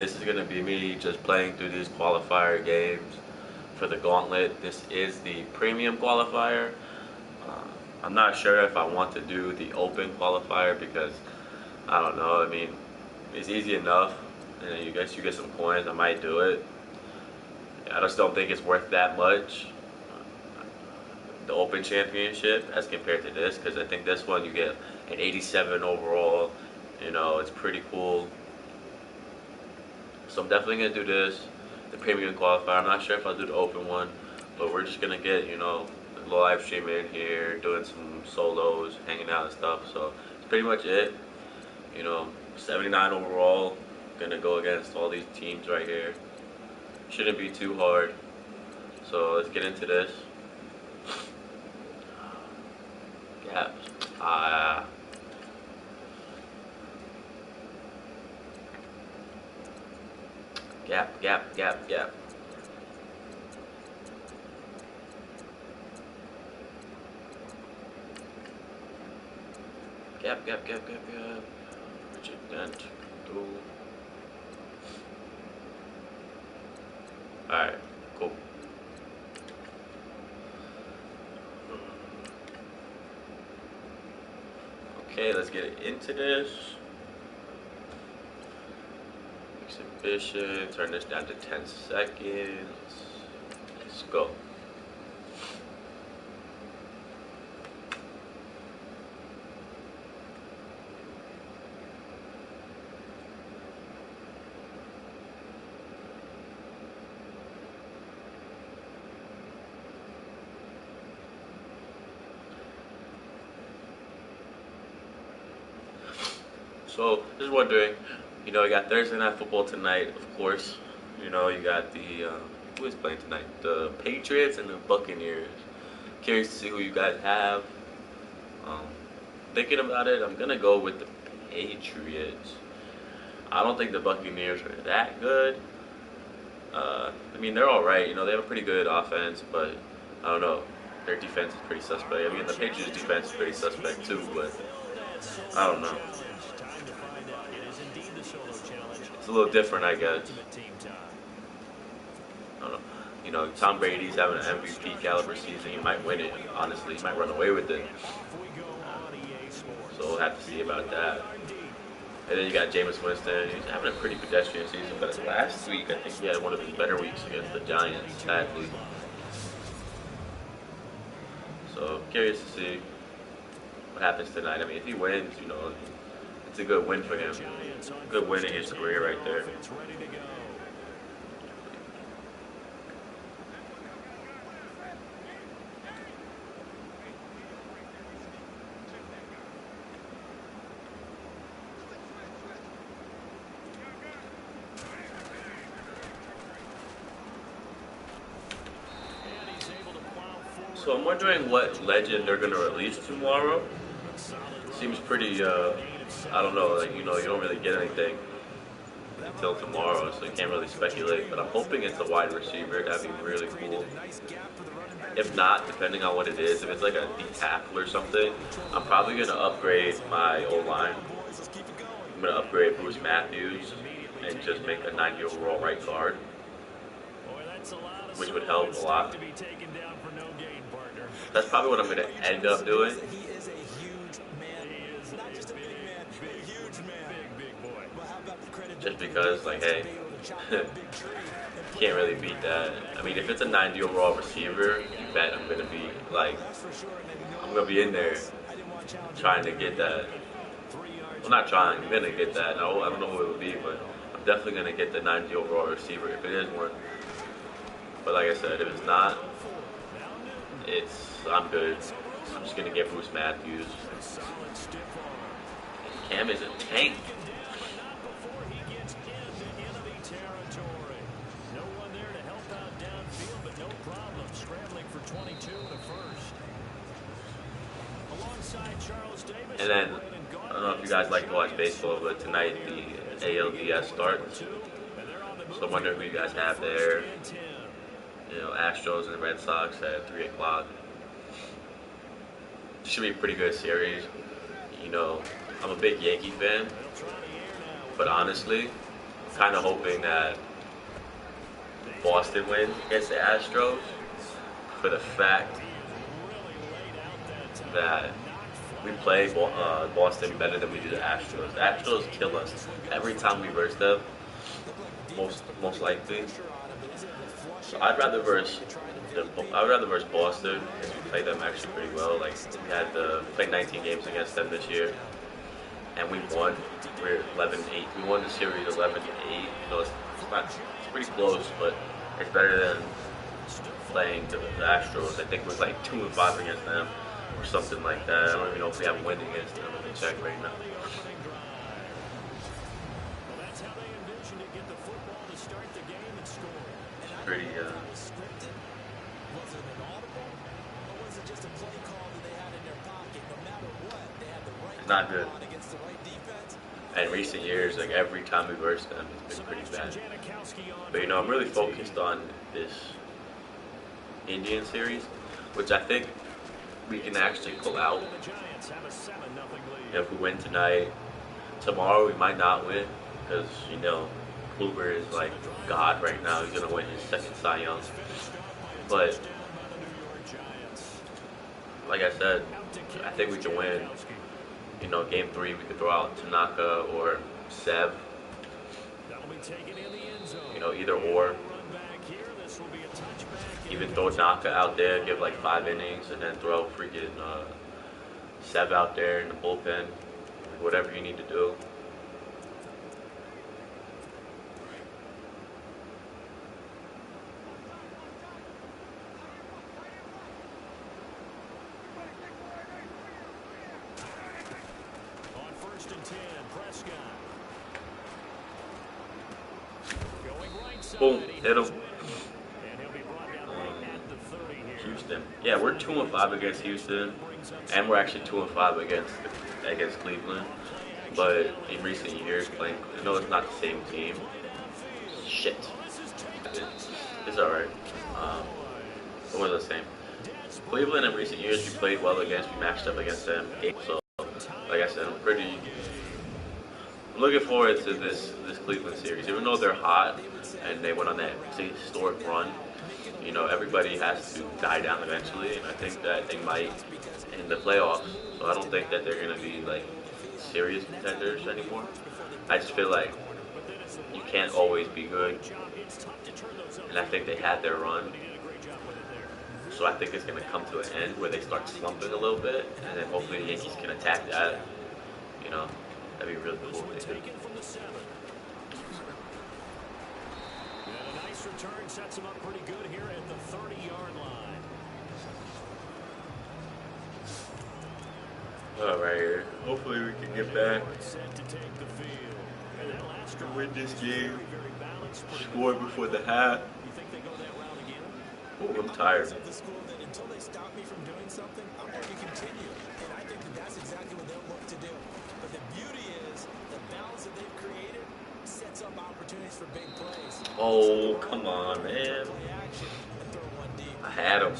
This is going to be me just playing through these qualifier games for the Gauntlet. This is the premium qualifier. Uh, I'm not sure if I want to do the open qualifier because I don't know. I mean, it's easy enough. And you guess you get some coins. I might do it. I just don't think it's worth that much. The Open Championship as compared to this, because I think this one you get an 87 overall. You know, it's pretty cool. So I'm definitely gonna do this, the premium qualifier. I'm not sure if I'll do the open one, but we're just gonna get, a live stream in here, doing some solos, hanging out and stuff. So it's pretty much it. 79 overall. Gonna go against all these teams right here. Shouldn't be too hard. So let's get into this. Yeah. Ah. Gap, gap, gap, gap. Gap, gap, gap, gap, gap. Richard Dent. Ooh. Alright, cool. Okay, let's get into this. Exhibition, turn this down to 10 seconds. Let's go. So, just wondering, you got Thursday Night Football tonight, of course. You got who is playing tonight? The Patriots and the Buccaneers. Curious to see who you guys have. Um, Thinking about it, I'm going to go with the Patriots. I don't think the Buccaneers are that good. I mean, they're all right. They have a pretty good offense, but I don't know. Their defense is pretty suspect. I mean, the Patriots' defense is pretty suspect too, but I don't know. It's a little different, I guess. I don't know. Tom Brady's having an MVP caliber season. He might win it. Honestly, he might run away with it. So we'll have to see about that. And then you got Jameis Winston. He's having a pretty pedestrian season, but last week I think he had one of his better weeks against the Giants, sadly. So curious to see what happens tonight. I mean, if he wins, it's a good win for him. Good win in his career right there. So I'm wondering what legend they're gonna release tomorrow. Seems pretty. I don't know. Like you don't really get anything until tomorrow, so you can't really speculate. But I'm hoping it's a wide receiver. That'd be really cool. If not, depending on what it is, if it's like a D tackle or something, I'm probably gonna upgrade my O line. I'm gonna upgrade Bruce Matthews and just make a 90 overall right guard, which would help a lot. That's probably what I'm going to end up doing. Just because, like, hey, can't really beat that. I mean, if it's a 90 overall receiver, you bet I'm going to be, like, I'm going to be in there trying to get that. Well, not trying, I'm going to get that. I don't know who it would be, but I'm definitely going to get the 90 overall receiver if it is one. But like I said, if it's not, I'm good. I'm just gonna get Bruce Matthews. Cam is a tank. And then I don't know if you guys like to watch baseball, but tonight the ALDS starts. So I wonder who you guys have there. Astros and the Red Sox at 3 o'clock. Should be a pretty good series. I'm a big Yankee fan, but honestly, kind of hoping that Boston wins against the Astros for the fact that we play Boston better than we do the Astros. The Astros kill us every time we verse them, most likely. So I'd rather verse Boston because we played them actually pretty well. Like we played 19 games against them this year, and we won. We're 11-8. We won the series 11-8. It's pretty close, but it's better than playing the Astros. I think it was like 2-5 against them or something like that. I don't even know if we have a win against them. Let me check right now. It's pretty. It's not good. And in recent years, like every time we verse them, it's been pretty bad. But I'm really focused on this Indian series, which I think we can actually pull out. If we win tonight, tomorrow we might not win because Kluber is like God right now. He's gonna win his second Cy Young. But like I said, I think we can win. Game 3 we could throw out Tanaka or Seb. Either or. Even throw Tanaka out there, give like 5 innings, and then throw freaking Seb out there in the bullpen. Whatever you need to do. Boom, hit him. Houston. Yeah, we're 2-5 against Houston, and we're actually 2-5 against Cleveland. But in recent years, it's not the same team. Shit. It's alright. It was the same. Cleveland in recent years, we played well against. We matched up against them. So, like I said, I'm looking forward to this Cleveland series. Even though they're hot and they went on that historic run, everybody has to die down eventually, and I think that they might in the playoffs. So I don't think that they're going to be like serious contenders anymore. I just feel like you can't always be good, and I think they had their run. So I think it's going to come to an end where they start slumping a little bit, and then hopefully the Yankees can attack that. That'd be really cool if they did. And a nice return sets him up pretty good here at the 30-yard line. All right, hopefully we can get back and win this game. Score before the half. Oh, I'm tired. Until they stop me from doing something, I'm going to continue. And I think that's exactly what they'll look to do. But the beauty is the balance that they've created sets up opportunities for big plays. Oh, come on, man. I had him.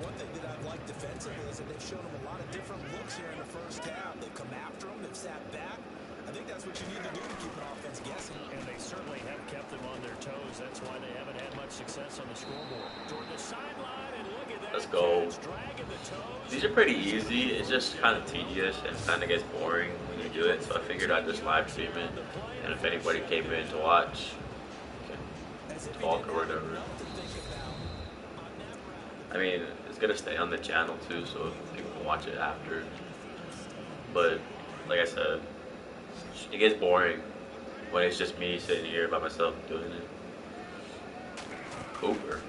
One thing that I've liked defensively is that they've shown them a lot of different looks here in the first half. They've come after them. They've sat back. I think that's what you need to do to keep an offense guessing. And they certainly have kept them on their toes. That's why they haven't had much success on the scoreboard. Toward the sideline, and look at that. Let's go. These are pretty easy. It's just kind of tedious and kind of gets boring when you do it. So I figured I'd just live stream it. And if anybody came in to watch, can talk or whatever. I mean, it's going to stay on the channel too, so people can watch it after. But like I said, it gets boring when it's just me sitting here by myself doing it. Cooper.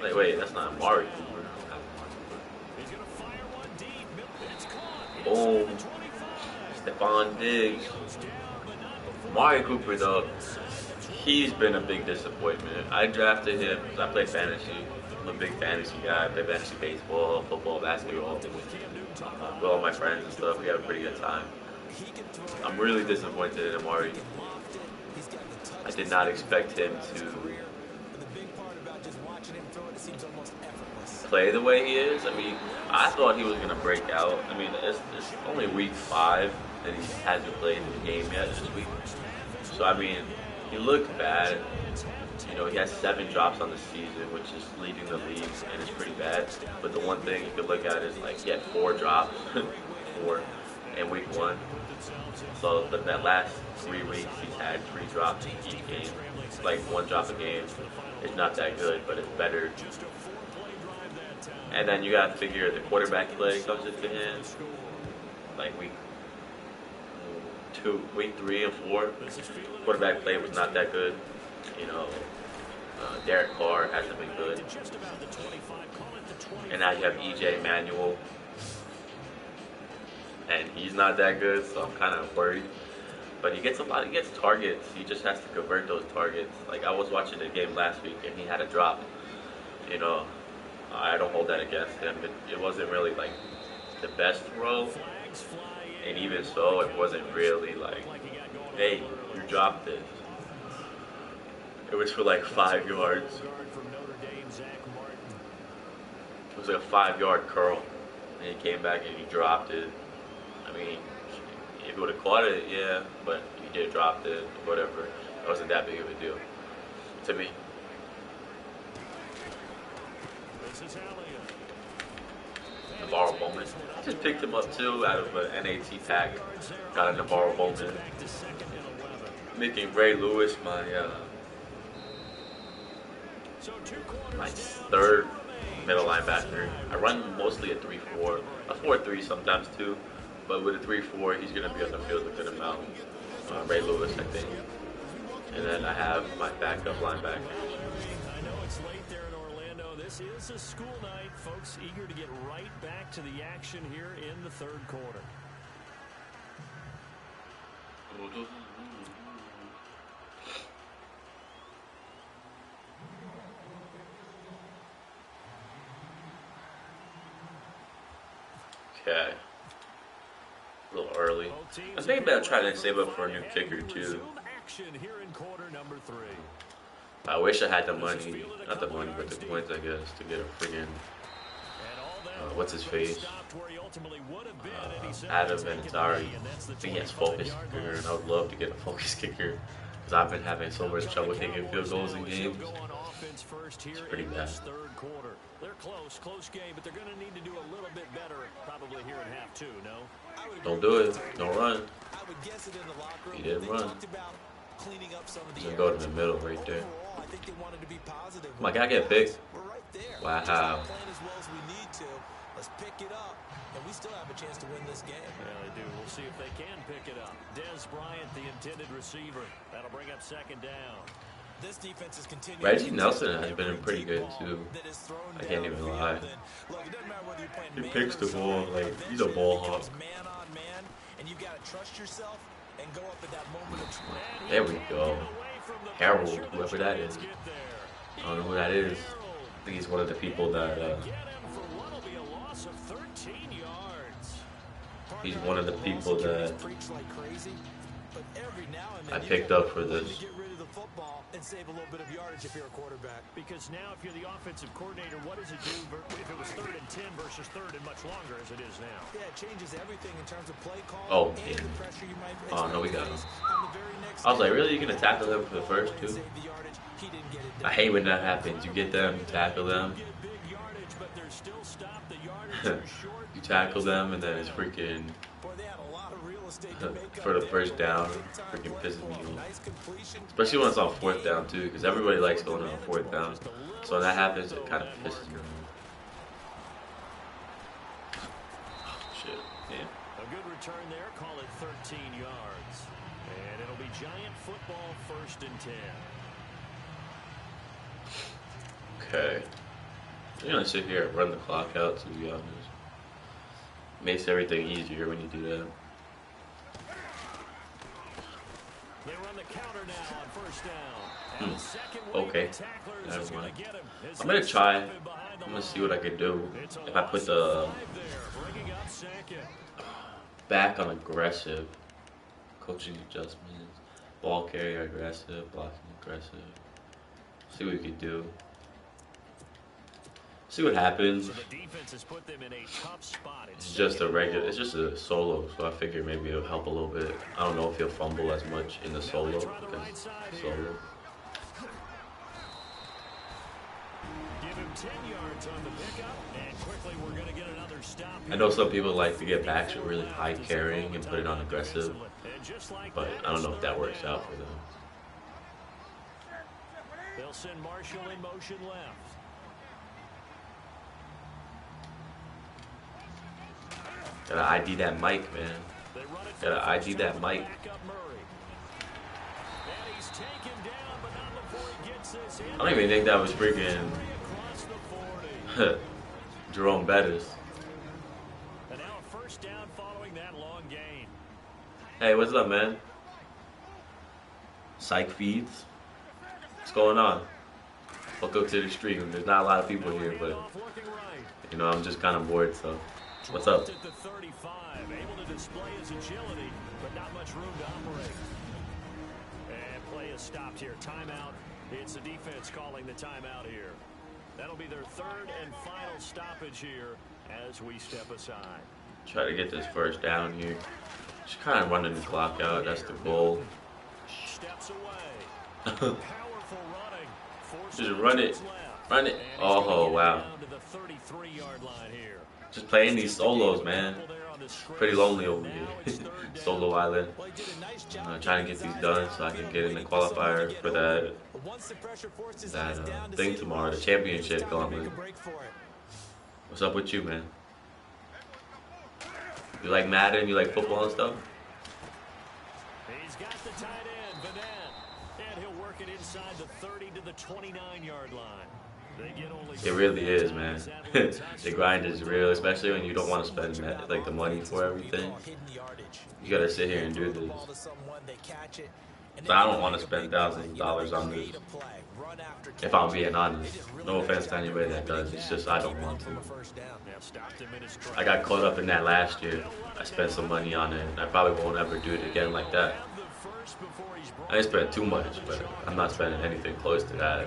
Wait, that's not Amari Cooper. Boom. Stephon Diggs. Amari Cooper, though, he's been a big disappointment. I drafted him because I play fantasy. I'm a big fantasy guy. I play fantasy baseball, football, basketball. With all my friends and stuff, we have a pretty good time. I'm really disappointed in Amari. I did not expect him to. The big part about just watching him throw it seems almost effortless. play the way he is. I mean, I thought he was gonna break out. I mean, it's only week 5 and he hasn't played the game yet this week. So I mean, he looked bad. You know, he has 7 drops on the season, which is leading the league, and it's pretty bad. But the one thing you could look at is like he had 4 drops, 4 in week 1. So that last 3 weeks, he's had 3 drops in each game. Like 1 drop a game. It's not that good, but it's better. And then you got to figure the quarterback play comes into hands. Like week 3 and 4, quarterback play was not that good. You know, Derek Carr hasn't been good. And now you have EJ Manuel. And he's not that good, so I'm kind of worried. But he gets targets. He just has to convert those targets. Like I was watching the game last week and he had a drop. You know, I don't hold that against him. It wasn't really like the best throw. And even so, it wasn't really like, hey, you dropped this. It was for like 5 yards. It was like a 5-yard curl. And he came back and he dropped it. I mean, if he would have caught it, yeah, but he did drop it, whatever. It wasn't that big of a deal to me. Navarro Bowman. I just picked him up too out of an NAT pack. Got a Navarro Bowman. Making Ray Lewis my third middle linebacker. I run mostly a 3-4, a 4-3 sometimes too, but with a 3-4, he's gonna be on the field a good amount. Ray Lewis, I think. And then I have my backup linebacker. I know it's late there in Orlando. This is a school night, folks. Eager to get right back to the action here in the third quarter. Okay. A little early. I think about trying to save up for a new kicker too. I wish I had the money, not the money, but the coins, I guess, to get a friggin' what's his face? Adam Vinatieri. I think he has focus kicker, and I would love to get a focus kicker because I've been having so much trouble taking field goals in games. It's pretty bad. They're close game, but they're going to need to do a little bit better probably here in half 2, no? Don't do it. Don't run. He didn't run. He's going to go to the middle right there. Come on, gotta get picked. Wow. Let's pick it up, and we still have a chance to win this game. Yeah, they do. We'll see if they can pick it up. Des Bryant, the intended receiver. That'll bring up second down. This defense is continuing. Reggie Nelson has been pretty good too. I can't even lie. He picks the ball like he's a ball hawk. Man on man, and you gotta trust yourself and go up at that moment of truth. There we go. Harold, whoever that is. I don't know who that is. I think he's one of the people that he's one of the people that I picked up for this. And save a little bit of yardage if you're a quarterback. Because now if you're the offensive coordinator, what does it do if it was 3rd and 10 versus 3rd and much longer as it is now? Yeah, it changes everything in terms of play call. Oh, and yeah. the pressure you might Oh, no, we got him. I was like, really? You're going to tackle him for the first 2? I hate when that happens. You get them, you tackle them. You tackle them, and then it's freaking for the first down. Freaking pisses me off. Especially when it's on 4th down, too, because everybody likes going on 4th down. So when that happens, it kind of pisses me off. Oh, shit. Yeah. A good return there. Call it 13 yards. And it'll be Giant football 1st and 10. Okay. I'm going to sit here and run the clock out, to be honest. Makes everything easier when you do that. They run the counter now on 1st down. Okay. Never mind. I'm going to try. I'm going to see what I can do. If I put the back on aggressive, coaching adjustments, ball carrier aggressive, blocking aggressive. See what we can do. See what happens. So the defense has put them in a tough spot. It's just a regular. It's just a solo, so I figure maybe it'll help a little bit. I don't know if he'll fumble as much in the solo because solo. Give him 10 yards on the pickup, and quickly we're going to get another stop. I know some people like to get backs with really high carrying and put it on aggressive, but I don't know if that works out for them. They'll send Marshall in motion left. Gotta ID that mic, man. Gotta ID that mic. I don't even think that was freaking Jerome Bettis. And now a first down following that long gain. Hey, what's up, man? Psych feeds. What's going on? Welcome to the stream. There's not a lot of people here, but you know, I'm just kind of bored, so what's up? At the 35, able to display his agility, but not much room to operate. And play is stopped here. Timeout. It's the defense calling the timeout here. That'll be their third and final stoppage here as we step aside. Try to get this first down here. Just kind of running the clock out. That's the goal. Steps away. Powerful running. Just run it. Run it. Oh, wow. Down to the 33-yard line here. Just playing these solos, man. Pretty lonely over here. Solo island. Trying to get these done so I can get in the qualifier for that thing tomorrow, the championship gauntlet. What's up with you, man? You like Madden? You like football and stuff? He's got the tight end, Vanette, and he'll work it inside the 30 to the 29-yard line. It really is, man. The grind is real, especially when you don't want to spend like the money for everything. You gotta sit here and do this. But I don't want to spend thousands of dollars on this. If I'm being honest, no offense to anybody that does. It's just I don't want to. I got caught up in that last year. I spent some money on it. I probably won't ever do it again like that. I didn't spend too much, but I'm not spending anything close to that.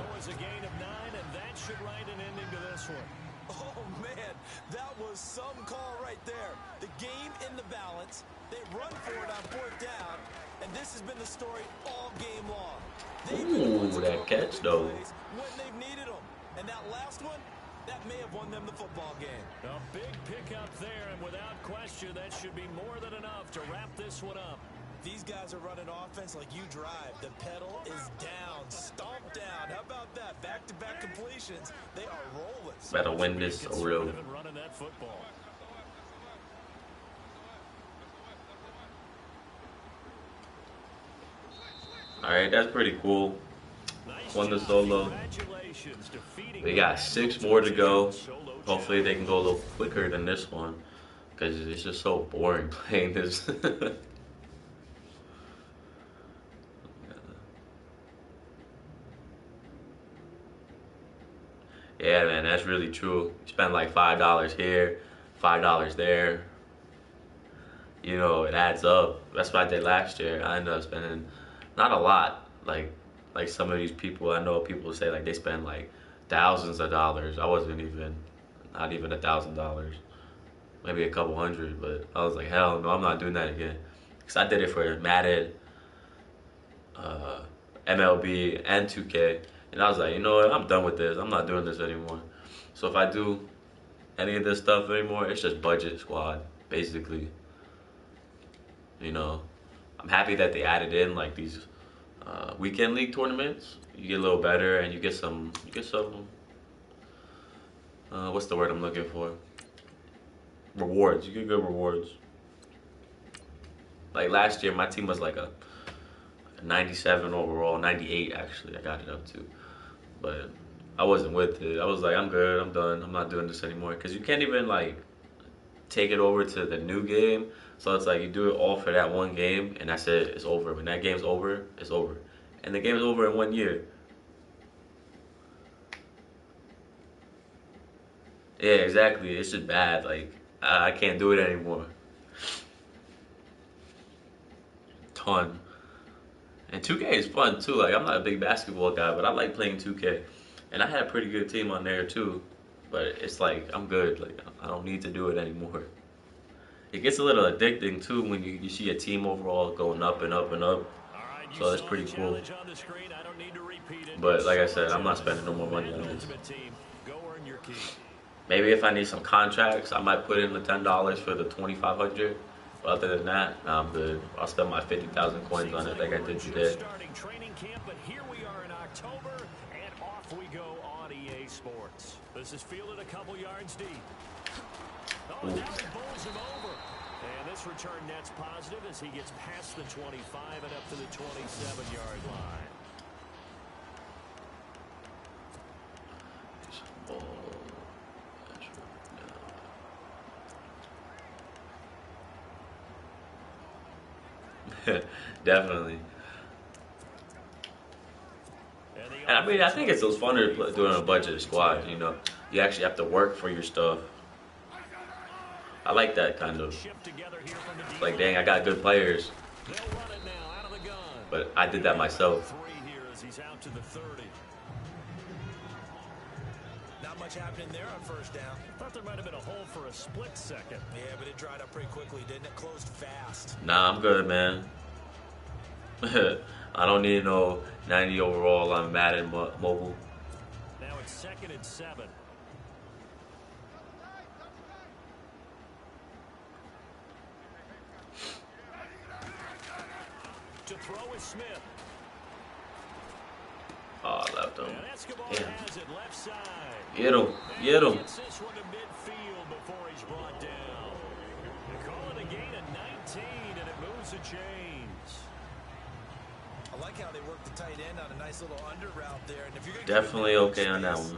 Oh, man, that was some call right there. The game in the balance. They run for it on fourth down, and this has been the story all game long. Ooh, that catch, though. When they've needed them. And that last one, that may have won them the football game. A big pickup there, and without question, that should be more than enough to wrap this one up. These guys are running offense like you drive. The pedal is down, stomped down. How about that? Back-to-back completions. They are rolling. Better win this so real. Running that football. All right, that's pretty cool. Won the solo. We got 6 more to go. Hopefully they can go a little quicker than this one because it's just so boring playing this. Yeah, man, that's really true. You spend like $5 here, $5 there. You know, it adds up. That's what I did last year. I ended up spending not a lot. Like some of these people, I know people say like they spend like thousands of dollars. I wasn't even, not even $1,000. Maybe a couple hundred, but I was like, hell no, I'm not doing that again. Because I did it for Madden, MLB, and 2K. And I was like, you know what, I'm done with this. I'm not doing this anymore. So if I do any of this stuff anymore, it's just budget squad, basically. You know, I'm happy that they added in like these weekend league tournaments. You get a little better and you get some, what's the word I'm looking for? Rewards. You get good rewards. Like last year, my team was like a 97 overall, 98 actually. I got it up to, but I wasn't with it. I was like, I'm good, I'm done. I'm not doing this anymore because you can't even like take it over to the new game. So it's like you do it all for that one game, and that's it. It's over. When that game's over, it's over, and the game's over in 1 year. Yeah, exactly. It's just bad. Like I can't do it anymore. Ton. And 2K is fun too. Like I'm not a big basketball guy, but I like playing 2K. And I had a pretty good team on there too. but it's like I'm good. Like I don't need to do it anymore. It gets a little addicting too when you see a team overall going up and up and up. All right, you So that's saw the pretty cool. challenge on the screen. I don't need to repeat it. But It's like I so said, much I'm not evidence. spending no more money on Madden this. Ultimate Team. Go earn your keep. Maybe if I need some contracts, I might put in the $10 for the 2,500. But other than that, nah, I'm good. I'll spend my 50,000 coins on it like I did today. Starting training camp, but here we are in October, and off we go on EA Sports. This is fielded a couple yards deep. Oh, now he bowls him over. And this return net's positive as he gets past the 25 and up to the 27-yard line. Definitely. And I mean, I think it's so funner doing a budget squad. You know, you actually have to work for your stuff. I like that kind of. Like, dang, I got good players, but I did that myself. Not much happening there on first down. Thought there might have been a hole for a split second. Yeah, but it dried up pretty quickly, didn't it? Closed fast. Nah, I'm good, man. I don't need no 90 overall on Madden mobile. Now it's 2nd and 7. To throw is Smith. Oh, I left him. Yeah. Has it left side. Get him. Get him. Gets this one to midfield before he's brought down. They call it a gain of 19, and it moves the chains. I like how they work the tight end on a nice little under route there. And if you're definitely okay on that one.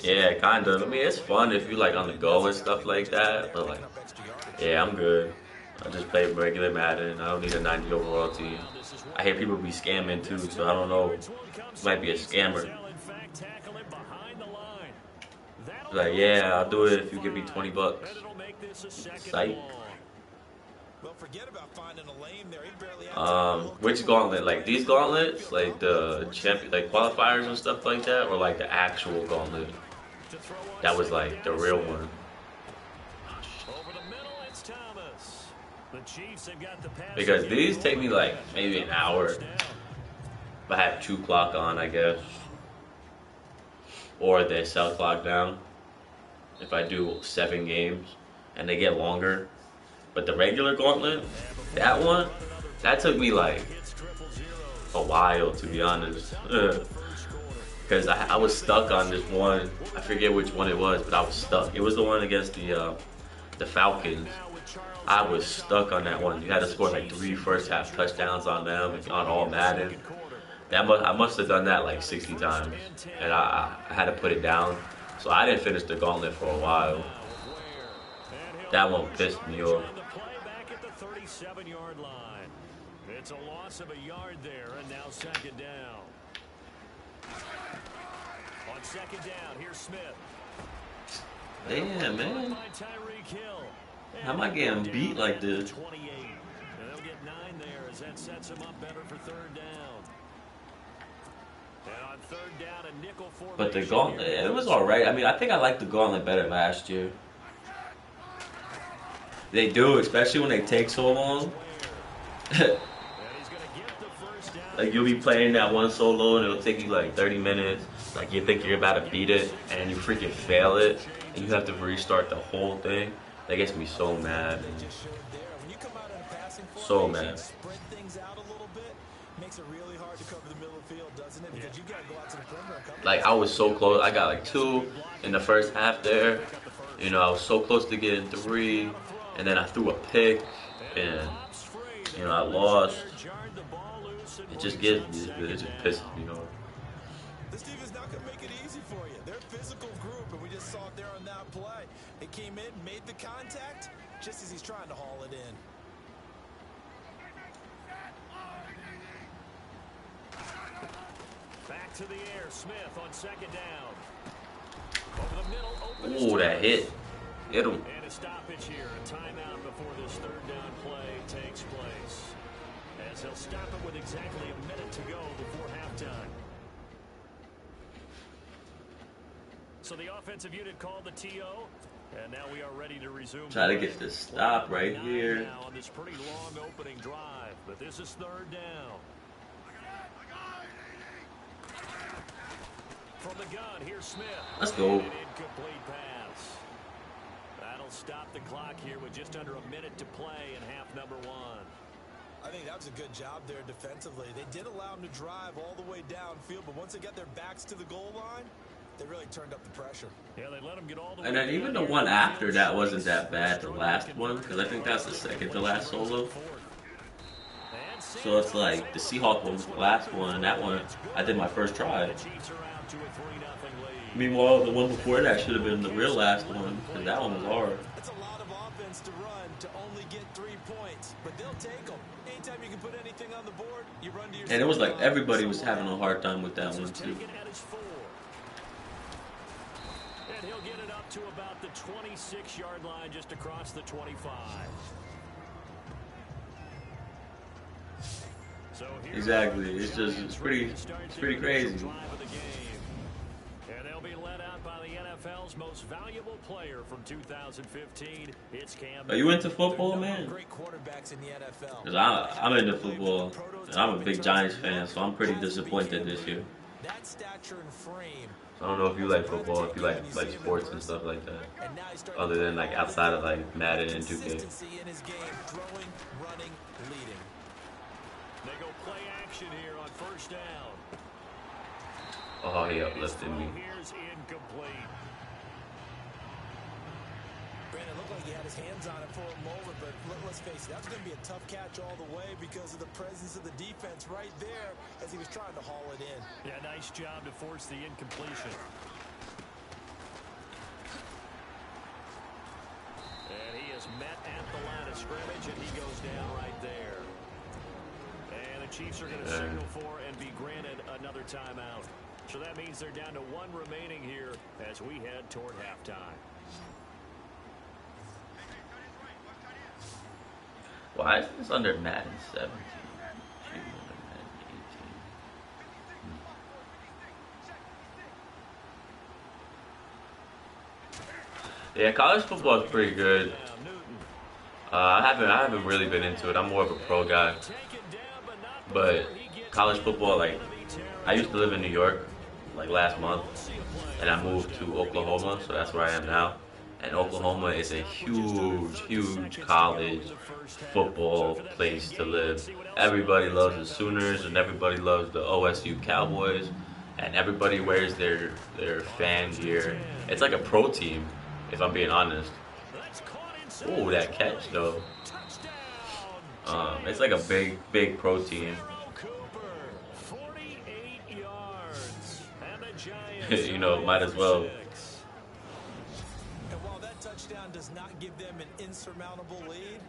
Yeah, kind of. I mean, it's fun if you like on the go and stuff like that. But like, yeah, I'm good. I just play regular Madden. I don't need a 90 overall team. I hear people be scamming too, so I don't know. It might be a scammer. Like, yeah, I'll do it if you give me 20 bucks. Psych. Which gauntlet? Like these gauntlets, like the champion, like qualifiers and stuff like that, or like the actual gauntlet? That was like the real one. Because these take me like maybe an hour. If I have 2 clock on, I guess. Or they sell clock down. If I do 7 games and they get longer. But the regular gauntlet, that one, that took me like a while, to be honest. Because I was stuck on this one. I forget which one it was, but I was stuck. It was the one against the Falcons. I was stuck on that one. You had to score like 3 first half touchdowns on them, on all Madden. I must have done that like 60 times, and I had to put it down. So I didn't finish the gauntlet for a while. That one pissed me off. It's a loss of a yard there, and now 2nd down. On 2nd down, here's Smith. Damn, man. How am I getting beat like this? 28. And they'll get 9 there as that sets them up better for 3rd down. And on 3rd down, a nickel formation. But the gauntlet, it was alright. I mean, I think I liked the gauntlet better last year. They do, especially when they take so long. Like, you'll be playing that one solo and it'll take you like 30 minutes. Like, you think you're about to beat it and you freaking fail it. And you have to restart the whole thing. That gets me so mad. So mad. Like, I was so close. I got like 2 in the first half there. You know, I was so close to getting 3. And then I threw a pick. And, you know, I lost. It just gets me. It just pisses me off. This team is not going to make it easy for you. They're a physical group, and we just saw it there on that play. It came in, made the contact, just as he's trying to haul it in. Back to the air, Smith on 2nd down. Over the middle, ooh, that hit. Hit him. And a stoppage here, a timeout before this 3rd down play takes place. As he'll stop it with exactly a minute to go before halftime. So the offensive unit called the TO, and now we are ready to resume. Try to get this stop right here. Now on this pretty long opening drive, but this is third down. From the gun, here's Smith. Let's go. An incomplete pass. That'll stop the clock here with just under a minute to play in half number 1. I think that was a good job there defensively. They did allow them to drive all the way downfield, but once they got their backs to the goal line, they really turned up the pressure. Yeah, they let them get all the way. And then even the one after that wasn't that bad, the last one, because I think that's the second to last solo. So it's like the Seahawks one was the last one, and that one I did my first try. Meanwhile, the one before that should have been the real last one, because that one was hard. It's a lot of offense to run to only get 3 points, but they'll take them. Anytime you can put anything on the board, you run to your. And it was like everybody was having a hard time with that one too. And he'll get it up to about the 26-yard line, just across the 25. So exactly. It's pretty crazy. And they'll be led out by the NFL's most valuable player from 2015. It's Cam. Are you into football, man? Great quarterbacks in the NFL. Because I'm into football, and I'm a big Giants fan, so I'm pretty disappointed this year. That stature and frame. I don't know if you like football, if you like sports and stuff like that, other than like outside of like Madden and 2K. Consistency in his game, throwing, running, leading. They go play action here on first down. Oh, he uplifted me. Here's incomplete. Brandon, it looked like he had his hands on it for a moment, but let's face it, that's going to be a tough catch all the way because of the presence of the defense right there as he was trying to haul it in. Yeah, nice job to force the incompletion. And he is met at the line of scrimmage, and he goes down right there. And the Chiefs are going to signal for and be granted another timeout. So that means they're down to 1 remaining here as we head toward halftime. Why is this under Madden 17? Yeah, college football is pretty good. I haven't really been into it. I'm more of a pro guy. But college football, like, I used to live in New York, like last month, and I moved to Oklahoma, so that's where I am now. And Oklahoma is a huge college football place to live. Everybody loves the Sooners, and everybody loves the OSU Cowboys, and everybody wears their fan gear. It's like a pro team, if I'm being honest. Oh, that catch though. It's like a big pro team. You know, might as well. And while that touchdown does not give them an insurmountable lead,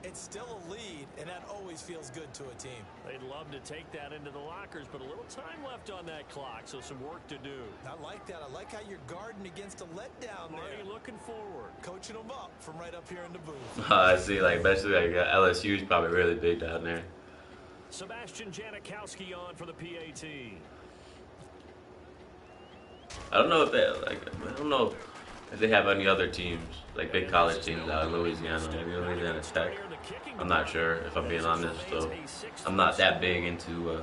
it's still a lead, and that always feels good to a team. They'd love to take that into the lockers, but a little time left on that clock, so some work to do. I like that. I like how you're guarding against a letdown there. Already looking forward. Coaching them up from right up here in the booth. I see, like, especially like LSU is probably really big down there. Sebastian Janikowski on for the PAT. I don't know if they have any other teams, like big college teams out in Louisiana, maybe Louisiana Tech. I'm not sure, if I'm being honest, so I'm not that big into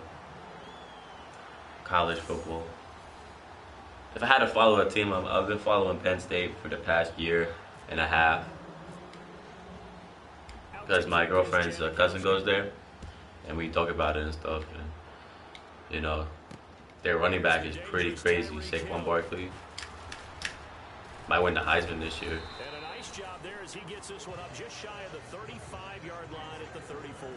college football. If I had to follow a team, I've been following Penn State for the past year and a half because my girlfriend's cousin goes there, and we talk about it and stuff, and, you know, their running back is pretty crazy, Saquon Barkley. Might win the Heisman this year. And a nice job there as he gets this one up just shy of the 35-yard line at the 34.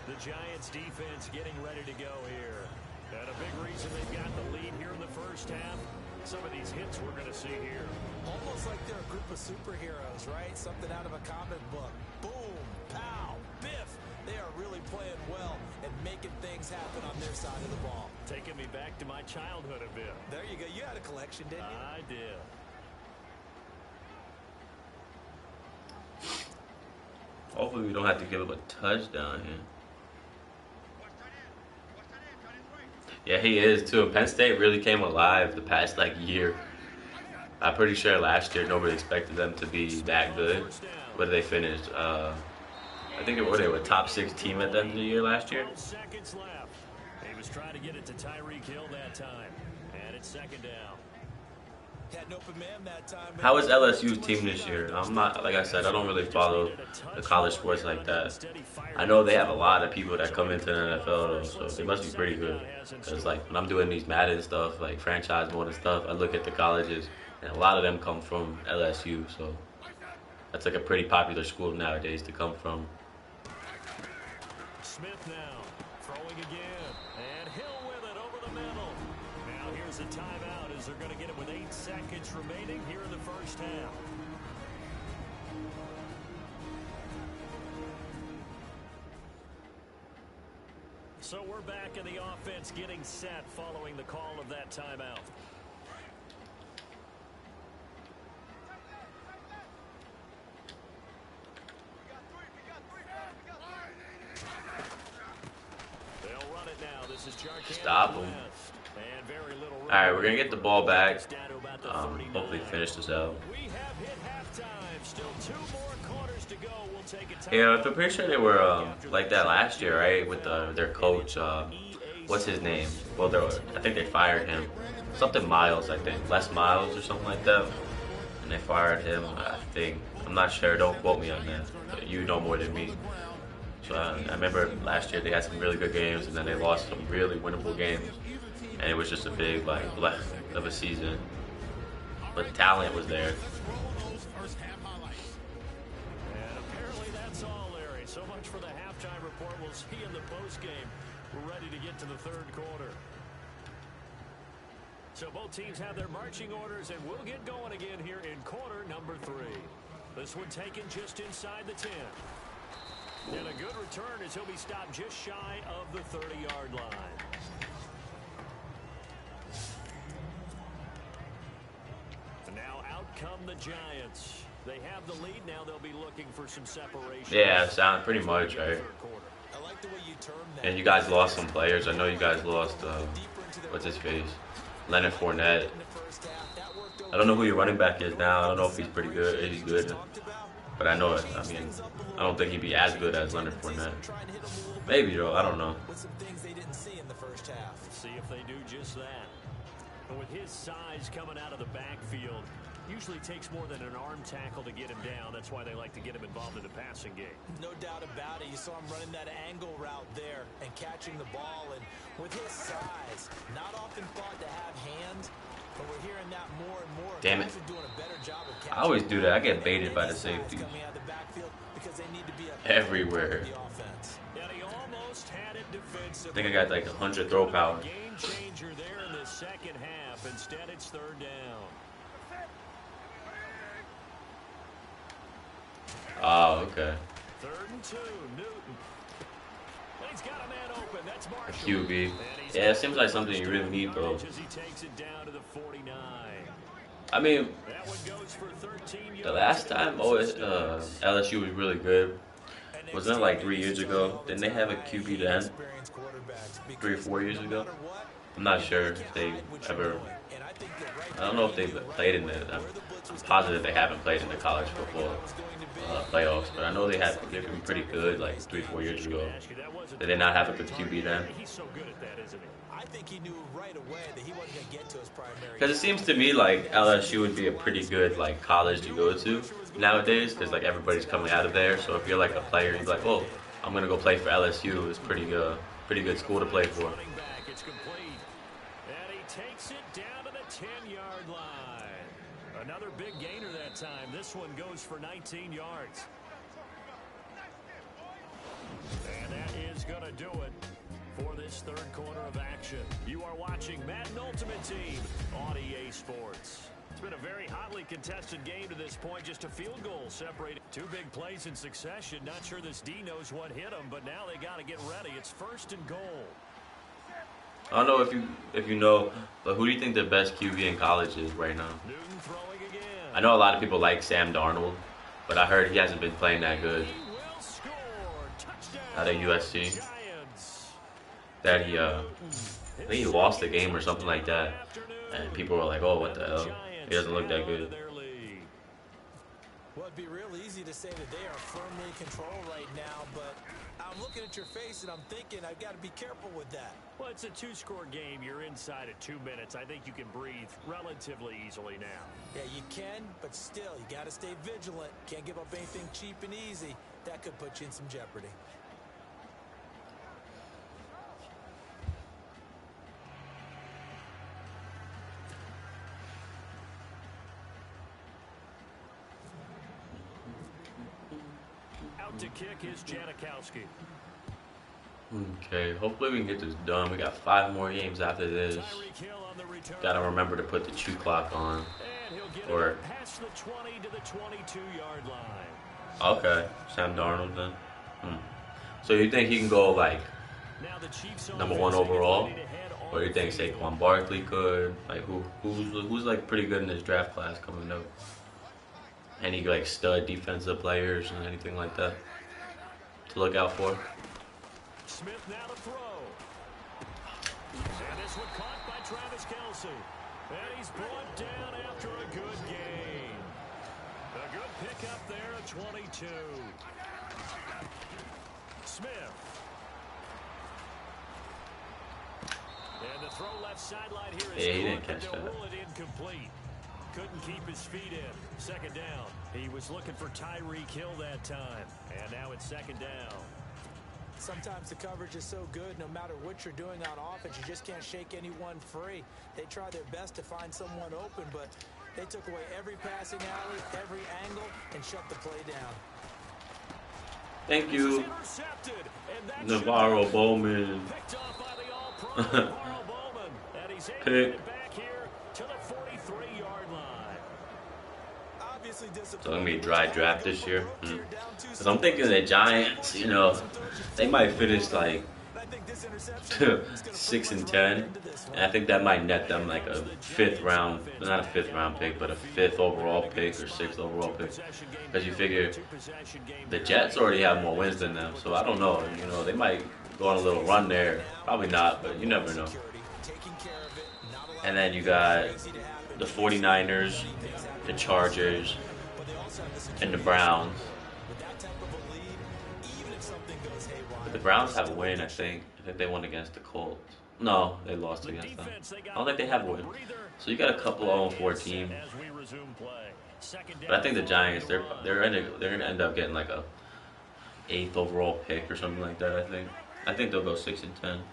The Giants defense getting ready to go here. And a big reason they've got the lead here in the first half. Some of these hits we're going to see here. Almost like they're a group of superheroes, right? Something out of a comic book. Boom, pow, biff. They are really playing well and making things happen on their side of the ball. Taking me back to my childhood a bit. There you go. You had a collection, didn't you? I did. Hopefully we don't have to give up a touchdown here. Yeah, he is too. Penn State really came alive the past like year. I'm pretty sure last year nobody expected them to be that good. What did they finish? I think they were top 6 team at the end of the year last year. 12 seconds left. He was trying to get it to Tyreek Hill that time. And it's second down. Had an open man that time. How is LSU's team this year? I'm not, like I said, I don't really follow the college sports like that. I know they have a lot of people that come into the NFL, though, so they must be pretty good. Because, like, when I'm doing these Madden stuff, like franchise mode and stuff, I look at the colleges, and a lot of them come from LSU, so that's like a pretty popular school nowadays to come from. Smith now throwing again. And Hill with it over the middle. Now here's a timeout as they're going to get it with 8 seconds remaining here in the first half. So we're back in the offense getting set following the call of that timeout. They'll run it now. This is Stop them. All right, we're gonna get the ball back. Hopefully finish this out. We have hit halftime. Still 2 more quarters to go. We'll take a time. Yeah, I'm pretty sure they were like that last year, right? With their coach, what's his name? Well, I think they fired him. Something Miles, I think. Les Miles or something like that. And they fired him, I think. I'm not sure. Don't quote me on that. But you know more than me. So I remember last year they had some really good games, and then they lost some really winnable games. And it was just a big, like, blech of a season. But the talent was there. And apparently that's all, Larry. So much for the halftime report. We'll see in the postgame. We're ready to get to the third quarter. So both teams have their marching orders, and we'll get going again here in quarter number 3. This one taken just inside the 10. And a good return as he'll be stopped just shy of the 30-yard line. Now out come the Giants. They have the lead. Now they'll be looking for some separation. Yeah, sound pretty much, right? I like the way you term that. And you guys lost some players. I know you guys lost, what's his face? Leonard Fournette. I don't know who your running back is now. I don't know if he's pretty good. If he's good. But I know it. I mean, I don't think he'd be as good as Leonard Fournette. Maybe, though. I don't know. With some things they didn't see in the first half. See if they do just that. And with his size coming out of the backfield, usually takes more than an arm tackle to get him down. That's why they like to get him involved in the passing game. No doubt about it. You saw him running that angle route there and catching the ball. And with his size, not often thought to have hands, but we're hearing that more and more. Damn it. Guys are doing a better job of catching I always do that. I get the baited by the size safeties. coming out of the backfield because they need to be Everywhere. the offense. And he almost had it defensively. I think I got like 100 throw power. Game changer there in the second half. Instead, it's third down. Oh, okay. 3rd and 2. Newton. And he's got a man open. That's A Marshall. QB. Yeah, it seems like something you really need, though. As he takes it down to the 49. I mean, That one goes for 13 the last time LSU was really good. Wasn't it like 3 years ago? Didn't they have a QB then? 3 or 4 years ago? I'm not sure if they ever. I don't know if they've played in the. I'm positive they haven't played in the college football playoffs, but I know they can be pretty good like 3 or 4 years ago. Did they not have a good QB then? He's so good at that, isn't he? I think he knew right away that he wasn't going to get to his primary. Because it seems to me like LSU would be a pretty good like college to go to nowadays, because like everybody's coming out of there. So if you're like a player, you're like, oh, I'm gonna go play for LSU. It's pretty good school to play for. Running back, it's complete. And he takes it down to the 10-yard line. Another big gainer that time. This one goes for 19 yards. And that is going to do it for this third quarter of action. You are watching Madden Ultimate Team on EA Sports. It's been a very hotly contested game to this point. Just a field goal separated. 2 big plays in succession. Not sure this D knows what hit him, but now they got to get ready. It's 1st and goal. I don't know if you know, but who do you think the best QB in college is right now? Newton throwing again. I know a lot of people like Sam Darnold, but I heard he hasn't been playing that good He will score. Touchdown. out of USC. Giants. that I think he lost the game or something like that, and people were like, "Oh, what the hell? He doesn't look that good." Well, it'd be real easy to say that they are firmly in control right now, but I'm looking at your face and I'm thinking I've got to be careful with that. Well, it's a two-score game. You're inside at 2 minutes. I think you can breathe relatively easily now. Yeah, you can, but still, you got to stay vigilant. Can't give up anything cheap and easy. That could put you in some jeopardy. Out to kick is Janikowski. Okay, hopefully we can get this done. We got 5 more games after this. Gotta remember to put the chew clock on. Or past the 20 to the 22-yard line. Okay, Sam Darnold then. So you think he can go like #1 overall, or you think Saquon Barkley could? Like who's like pretty good in this draft class coming up? Any like stud defensive players and anything like that to look out for? Smith now to throw. And this one caught by Travis Kelce. And he's brought down after a good gain. A good pickup there at 22. Smith. And the throw left sideline here is he didn't catch that. Rule it incomplete. Couldn't keep his feet in. Second down. He was looking for Tyreek Hill that time. And now it's second down. Sometimes the coverage is so good, no matter what you're doing on offense, you just can't shake anyone free. They try their best to find someone open, but they took away every passing alley, every angle, and shut the play down. Thank you, Navarro Bowman. Picked off by the all-pro Navarro Bowman. And he's able to get it back here to the 43-yard line. So it's going to be a dry draft this year. Because I'm thinking the Giants, you know, they might finish like 6-10. And I think that might net them like a 5th round, not a 5th round pick, but a 5th overall pick or 6th overall pick. Because you figure the Jets already have more wins than them. So I don't know, you know, they might go on a little run there. Probably not, but you never know. And then you got the 49ers, the Chargers, and the Browns. But the Browns have a win, I think. I think they won against the Colts. No, they lost against them. I don't think they have a win. So you got a couple of 0-4 teams. But I think the Giants, they're gonna end up getting like a 8th overall pick or something like that. I think they'll go 6-10.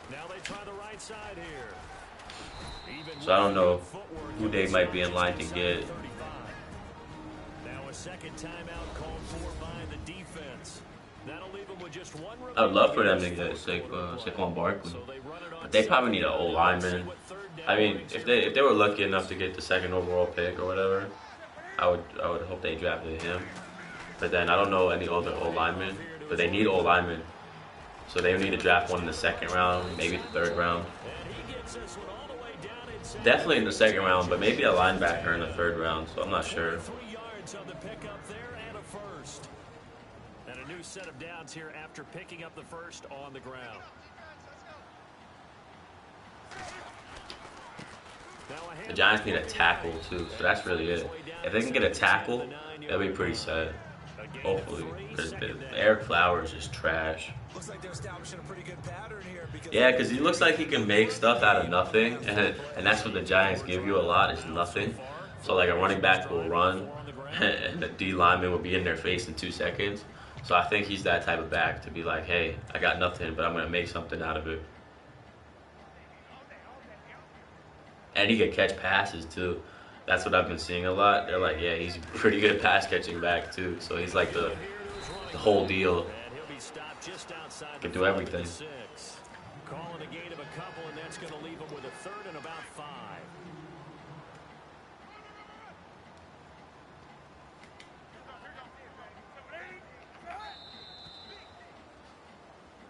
Now they try the right side here. So I don't know who they might be in line to get. Now a second timeout called for by the defense. That'll leave them with just one. I would love for them to get Saquon Barkley, but they probably need an O lineman. I mean, if they were lucky enough to get the 2nd overall pick or whatever, I would hope they drafted him. But then I don't know any other O linemen, but they need O linemen, so they need to draft one in the 2nd round, maybe the 3rd round. Definitely in the 2nd round, but maybe a linebacker in the 3rd round, so I'm not sure. 3 yards on the pickup there and a first. And a new set of downs here after picking up the first on the ground. The Giants need a tackle too, so that's really it. If they can get a tackle, that'll be pretty sad. Hopefully, because Eric Flowers is trash. Looks like they're establishing a pretty good pattern here. Yeah, because he looks like he can make stuff out of nothing, and that's what the Giants give you a lot, is nothing. So like a running back will run, and the D lineman will be in their face in 2 seconds. So I think he's that type of back to be like, hey, I got nothing, but I'm going to make something out of it. And he can catch passes too. That's what I've been seeing a lot. They're like, yeah, he's pretty good pass catching back too. So he's like the whole deal. Can do everything. Calling a gain of a couple, and that's going to leave him with a 3rd and about 5.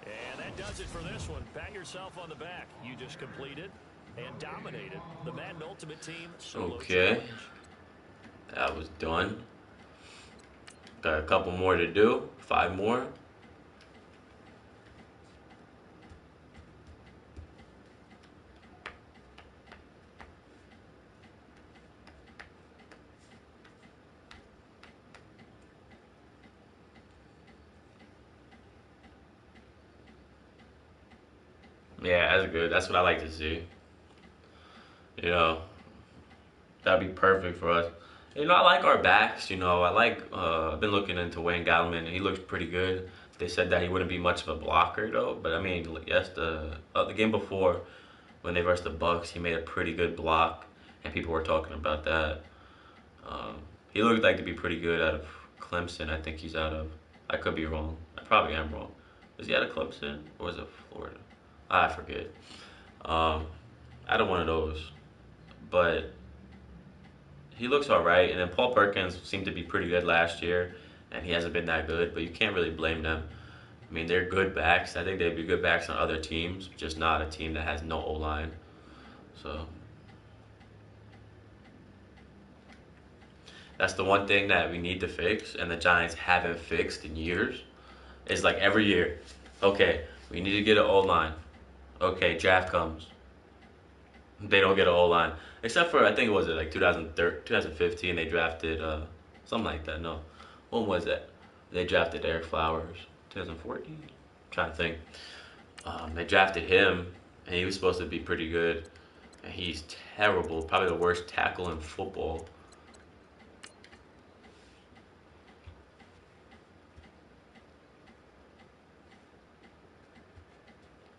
And that does it for this one. Pat yourself on the back. You just completed and dominated the Madden Ultimate Team solo Okay. challenge. That was done. Got a couple more to do. 5 more. Yeah, that's good. That's what I like to see. You know, that'd be perfect for us. I like our backs. I like. I've been looking into Wayne Gallman. He looks pretty good. They said that he wouldn't be much of a blocker though. But I mean, yes, the game before when they versed the Bucks, he made a pretty good block, and people were talking about that. Um, he looked like to be pretty good out of Clemson. I think he's out of. I could be wrong. I probably am wrong. Is he out of Clemson or was it Florida? I forget. Um, out of one of those, but he looks all right. And then Paul Perkins seemed to be pretty good last year, and he hasn't been that good. But you can't really blame them. I mean, they're good backs. I think they'd be good backs on other teams, just not a team that has no O line. So that's the one thing that we need to fix, and the Giants haven't fixed in years. Is like every year, okay, we need to get an O line. Okay, draft comes. They don't get an O line. Except for, I think it was like 2015, they drafted, something like that. No. When was that? They drafted Eric Flowers. 2014? I'm trying to think. They drafted him, and he was supposed to be pretty good. And he's terrible. Probably the worst tackle in football.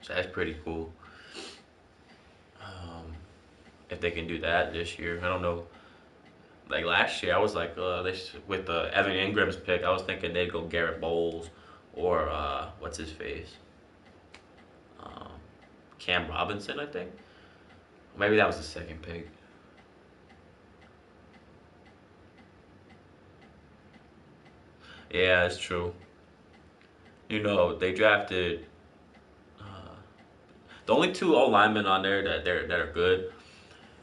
So that's pretty cool. If they can do that this year, I don't know. Like last year, I was like, with Evan Ingram's pick, I was thinking they'd go Garrett Bowles or what's his face, um, Cam Robinson, I think. Maybe that was the second pick. Yeah, it's true. They drafted the only two O linemen on there that are good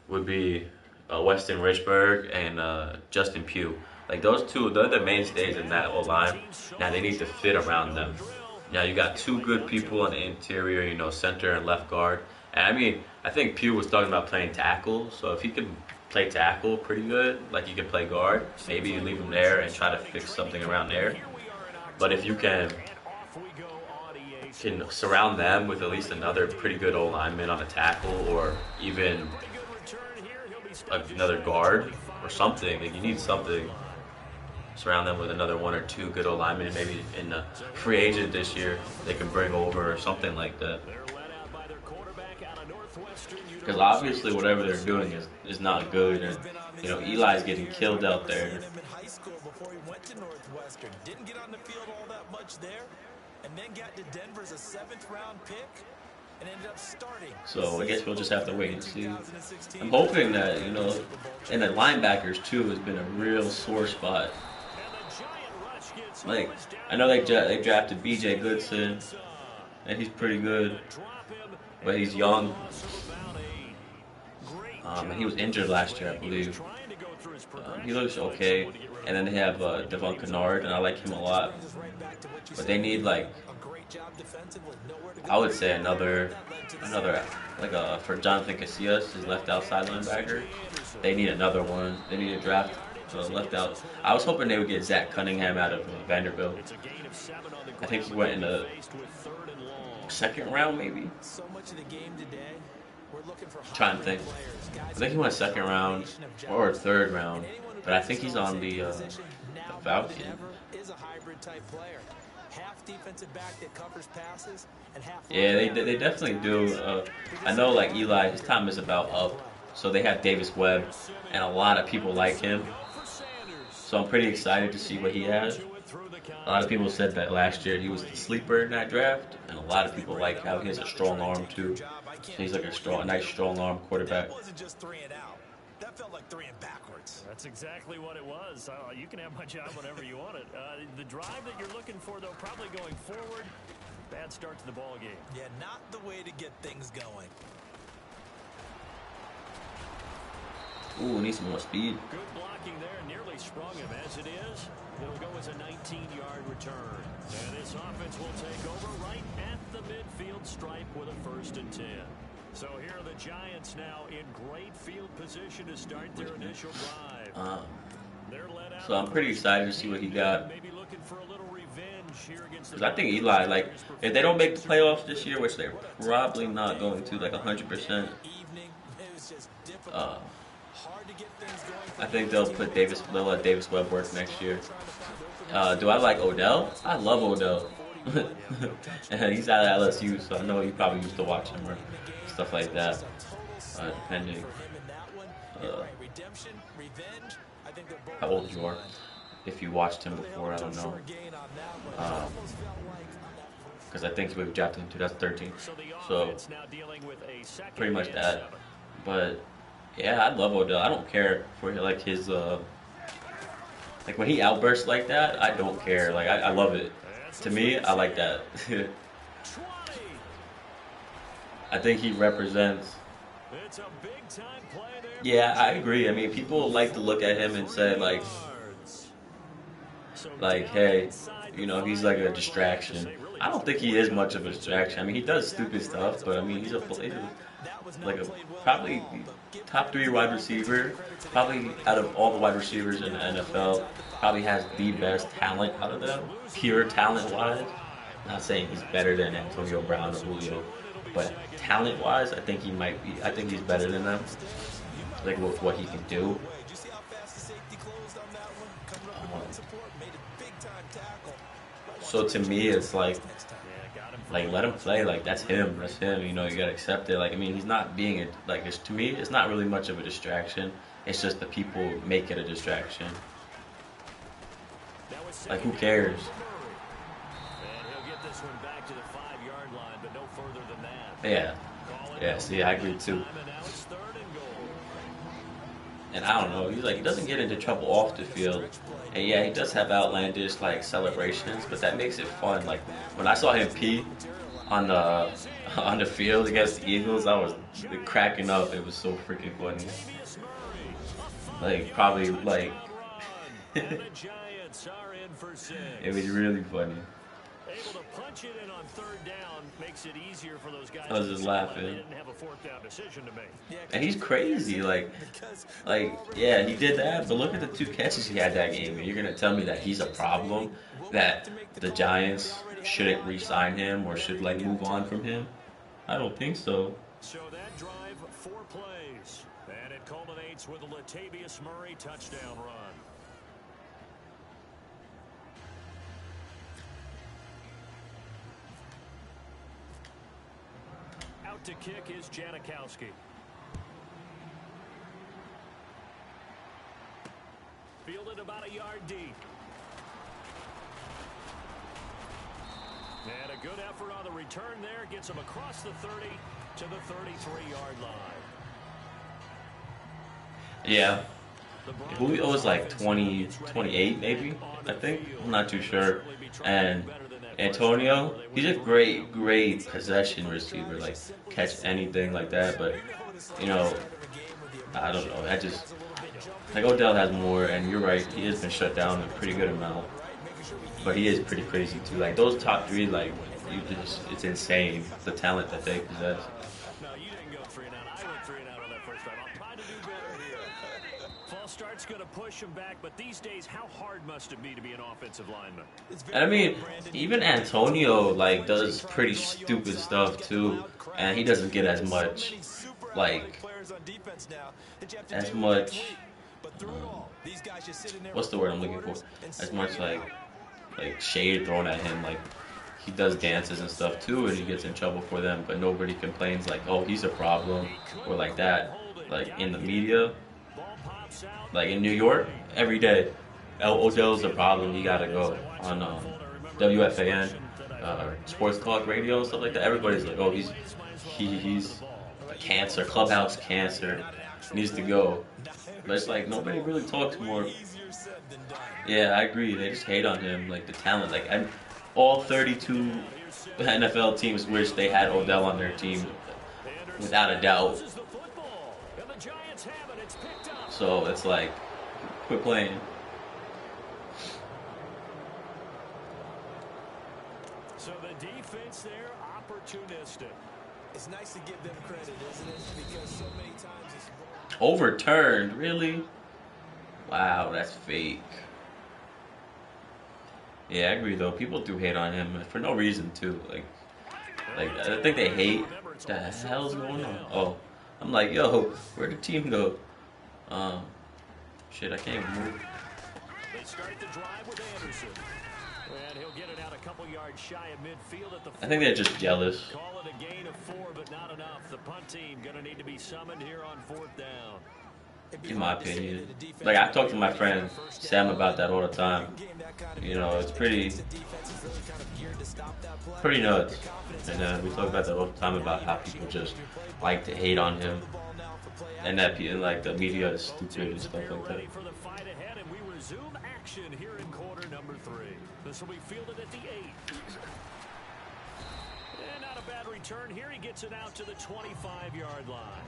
would be Weston Richburg and Justin Pugh. Like those two, they're the mainstays in that O line. Now they need to fit around them. Now you got two good people on the interior, center and left guard. And I mean, I think Pugh was talking about playing tackle. So if he can play tackle pretty good, like he can play guard, maybe you leave him there and try to fix something around there. But if you can surround them with at least another pretty good O lineman on a tackle, or even another guard or something. Like you need something. Surround them with another one or two good O linemen, maybe in a free agent this year they can bring over or something like that. Because obviously whatever they're doing is not good, and Eli's getting killed out there. Didn't get on the field all that much there, and then got to Denver as a 7th-round pick. And ended up starting. So I guess we'll just have to wait and see. I'm hoping that, and the linebackers too has been a real sore spot. Like, I know they drafted B.J. Goodson, and he's pretty good, but he's young. And he was injured last year, I believe. He looks okay. And then they have Devon Kennard, and I like him a lot. But they need I would say another for Jonathan Casillas, his left outside linebacker. They need another one. They need a draft left out. I was hoping they would get Zach Cunningham out of Vanderbilt. I think he went in the second round, maybe. Trying to think. I think he went second round or third round, but I think he's on the Falcons. Yeah, they definitely do. I know, like Eli, his time is about up, so they have Davis Webb, and a lot of people like him. So I'm pretty excited to see what he has. A lot of people said that last year he was the sleeper in that draft, and a lot of people like how he has a strong arm too. So he's like a nice strong arm quarterback. That felt like 3 and backwards. That's exactly what it was. You can have my job whenever you want it. The drive that you're looking for, though, probably going forward. Bad start to the ball game. Yeah, not the way to get things going. Ooh, need some more speed. Good blocking there, nearly sprung him. As it is, it'll go as a 19-yard return. And this offense will take over right at the midfield stripe with a 1st and 10. So here are the Giants now in great field position to start their initial drive. So I'm pretty excited to see what he got. Maybe looking for a little revenge Because I think Eli, like, if they don't make the playoffs this year, which they're probably not going to, like 100%, uh, I think they'll let Davis Webb work next year. Do I like Odell? I love Odell. And he's out of LSU, so I know you probably used to watch him or stuff like that. Depending uh, how old you are. If you watched him before, I don't know. Because I think he was drafted in 2013. So, pretty much that. But, yeah, I love Odell. I don't care for, like, his, like, when he outbursts like that, I don't care. Like, I love it. To me, I like that. I think he represents. Yeah, I agree. I mean, people like to look at him and say, like, hey, you know, he's like a distraction. I don't think he is much of a distraction. I mean, he does stupid stuff, but I mean, he's like a probably top 3 wide receiver. Probably out of all the wide receivers in the NFL, probably has the best talent out of them, pure talent wise. Not saying he's better than Antonio Brown or Julio, but talent wise, I think he might be. I think he's better than them. Like with what he can do. So to me, it's like let him play. Like that's him. That's him. You know, you gotta accept it. Like I mean, he's not being a, like it's, to me, it's not really much of a distraction. It's just the people make it a distraction. Like who cares? Yeah. Yeah. See, I agree too. And I don't know, he doesn't get into trouble off the field. And yeah, he does have outlandish like celebrations, but that makes it fun. Like when I saw him pee on the on the field against the Eagles, I was cracking up. It was so freaking funny. Like probably like it was really funny. Able to punch it in on third down makes it easier for those guys. I was just laughing. Have a fourth down decision to make. And he's crazy, like yeah, he did that. But look at the 2 catches he had that game. And you're gonna tell me that he's a problem, that the Giants shouldn't re-sign him or should like move on from him? I don't think so. So that drive 4 plays, and it culminates with a Latavius Murray touchdown run. To kick is Janikowski. Fielded about a yard deep. And a good effort on the return there. Gets him across the 30 to the 33-yard line. Yeah. Julio was like 20, 28 maybe, I think. I'm not too sure. And Antonio, he's a great possession receiver, like catch anything like that. But you know, I don't know. I just like Odell has more, and you're right. He has been shut down a pretty good amount, but he is pretty crazy too. Like those top 3, like it's insane the talent that they possess. No, you didn't go 3 and out. I went 3 and out on that first time. I'll try to do better here. False start's going to push him back, but these days, how hard must it be to be an offensive lineman? And I mean, even Antonio like does pretty stupid stuff too, and he doesn't get as much what's the word I'm looking for? As much like shade thrown at him. Like he does dances and stuff too, and he gets in trouble for them, but nobody complains like, oh, he's a problem or like that. Like in the media, like in New York, every day, Odell's a problem. He gotta go on WFAN, sports talk radio and stuff like that. Everybody's like, oh, he's a cancer, clubhouse cancer, needs to go. But it's like nobody really talks more. Yeah, I agree. They just hate on him, like the talent. Like all 32 NFL teams wish they had Odell on their team, without a doubt. So it's like, quit playing. So the defense there, opportunistic. It's nice to give them credit, isn't it? Because so many times it's overturned, really? Wow, that's fake. Yeah, I agree though. People do hate on him for no reason too. Like I think they hate. The hell's going on? Oh, I'm like, yo, where'd the team go? Um, shit, I can't even move. They start the drive with Anderson. And he'll get it out a couple yards shy of midfield at the 40. I think they're just jealous. Call it a gain of 4, but not enough. The punt team going to need to be summoned here on 4th down. In my opinion, like I talk to my friend Sam about that all the time. You know, it's pretty nuts. And we talk about that all the time about how people just like to hate on him, and that like the media is stupid and stuff like that. For the fight ahead, and we resume action here in quarter number 3. This will be fielded at the 8. And not a bad return here. He gets it out to the 25-yard line.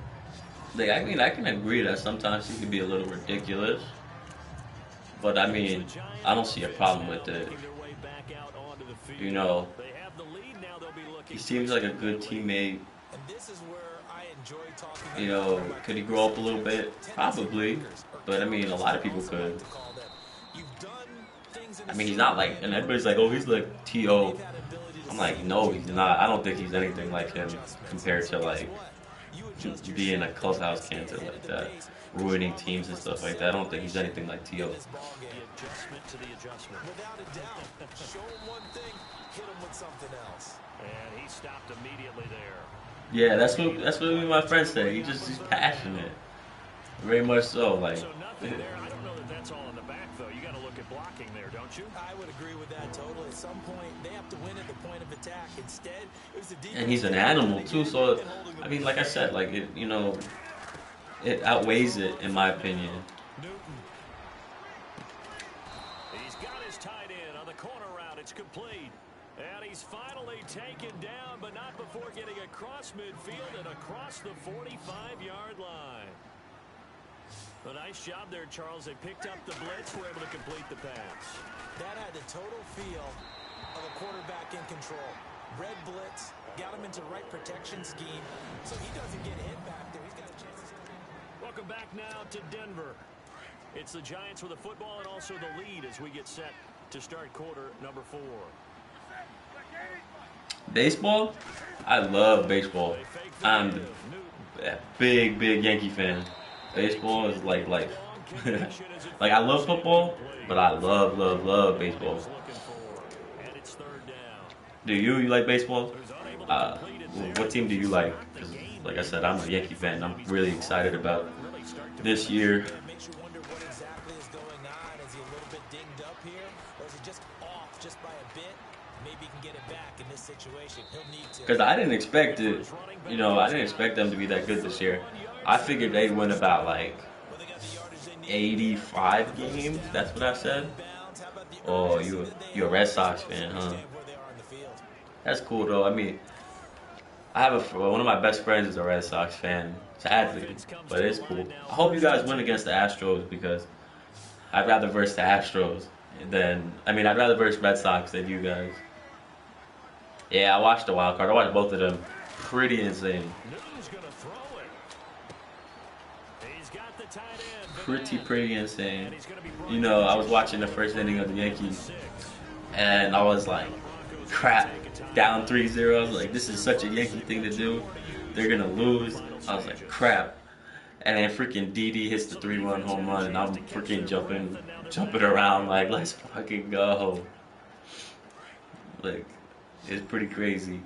Like, I mean, I can agree that sometimes he can be a little ridiculous, but I mean, I don't see a problem with it. You know, he seems like a good teammate. You know, could he grow up a little bit? Probably, but I mean, a lot of people could. I mean, he's not like, and everybody's like, oh, he's like T.O. I'm like, no, he's not. I don't think he's anything like him compared to like being a clubhouse cancer like that, ruining teams and stuff like that. I don't think he's anything like T.O. Without a doubt. Show him one thing, hit him with something else. And he stopped immediately there. Yeah, that's what me and my friends say. He's passionate, very much so. Like, so nothing there. I don't know that that's all in the back though. You got to look at blocking there, don't you? I would agree with that totally. At some point, they have to win at the point of attack. Instead, it was a and he's an animal too. So, I mean, like I said, like it, you know, it outweighs it in my opinion. He's got his tight end on the corner route. It's complete. And he's finally taken down, but not before getting across midfield and across the 45-yard line. A nice job there, Charles. They picked up the blitz, were able to complete the pass. That had the total feel of a quarterback in control. Red blitz, got him into right protection scheme, so he doesn't get hit back there. He's got a chance to stay. Welcome back now to Denver. It's the Giants with the football and also the lead as we get set to start quarter number 4. Baseball? I love baseball. I'm a big Yankee fan. Baseball is like life. Like, I love football, but I love baseball. Do you like baseball? What team do you like? 'Cause like I said, I'm a Yankee fan. I'm really excited about this year. Because I didn't expect it, you know, I didn't expect them to be that good this year. I figured they'd win about like 85 games. That's what I said. Oh, you're a Red Sox fan, huh? That's cool though. I mean, I have one of my best friends is a Red Sox fan, sadly, but it's cool. I hope you guys win against the Astros because I'd rather verse the Astros I'd rather verse Red Sox than you guys. Yeah, I watched the wild card. I watched both of them. Pretty insane. Pretty insane. You know, I was watching the first inning of the Yankees, and I was like, crap, down 3-0. I was like, this is such a Yankee thing to do. They're going to lose. I was like, crap. And then freaking Didi hits the 3-run home run, and I'm freaking jumping around like, let's fucking go. Like, it's pretty crazy.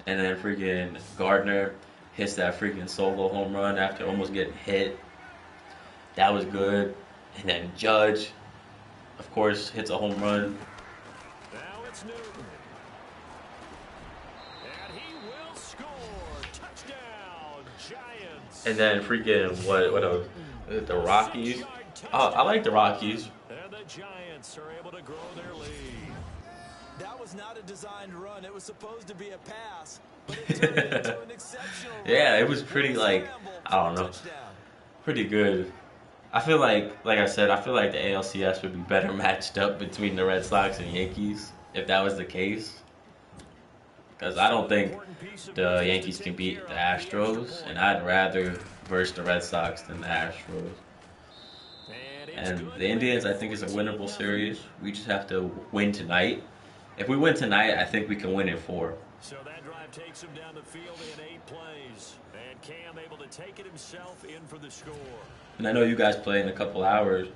And then freaking Gardner hits that freaking solo home run after almost getting hit. That was good. And then Judge, of course, hits a home run. Now it's Newton. And he will score. Touchdown, Giants. And then freaking what else? The Rockies. Oh, I like the Rockies. And the Giants are able to grow their lead. That was not a designed run. It was supposed to be a pass, but it turned into an exceptional run. Yeah, it was pretty like, I don't know, pretty good. I feel like I said, I feel like the ALCS would be better matched up between the Red Sox and Yankees if that was the case. Because I don't think the Yankees can beat the Astros, and I'd rather verse the Red Sox than the Astros. And the Indians, I think, is a winnable series. We just have to win tonight. If we win tonight, I think we can win in 4. So that drive takes him down the field in 8 plays. And Cam able to take it himself in for the score. And I know you guys play in a couple hours.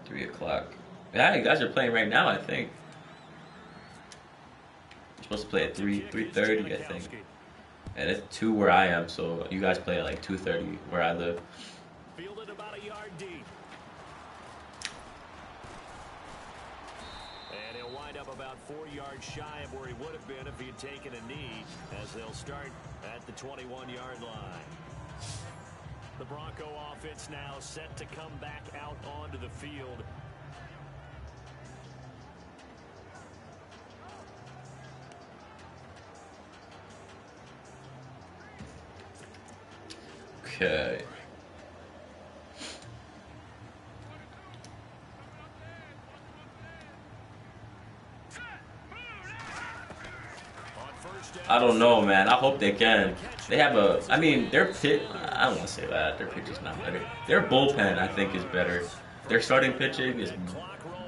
3 o'clock. Yeah, you guys are playing right now, I think. You're supposed to play at 3:30, I think. And it's 2 where I am, so you guys play at like 2:30 where I live. Fielded about a yard deep. And he'll wind up about 4 yards shy of where he would have been if he had taken a knee, as they'll start at the 21-yard line. The Bronco offense now set to come back out onto the field. Okay. I don't know, man. I hope they can. They have a, I mean, their pit, I don't want to say that. Their pitch is not better. Their bullpen, I think, is better. Their starting pitching is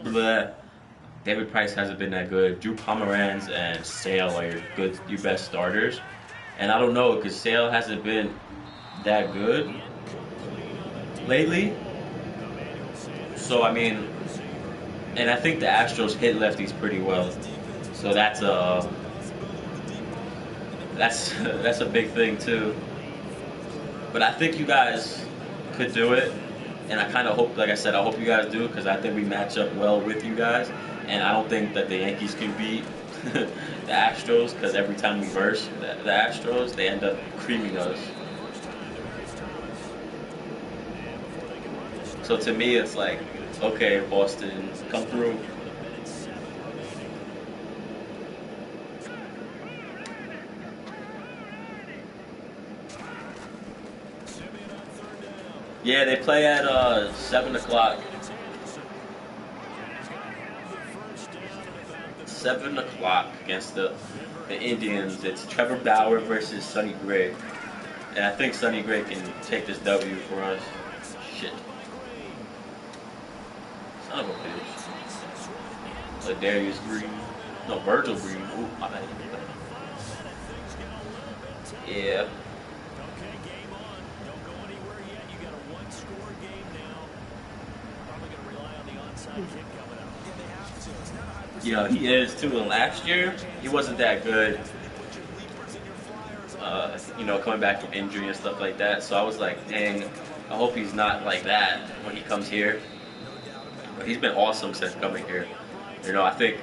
bleh. David Price hasn't been that good. Drew Pomeranz and Sale are your best starters. And I don't know, because Sale hasn't been that good lately. So, I mean, and I think the Astros hit lefties pretty well. So that's a big thing too. But I think you guys could do it, and I kind of hope, like I said, I hope you guys do, because I think we match up well with you guys, and I don't think that the Yankees can beat the Astros, because every time we verse the Astros, they end up creaming us. So to me, it's like, okay, Boston, come through. Yeah, they play at 7 o'clock. 7 o'clock against the Indians. It's Trevor Bauer versus Sonny Gray. And I think Sonny Gray can take this W for us. Shit. Son of a bitch. Darius Green. No, Virgil Green. Ooh, my bad. Yeah. Yeah, he is too. And last year, he wasn't that good. You know, coming back from injury and stuff like that. So I was like, dang, I hope he's not like that when he comes here. But he's been awesome since coming here. You know, I think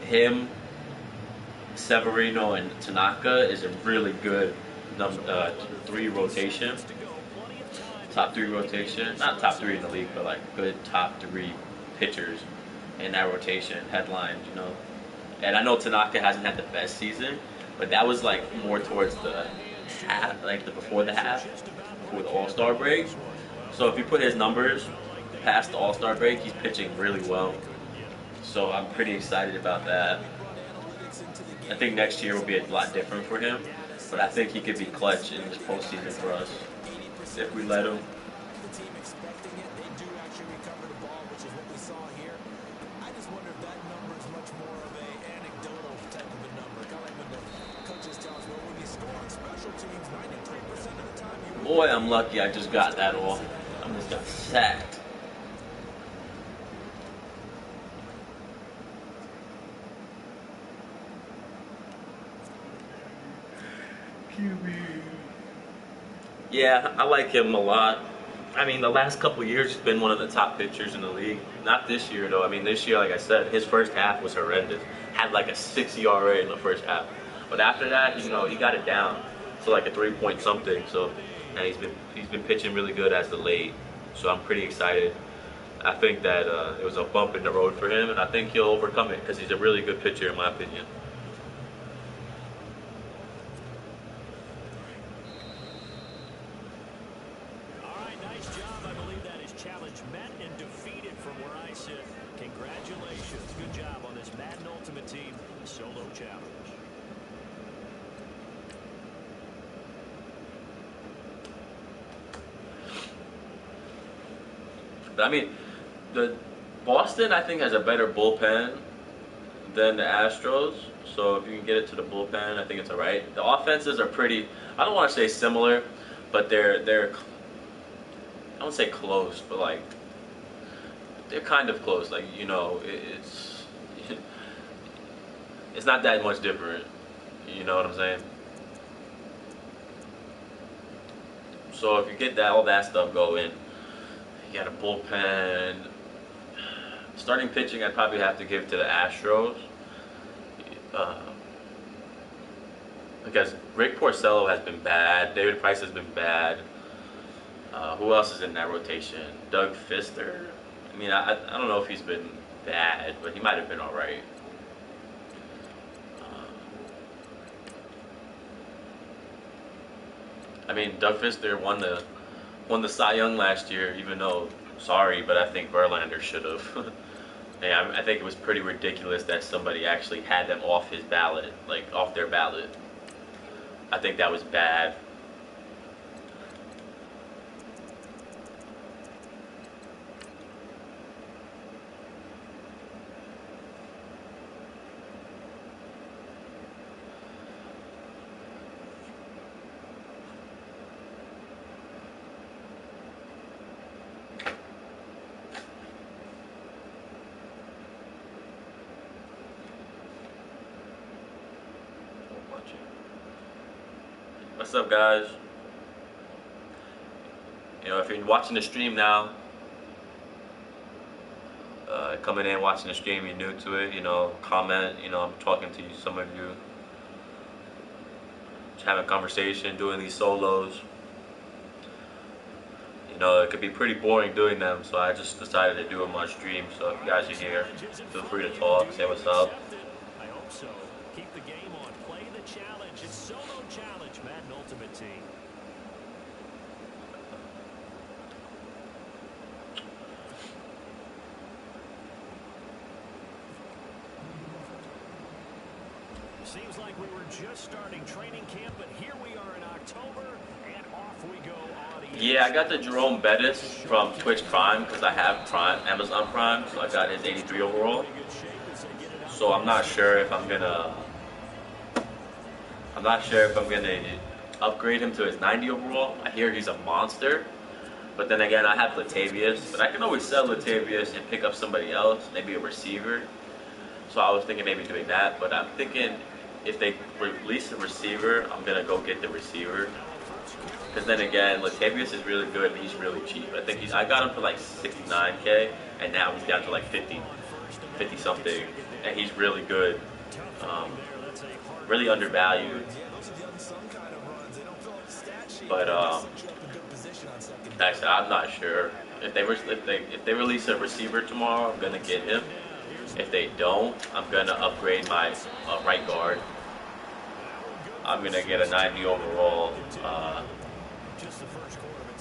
him, Severino, and Tanaka is a really good 3 rotation. Top 3 rotation. Not top 3 in the league, but like good top 3 pitchers in that rotation, headlines, you know. And I know Tanaka hasn't had the best season, but that was like more towards the half, like the before the All-Star break. So if you put his numbers past the All-Star break, he's pitching really well. So I'm pretty excited about that. I think next year will be a lot different for him, but I think he could be clutch in this postseason for us if we let him. Boy, I'm lucky I just got that off. I almost got sacked. QB. Yeah, I like him a lot. I mean, the last couple years, he's been one of the top pitchers in the league. Not this year, though. I mean, this year, like I said, his first half was horrendous. Had like a 6 ERA in the first half. But after that, you know, he got it down to like a 3-point something. So, and he's been pitching really good as the late. So I'm pretty excited. I think that it was a bump in the road for him, and I think he'll overcome it because he's a really good pitcher, in my opinion. All right, nice job. I believe that is challenge met and defeated from where I sit. Congratulations. Good job on this Madden Ultimate Team solo challenge. I mean, the Boston I think has a better bullpen than the Astros. So if you can get it to the bullpen, I think it's alright. The offenses are pretty. I don't want to say similar, but they're I don't say close, but like they're kind of close. Like it's it's not that much different. You know what I'm saying? So if you get that all that stuff going, you got a bullpen. Starting pitching, I'd probably have to give to the Astros. Because Rick Porcello has been bad. David Price has been bad. Who else is in that rotation? Doug Fister. I mean, I don't know if he's been bad, but he might have been all right. I mean, Doug Fister won the Cy Young last year, even though, sorry, but I think Verlander should have. Yeah, I think it was pretty ridiculous that somebody actually had them off his ballot, like off their ballot. I think that was bad. What's up, guys? If you're watching the stream now, coming in watching the stream, you're new to it, comment. I'm talking to you, some of you, just having a conversation, doing these solos. It could be pretty boring doing them, so I just decided to do them on stream. So if you guys are here, feel free to talk, say what's up. I hope so. Keep the game on. Play the challenge. It's solo challenge, Madden Ultimate Team. Seems like we were just starting training camp, but here we are in October, and off we go on. Yeah, I got the Jerome Bettis from Twitch Prime because I have Prime, Amazon Prime, so I got his 83 overall. So I'm not sure if I'm gonna upgrade him to his 90 overall. I hear he's a monster, but then again, I have Latavius, but I can always sell Latavius and pick up somebody else, maybe a receiver. So I was thinking maybe doing that, but I'm thinking if they release a receiver, I'm gonna go get the receiver. Because then again, Latavius is really good and he's really cheap. I got him for like 69K, and now he's down to like 50 something, and he's really good. Really undervalued. But actually, I'm not sure. If they release a receiver tomorrow, I'm gonna get him. If they don't, I'm gonna upgrade my right guard. I'm gonna get a 90 overall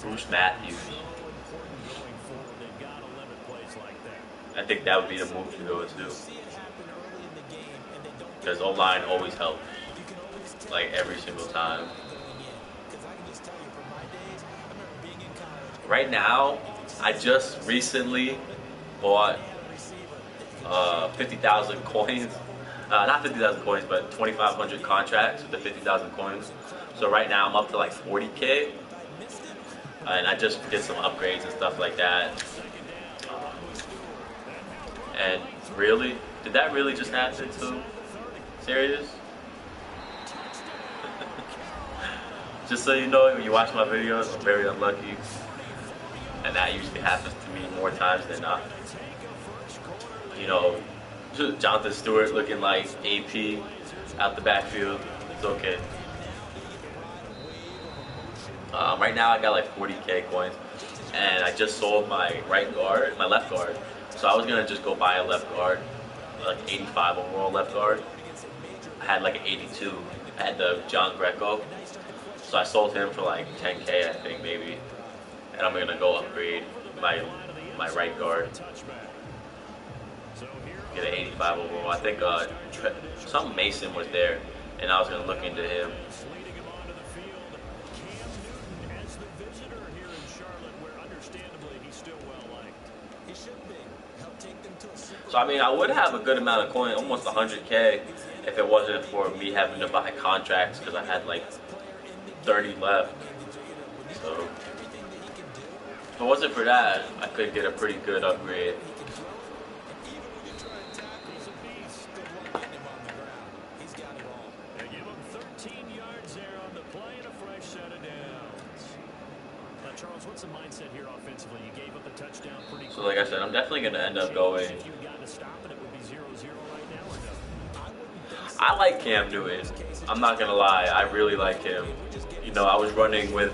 Bruce Matthews. I think that would be the move to go to. Because O-line always helps. Like every single time. Right now, I just recently bought 50,000 coins. Not 50,000 coins, but 2,500 contracts with the 50,000 coins. So right now I'm up to like 40K. And I just did some upgrades and stuff like that. And really? Did that really just happen too? Serious? Just so you know, when you watch my videos, I'm very unlucky. And that usually happens to me more times than not. Jonathan Stewart looking like AP out the backfield. It's okay. Right now I got like 40K coins, and I just sold my left guard. So I was gonna just go buy a left guard, like 85 overall left guard. I had like an 82. I had the John Greco, so I sold him for like 10K, I think maybe. And I'm gonna go upgrade my right guard. Get an 85 overall. I think some Mason was there, and I was gonna look into him. So I mean, I would have a good amount of coin, almost 100K, if it wasn't for me having to buy contracts because I had like 30 left. So if it wasn't for that, I could get a pretty good upgrade. They give him 13 yards there on the play and a fresh set of downs. Charles, what's the mindset here offensively? You gave up the touchdown pretty quick. So like I said, I'm definitely going to end up going. If you got to stop it, it would be 0-0 right now or no? I like Cam Newton. I'm not going to lie. I really like him. You know, I was running with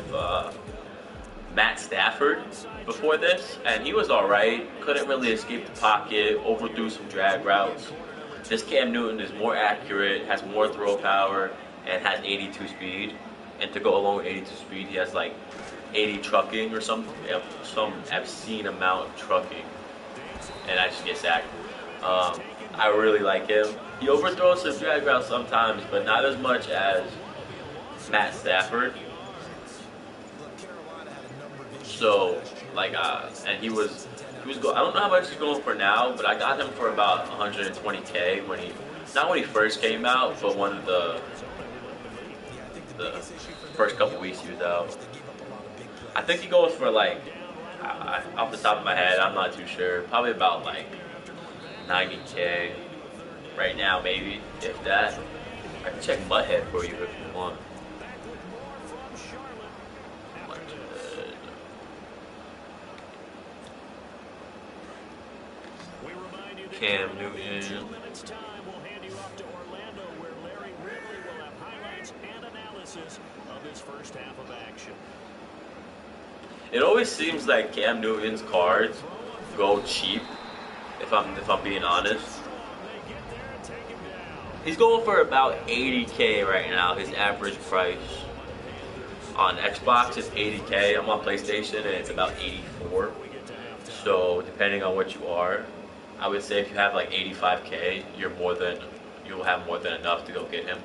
Matt Stafford before this, and he was all right. Couldn't really escape the pocket, overthrew some drag routes. This Cam Newton is more accurate, has more throw power, and has 82 speed. And to go along with 82 speed, he has like 80 trucking or some obscene amount of trucking, and I just get sacked. I really like him. He overthrows some drag routes sometimes, but not as much as Matt Stafford. So, like, and he was I don't know how much he's going for now, but I got him for about 120K not when he first came out, but one of the first couple weeks he was out. I think he goes for like, off the top of my head, I'm not too sure, probably about like 90K right now, maybe, if that. I can check Mudhead for you if you want. Cam Newton. It always seems like Cam Newton's cards go cheap, if I'm being honest. He's going for about 80K right now, his average price. On Xbox it's 80K. I'm on PlayStation and it's about 84. So depending on what you are, I would say if you have like 85K, you'll have more than enough to go get him.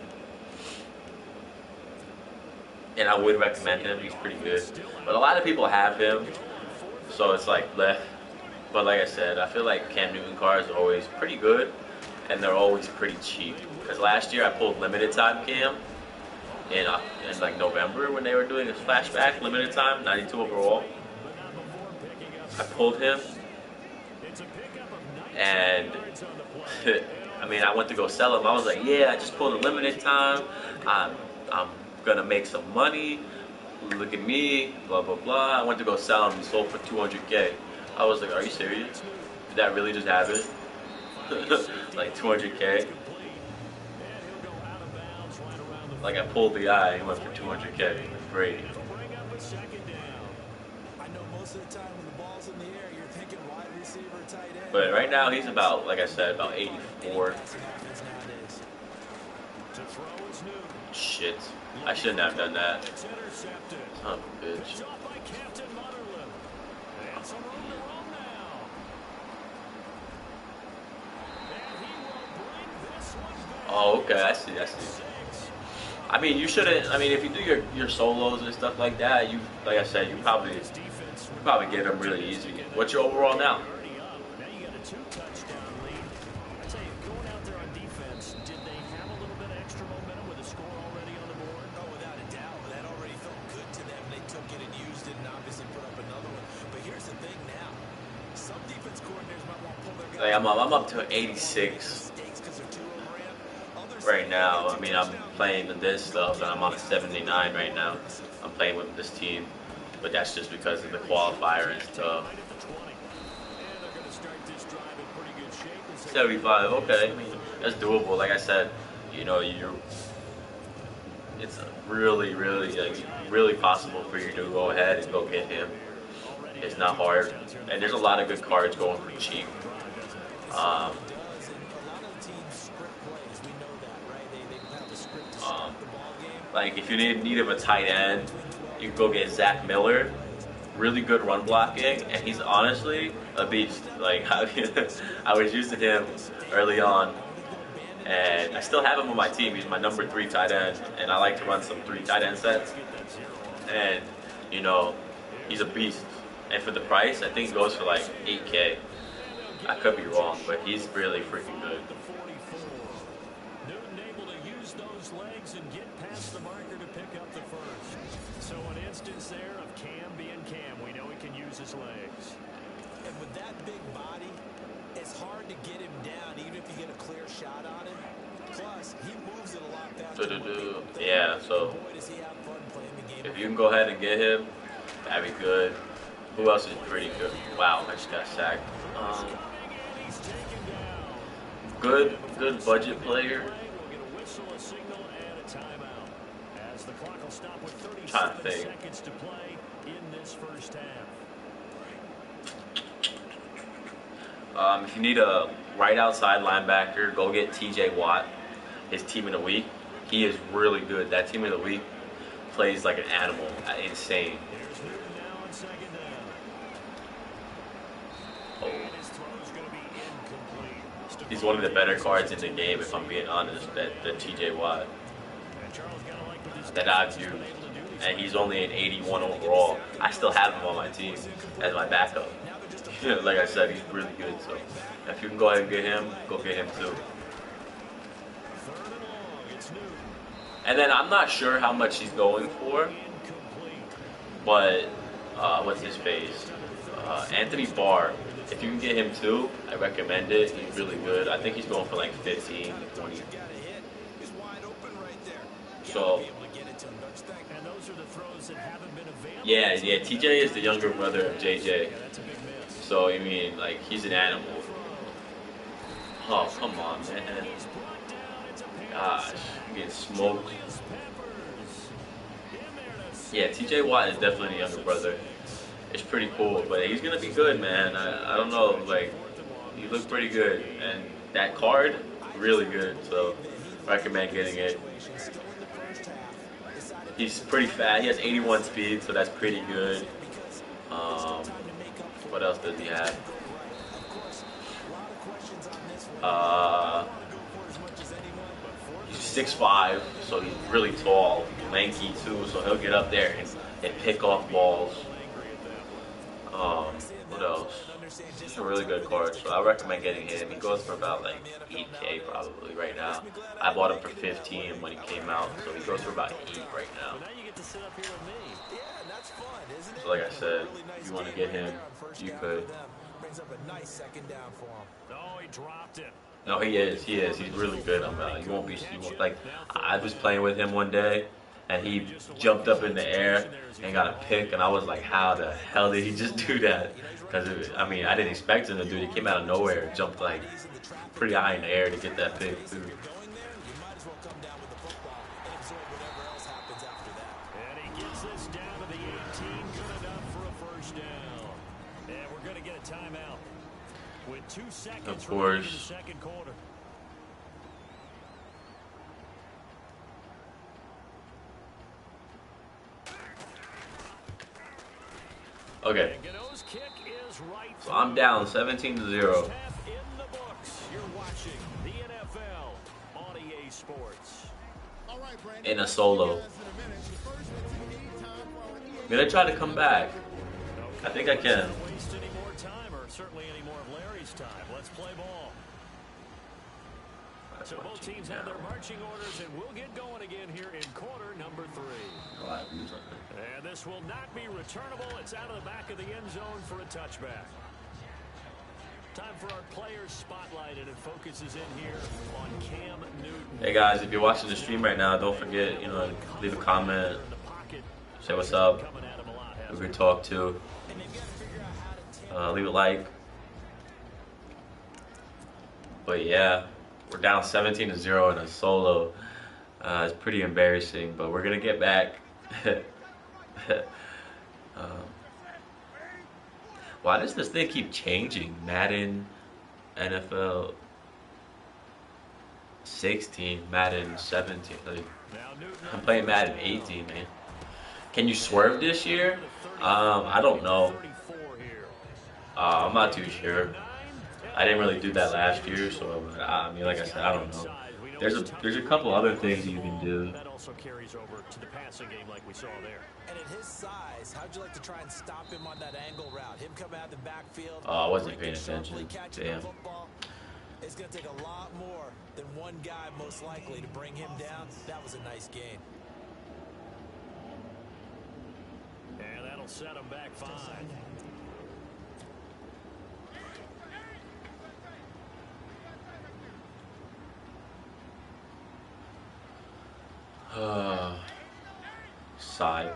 And I would recommend him. He's pretty good. But a lot of people have him, so it's like left. But like I said, I feel like Cam Newton cards are always pretty good, and they're always pretty cheap. Because last year I pulled limited time Cam in like November when they were doing a flashback limited time, 92 overall. I pulled him, and I mean, I went to go sell him. I was like, yeah, I just pulled a limited time. I'm gonna make some money. Look at me, blah blah blah. I went to go sell him. He sold for 200K. I was like, are you serious? Did that really just happen? Like 200K. Like I pulled the guy. He went for 200K. Great. But right now he's about, like I said, about 84. Shit. I shouldn't have done that. Son of a bitch. Oh, okay, I see. I mean, you shouldn't. I mean, if you do your solos and stuff like that, like I said, you probably get them really easy. What's your overall now? Like I'm up to 86 right now. I mean, I'm playing this stuff, and I'm on 79 right now. I'm playing with this team, but that's just because of the qualifier and stuff. 75, okay, that's doable. Like I said, you know, it's really possible for you to go ahead and go get him. It's not hard, and there's a lot of good cards going for cheap. Like if you need of a tight end, you can go get Zach Miller. Really good run blocking, and he's honestly a beast. Like I was using him early on, and I still have him on my team. He's my number 3 tight end, and I like to run some 3 tight end sets. And you know, he's a beast. And for the price, I think it goes for like 8K. I could be wrong, but he's really freaking good. The 44. Newton able to use those legs and get past the marker to pick up the first. So an instance there of Cam being Cam. We know he can use his legs. And with that big body, it's hard to get him down, even if you get a clear shot on him. Plus, he moves it a lot faster. Yeah, so Boy, does he have fun playing the game. if you can go ahead and get him, that'd be good. Who else is pretty good? Wow, I just got sacked. Good budget player. Trying to think. Seconds to play in this first half. If you need a right outside linebacker, go get TJ Watt, his team of the week. He is really good. That team of the week plays like an animal. Insane. Here's Newton now on second down. Oh. And his throw's going to be incomplete. He's one of the better cards in the game, if I'm being honest, the TJ Watt And Charles got to like what this that I've used. And he's only an 81 overall. I still have him on my team as my backup. Like I said, he's really good. So if you can go ahead and get him, go get him too. third and long. It's Newton. And then I'm not sure how much he's going for, but what's his face? Anthony Barr. If you can get him too, I recommend it. He's really good. I think he's going for like 15, 20. So And those are the throws that haven't been available. yeah. TJ is the younger brother of JJ. That's a big miss. So I mean, like he's an animal. Oh come on, man. Gosh, I'm getting smoked. Yeah, TJ Watt is definitely the younger brother. It's pretty cool, but he's gonna be good, man. I don't know, like he looked pretty good, and that card really good. So recommend getting it. He's pretty fast. He has 81 speed, so that's pretty good. What else does he have? He's 6'5", so he's really tall, lanky too, so he'll get up there and pick off balls. What else? It's a really good card, so I recommend getting him. He goes for about like 8K probably right now. I bought him for 15 when he came out, so he goes for about 8 right now. Now you get to sit up here with me. Yeah, that's fun, isn't it? So like I said, if you want to get him, you could. Brings up a nice second down for him. Oh, he dropped it. No, he is. He's really good. You won't be like I was playing with him one day, and he jumped up in the air and got a pick, and I was like, how the hell did he just do that? Because I mean, I didn't expect him to do it. He came out of nowhere, jumped like pretty high in the air to get that pick too. Going there, you might as well come down with the football and absorb whatever else happens after that. And he gets this down to the 18. Good enough for a first down. And we're going to get a timeout with 2 seconds Of remaining in the course. second quarter. Okay, And Gano's kick is right. so I'm down 17-0. Half in the books. You're watching the NFL on EA Sports. In a solo. I'm gonna try to come back. I think I can. Don't waste any more time, or certainly any more of Larry's time. Let's play ball. So both teams have their marching orders, and we'll get going again here in quarter number 3. And this will not be returnable. It's out of the back of the end zone for a touchback. Time for our players spotlight, and it focuses in here on Cam Newton. Hey guys, if you're watching the stream right now, don't forget, leave a comment, say what's up. We can talk too. Leave a like. But yeah, we're down 17-0 in a solo. It's pretty embarrassing, but we're gonna get back. Why does this thing keep changing? Madden, NFL 16, Madden 17. Like, I'm playing Madden 18, man. Can you swerve this year? I don't know. I'm not too sure. I didn't really do that last year, so I mean, like I said, I don't know. there's a couple other things you can do. That also carries over to the passing game like we saw there. And at his size, how'd you like to try and stop him on that angle route? Him coming out the backfield. Oh, I wasn't paying attention. Damn. It's going to take a lot more than one guy, most likely, to bring him down. That was a nice gain. And that'll set him back 5. Sigh.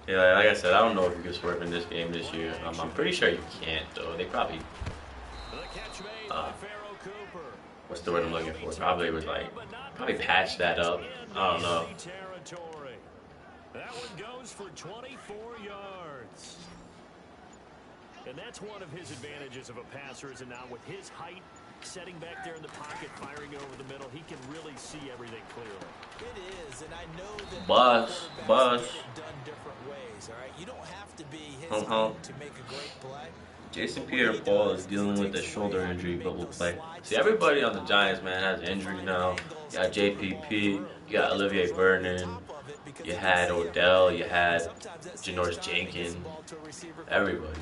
Yeah, like I said, I don't know if you can swerve in this game this year. I'm pretty sure you can't, though. They probably, what's the word I'm looking for? Probably patched that up. I don't know. That one goes for 24 yards. And that's one of his advantages of a passer, is now with his height, setting back there in the pocket, firing it over the middle, he can really see everything clearly. It is, and I know that Bus. done different ways, all right? You don't have to be his height to make a great play. Jason Pierre-Paul is dealing with a shoulder injury, but will play. See, everybody on the Giants, man, has injuries now. You got JPP, you got Olivier Vernon, you had Odell, you had Janoris Jenkins, everybody.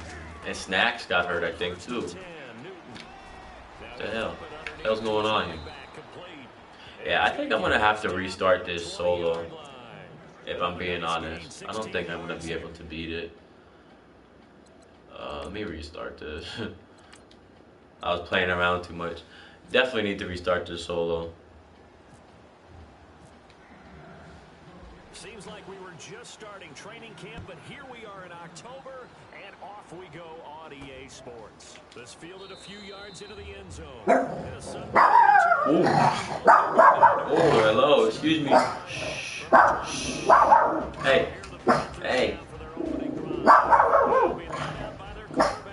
And Snacks got hurt, I think, too. What the hell? What the hell's going on here? Yeah, I think I'm going to have to restart this solo, if I'm being honest. I don't think I'm going to be able to beat it. Let me restart this. I was playing around too much. Definitely need to restart this solo. Seems like we were just starting training camp, but here we are in October, and off we go on EA Sports. This fielded a few yards into the end zone. Oh, hello, excuse me. Hey, hey.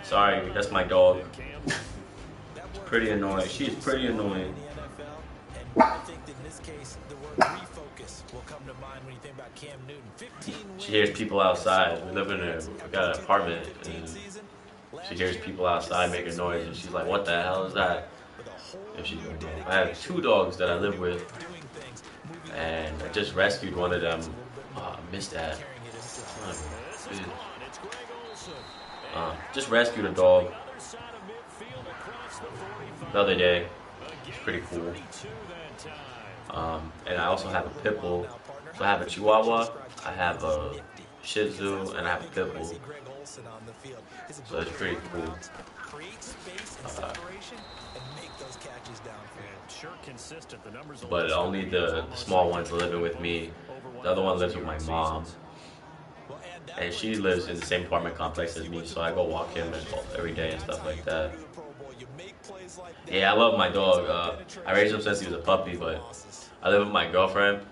Sorry, that's my dog. It's pretty annoying. She's pretty annoying. I think that in this case, the word refocus will come to mind when you think about Cam Newton. 15 wins. She hears people outside. We live in we got an apartment, and she hears people outside making noise, and she's like, "What the hell is that?" If she's gonna go. I have 2 dogs that I live with, and I just rescued one of them. Oh, I missed that. Just rescued a dog the other day. It's pretty cool. And I also have a pit bull. So I have a Chihuahua, I have a Shih Tzu, and I have a pit bull. So it's pretty cool. But only the small one's living with me. The other one lives with my mom. And she lives in the same apartment complex as me, so I go walk him every day and stuff like that. Yeah, I love my dog. I raised him since he was a puppy, but I live with my girlfriend,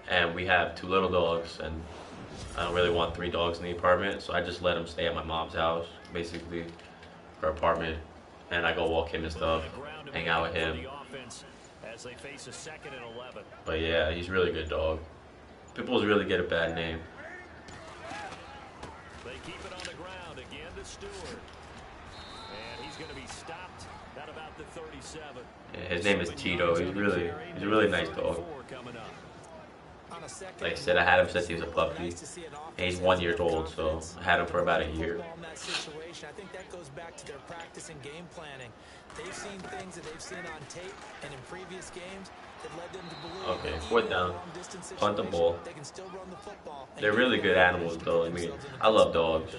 and we have 2 little dogs, and I don't really want 3 dogs in the apartment, so I just let him stay at my mom's house, basically, her apartment, and I go walk him and stuff, hang out with him. But yeah, he's a really good dog. People really get a bad name. They keep it on the ground again to Stewart. And he's going to be stopped at about the 37. Yeah, his name is Tito. He's a really nice dog. Like I said, I had him since he was a puppy. And he's 1 year old, so I had him for about a year. I think that goes back to their practice and game planning. They've seen things that they've seen on tape and in previous games that led them to believe. Okay, 4th down. Punt the ball. They're really good animals, though. I mean, I love dogs.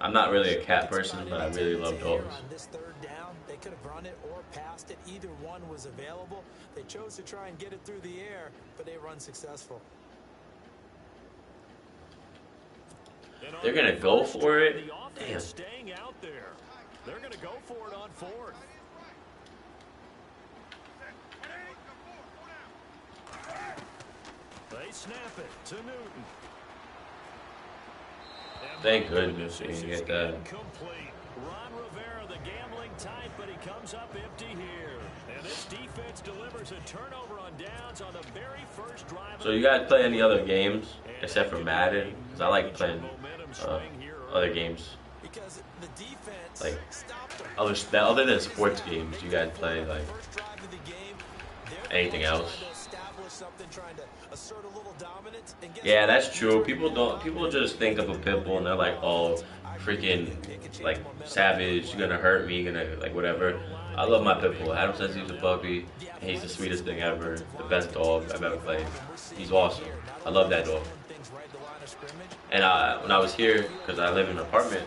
I'm not really a cat person, but I really love dogs. On this 3rd down, they could have run it or passed it. Either one was available. They chose to try and get it through the air, but they were unsuccessful. They're gonna go for it. Damn. Staying out there. They're gonna go for it on 4th. They snap it to Newton. Thank goodness we didn't get that. Ron Rivera, the gambling type, but he comes up empty here. And this defense delivers a turnover on downs on the very first drive. So you guys play any other games except for Madden? Because I like playing other games because the defense Like, stopped them. other than sports games, you guys play like First drive of the game, they're anything else? trying to establish something, trying to assert a little dominance. And guess Yeah, what? that's true. People just think of a pit bull and they're like, oh, freaking, like, savage, you're gonna hurt me, gonna, like, whatever. I love my pit bull. I had him since he was a puppy, and he's the sweetest thing ever, the best dog I've ever played. He's awesome. I love that dog. And when I was here, because I live in an apartment,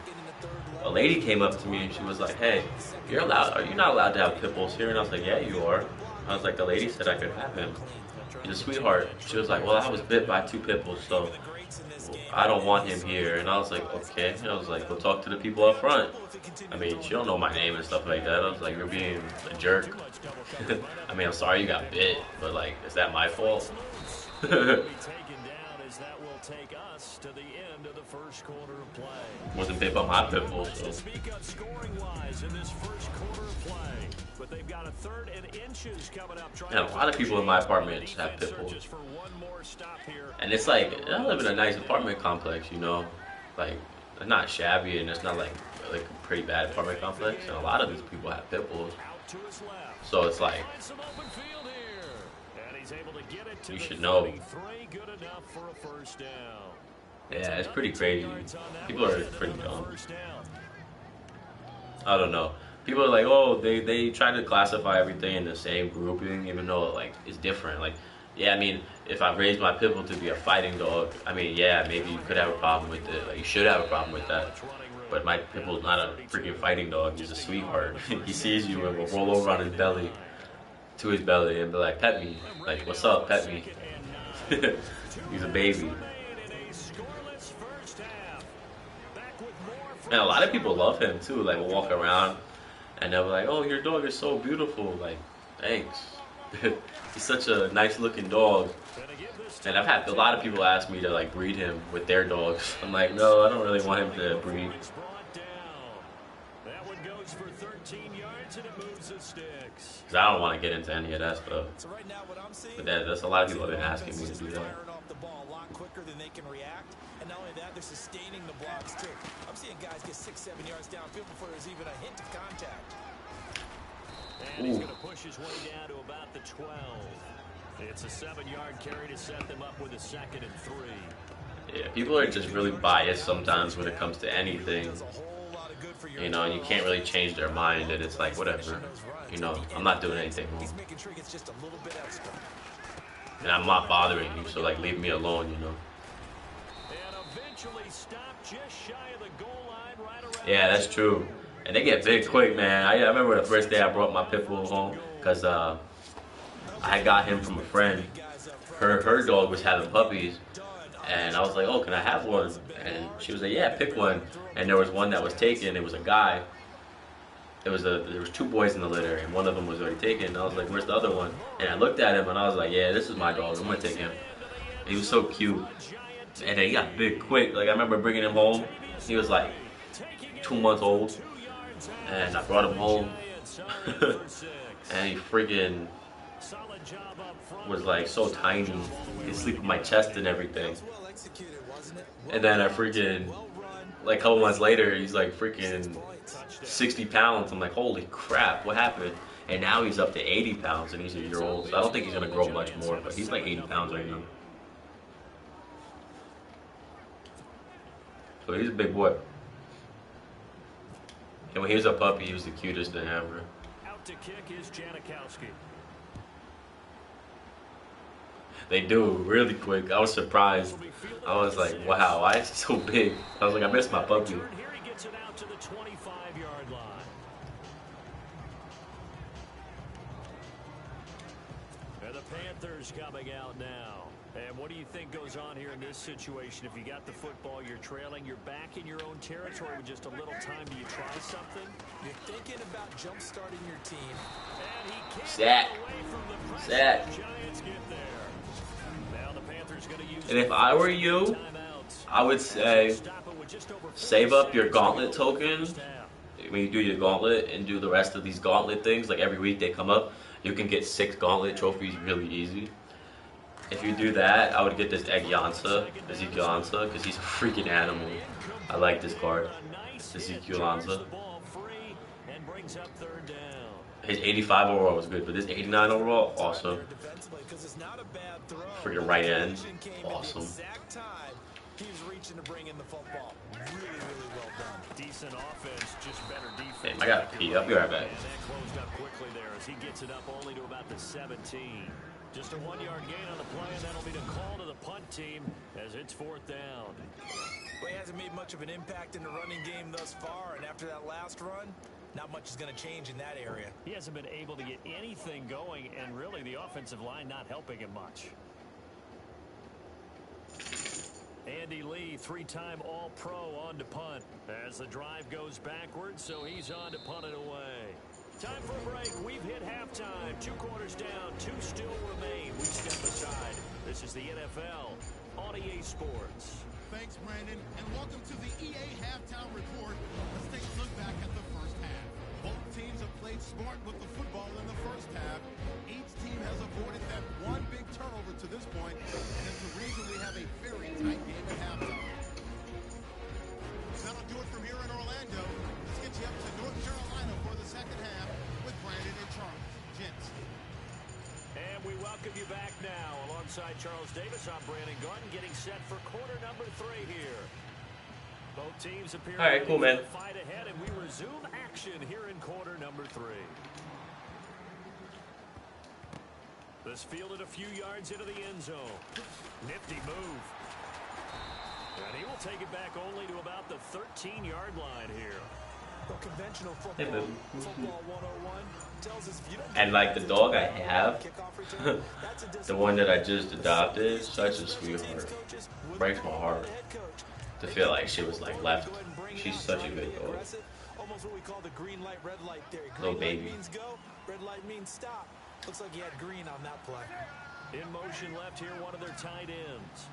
a lady came up to me and she was like, hey, are you not allowed to have pit bulls here? And I was like, yeah, you are. I was like, the lady said I could have him. He's a sweetheart. She was like, well, I was bit by 2 pit bulls, so I don't want him here. And I was like, okay. And I was like, well, talk to the people up front. I mean, she don't know my name and stuff like that. I was like, you're being a jerk. I mean, I'm sorry you got bit, but like, is that my fault? Wasn't bit by my pit bull, so. And a lot of people in my apartment have pit bulls. And it's like, I live in a nice apartment complex, you know? Like, it's not shabby and it's not like a pretty bad apartment complex. And a lot of these people have pit bulls. So it's like, you should know. Yeah, it's pretty crazy. People are pretty dumb. I don't know. People are like, oh, they try to classify everything in the same grouping, even though like it's different. Like, yeah, I mean, if I raised my pit bull to be a fighting dog, I mean, yeah, maybe you could have a problem with it. Like, you should have a problem with that. But my pit bull's not a freaking fighting dog. He's a sweetheart. He sees you and will roll over on his belly, to his belly, and be like, pet me. Like, what's up, pet me? He's a baby. And a lot of people love him too. Like, we'll walk around and they'll be like, oh, your dog is so beautiful. Like, thanks. He's such a nice looking dog. And I've had a lot of people ask me to like breed him with their dogs. I'm like, no, I don't really want him to breed. Because I don't want to get into any of that stuff. But that's a lot of people have been asking me to do that. And not only that, they're sustaining the blocks too. I'm seeing guys get 6-7 yards downfield before there's even a hint of contact. And he's going to push his way down to about the 12. It's a 7-yard carry to set them up with a 2nd and 3. Yeah, people are just really biased sometimes when it comes to anything. You know, and you can't really change their mind, and it's like, whatever. You know, I'm not doing anything wrong. And I'm not bothering you, so like, leave me alone, you know. Yeah, that's true. And they get big quick, man. I remember the first day I brought my pit bull home because I got him from a friend. Her dog was having puppies, and I was like, oh, can I have one? And she was like, yeah, pick one. And there was one that was taken. It was a guy. There was 2 boys in the litter, and one of them was already taken. And I was like, where's the other one? And I looked at him, and I was like, yeah, this is my dog. I'm gonna take him. And he was so cute. And then he got big quick. Like, I remember bringing him home. He was like 2 months old. And I brought him home. And he freaking was like so tiny. He'd sleep on my chest and everything. And then I freaking, like a couple months later, he's like freaking 60 pounds. I'm like, holy crap, what happened? And now he's up to 80 pounds and he's a year old. So I don't think he's going to grow much more, but he's like 80 pounds right now. So he's a big boy. And when he was a puppy, he was the cutest thing ever. Out to kick is Janikowski. They do really quick. I was surprised. I was like, wow, why is he so big? I was like, I missed my puppy. Here he gets it out to the 25-yard line. And the Panthers coming out now. And what do you think goes on here in this situation? If you got the football, you're trailing, you're back in your own territory with just a little time. Do you try something? You're thinking about jump-starting your team. And he can't Sack. get away from the pressure. Sack. Giants get there. Now the Panthers going to use And if I were you, I would say save up your Gauntlet token when you do your Gauntlet and do the rest of these Gauntlet things. Like every week they come up, you can get 6 Gauntlet trophies really easy. If you do that, I would get this Ezekiel Ansa, because he's a freaking animal. I like this card, Ezekiel Ansa. His 85 overall was good, but this 89 overall, awesome. Freaking right end, awesome. He was reaching to bring in the football. Really well done. Decent offense, just better defense. Damn, I gotta pee. I'll be right back. And that closed up quickly there as he gets it up only to about the 17. Just a 1-yard gain on the play, and that'll be the call to the punt team as it's 4th down. Well, he hasn't made much of an impact in the running game thus far, and after that last run, not much is going to change in that area. He hasn't been able to get anything going, and really the offensive line not helping him much. Andy Lee, 3-time All-Pro on to punt as the drive goes backwards, so he's on to punt it away. Time for a break. We've hit halftime. 2 quarters down, 2 still remain. We step aside. This is the NFL on EA Sports. Thanks, Brandon, and welcome to the EA Halftime Report. Let's take a look back at the first half. Both teams have played smart with the football in the first half. Each team has avoided that one big turnover to this point, and it's the reason we have a very tight game at halftime. That'll do it from here in Orlando. Let's get you up to North Carolina for the second half with Brandon and Charles. Gents. And we welcome you back now. Alongside Charles Davis, I'm Brandon Garden, getting set for quarter number 3 here. Both teams appear All right, cool, man. to fight ahead, and we resume action here in quarter number 3. This fielded a few yards into the end zone. Nifty move. And he will take it back only to about the 13-yard line here. Well, conventional football, Hey, baby. football 101 tells us if you don't And like the dog I have, the one that I just adopted, such a sweetheart. Breaks my heart to feel like she was like left. She's such a good dog. Almost what we call the green light, red light theory. Little Green light baby. means go, red light means stop. Looks like he had green on that play. In motion left here, one of their tight ends.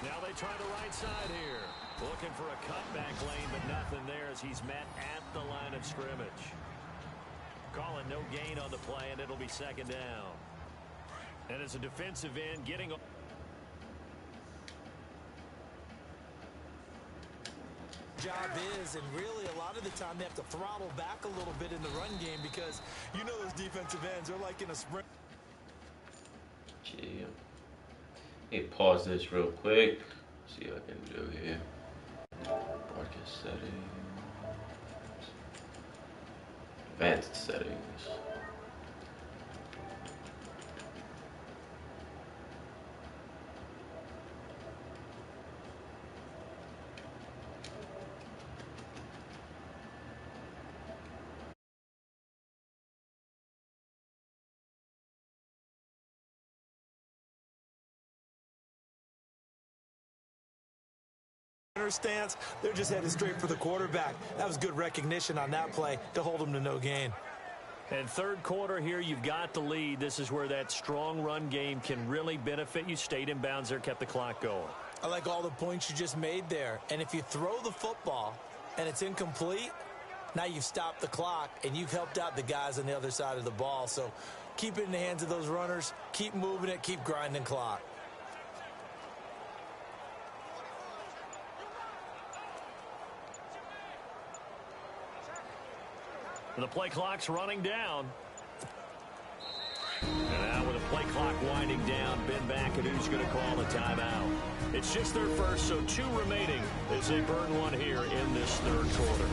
Now they try the right side here. Looking for a cutback lane, but nothing there as he's met at the line of scrimmage. Calling no gain on the play, and it'll be 2nd down. And as a defensive end, getting... Job is, and really a lot of the time they have to throttle back a little bit in the run game because you know those defensive ends are like in a sprint. Yeah. Let me pause this real quick. See what I can do here. Broadcast settings. Advanced settings. Stance, they're just headed straight for the quarterback. That was good recognition on that play to hold him to no gain. And 3rd quarter here, you've got the lead. This is where that strong run game can really benefit you. Stayed in bounds there, kept the clock going. I like all the points you just made there. And if you throw the football and it's incomplete, now you've stopped the clock and you've helped out the guys on the other side of the ball. So keep it in the hands of those runners. Keep moving it. Keep grinding clock. The play clock's running down. And now with the play clock winding down, Ben McAdoo's going to call a timeout. It's just their first, so 2 remaining as they burn one here in this 3rd quarter.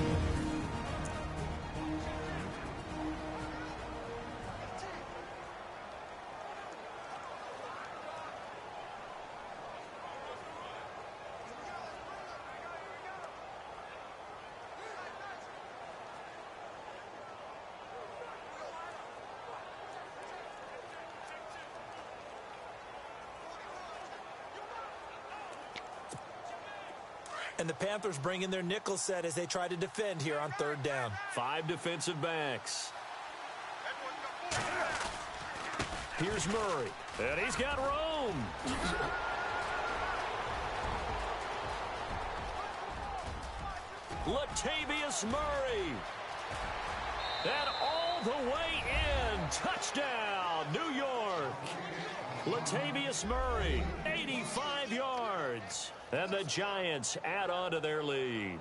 And the Panthers bring in their nickel set as they try to defend here on 3rd down. 5 defensive backs. Here's Murray. And he's got Rome. Latavius Murray. And all the way in. Touchdown, New York. Latavius Murray, 85 yards. And the Giants add on to their lead.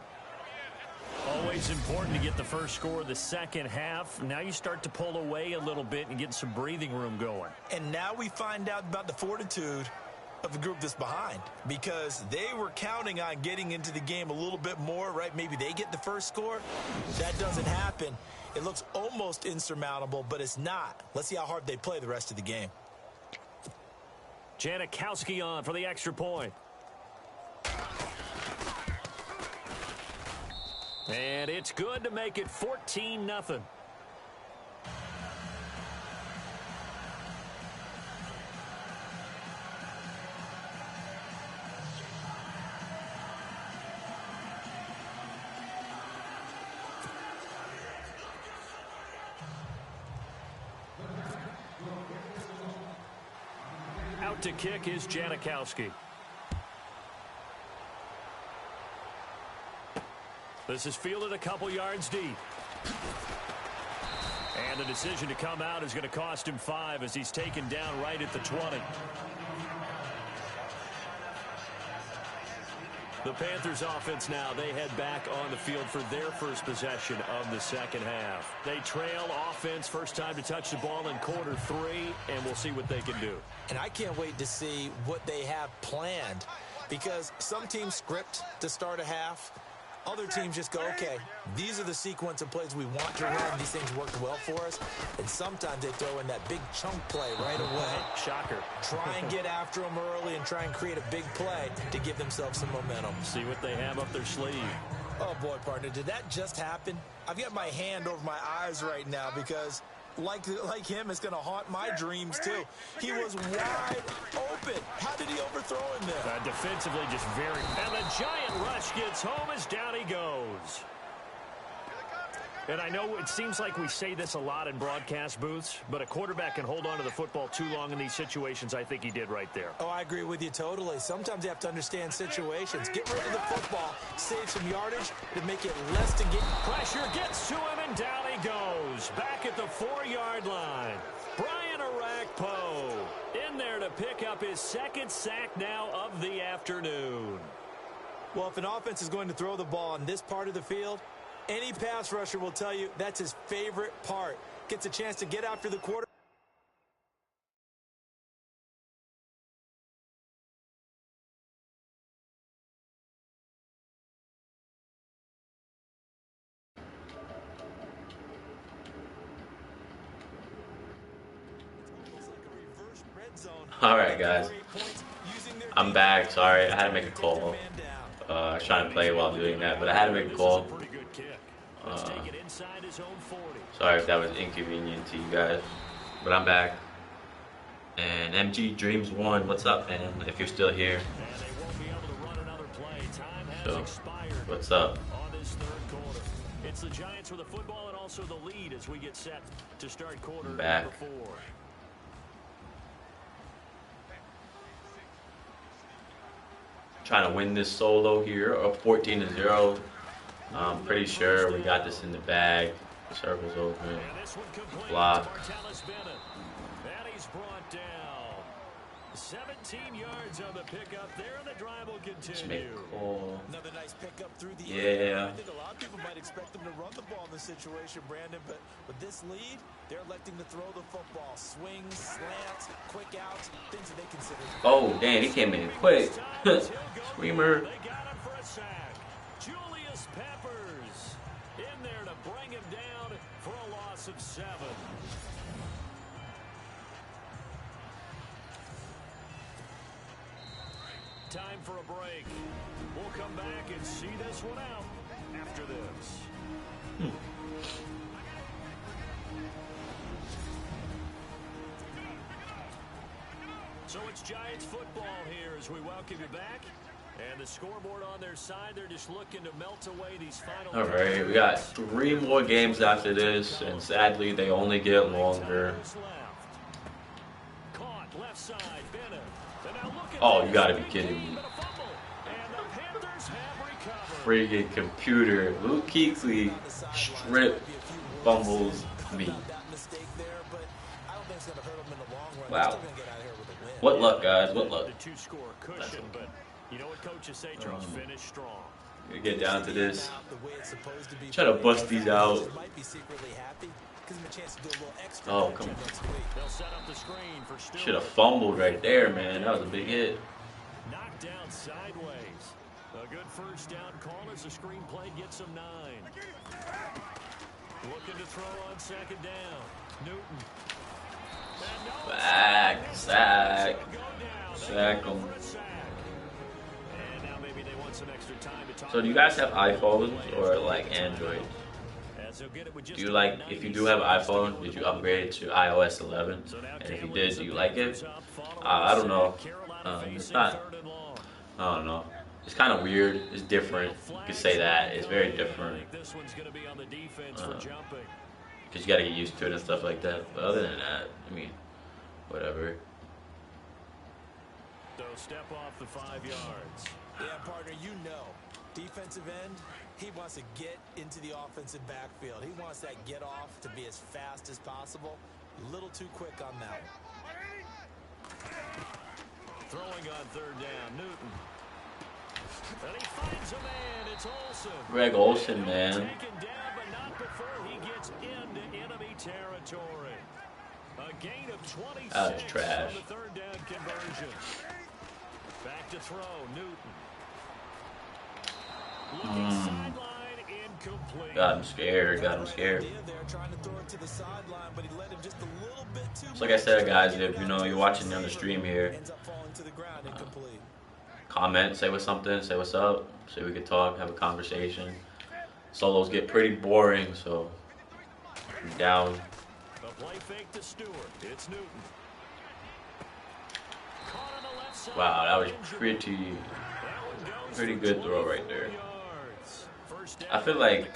Always important to get the first score of the second half. Now you start to pull away a little bit and get some breathing room going. And now we find out about the fortitude of the group that's behind, because they were counting on getting into the game a little bit more, right? Maybe they get the first score. That doesn't happen. It looks almost insurmountable, but it's not. Let's see how hard they play the rest of the game. Janikowski on for the extra point. And it's good to make it 14-0. Out to kick is Janikowski. This is fielded a couple yards deep. And the decision to come out is going to cost him 5 as he's taken down right at the 20. The Panthers offense now, they head back on the field for their first possession of the second half. They trail offense, first time to touch the ball in quarter 3, and we'll see what they can do. And I can't wait to see what they have planned, because some teams script to start a half. Other teams just go, okay, these are the sequence of plays we want to run. These things worked well for us. And sometimes they throw in that big chunk play right away. Shocker. Try and get after them early and try and create a big play to give themselves some momentum. See what they have up their sleeve. Oh, boy, partner, did that just happen? I've got my hand over my eyes right now because, like him, it's going to haunt my dreams, too. He was wide open. How did he overthrow him there? Defensively, just very... And the giant rush gets home as down he goes. And I know it seems like we say this a lot in broadcast booths, but a quarterback can hold on to the football too long in these situations. I think he did right there. Oh, I agree with you totally. Sometimes you have to understand situations. Get rid of the football, save some yardage to make it less to get. Pressure gets to him, and down he goes. Back at the 4-yard line. Brian Arakpo in there to pick up his second sack now of the afternoon. Well, if an offense is going to throw the ball on this part of the field, any pass rusher will tell you that's his favorite part. Gets a chance to get after the quarterback. All right, guys. I'm back. Sorry, I had to make a call. I was trying to play while doing that, but I had to make a call. Sorry if that was inconvenient to you guys, but I'm back. And MG Dreams 1, what's up, man? If you're still here. So, what's up? It's the Giants with the football and also the lead as we get set to start quarter back. number 4. Trying to win this solo here, up 14-0. I'm pretty sure we got this in the bag. Circles open. Block. And he's brought down. 17 yards on the pickup there, and the drive will continue. Just make a call. Another nice pickup through the air. Yeah. I think a lot of people might expect them to run the ball in this situation, Brandon, but with this lead, they're electing to throw the football. Swings, slants, quick outs, things that they consider. Oh, damn, he came in quick. Screamer. They got him for a sack. Julius Peppers in there to bring him down for a loss of 7. Time for a break. We'll come back and see this one out after this. So it's Giants football here as we welcome you back. And the scoreboard on their side, they're just looking to melt away these final. All right, we got 3 more games after this, and sadly, they only get longer. Caught left side, Bennett. Oh, you gotta be kidding me. Friggin' computer. Luke Kuechly strip fumbles me. think it's going to hurt them in the long run. They're Wow. still going to get out of here with a win. What luck, guys? What luck? The two-score cushion, but you know what coaches say, Charles? Finish strong. We get down to this. The way it's supposed to be. Try to bust these out. Might be secretly happy. Gives him a chance to do a little extra. Oh, come on. They'll set up the screen for Stewart. Should have fumbled right there, man. That was a big hit. Knocked down sideways. A good first down call as the screen play gets him 9. Looking to throw on second down. Newton. Sack. Sack him. And now maybe they want some extra time to talk. So do you guys have iPhones or like Android? Do you like, if you do have an iPhone, did you upgrade to iOS 11? And if you did, do you like it? I don't know. It's not, I don't know. It's kind of weird. It's different. You could say that. It's very different. Because you got to get used to it and stuff like that. But other than that, I mean, whatever. So step off the 5 yards. Yeah, partner, you know. Defensive end, he wants to get into the offensive backfield. He wants that get off to be as fast as possible. A little too quick on that one. Throwing on third down, Newton. And he finds a man. It's Olsen. Greg Olsen, man. Taken down, but not before he gets into enemy territory. A gain of 26 That was trash. on the third down conversion. Back to throw, Newton. Looking sideline, incomplete. Got him scared. So like I said, guys, if you know you're watching on the stream here, comment, say what's something, say what's up, say we could talk, have a conversation. Solos get pretty boring, so I'm down. A play fake to Stewart. It's Newton. Caught on the left side. Wow, that was pretty good throw right there. I feel like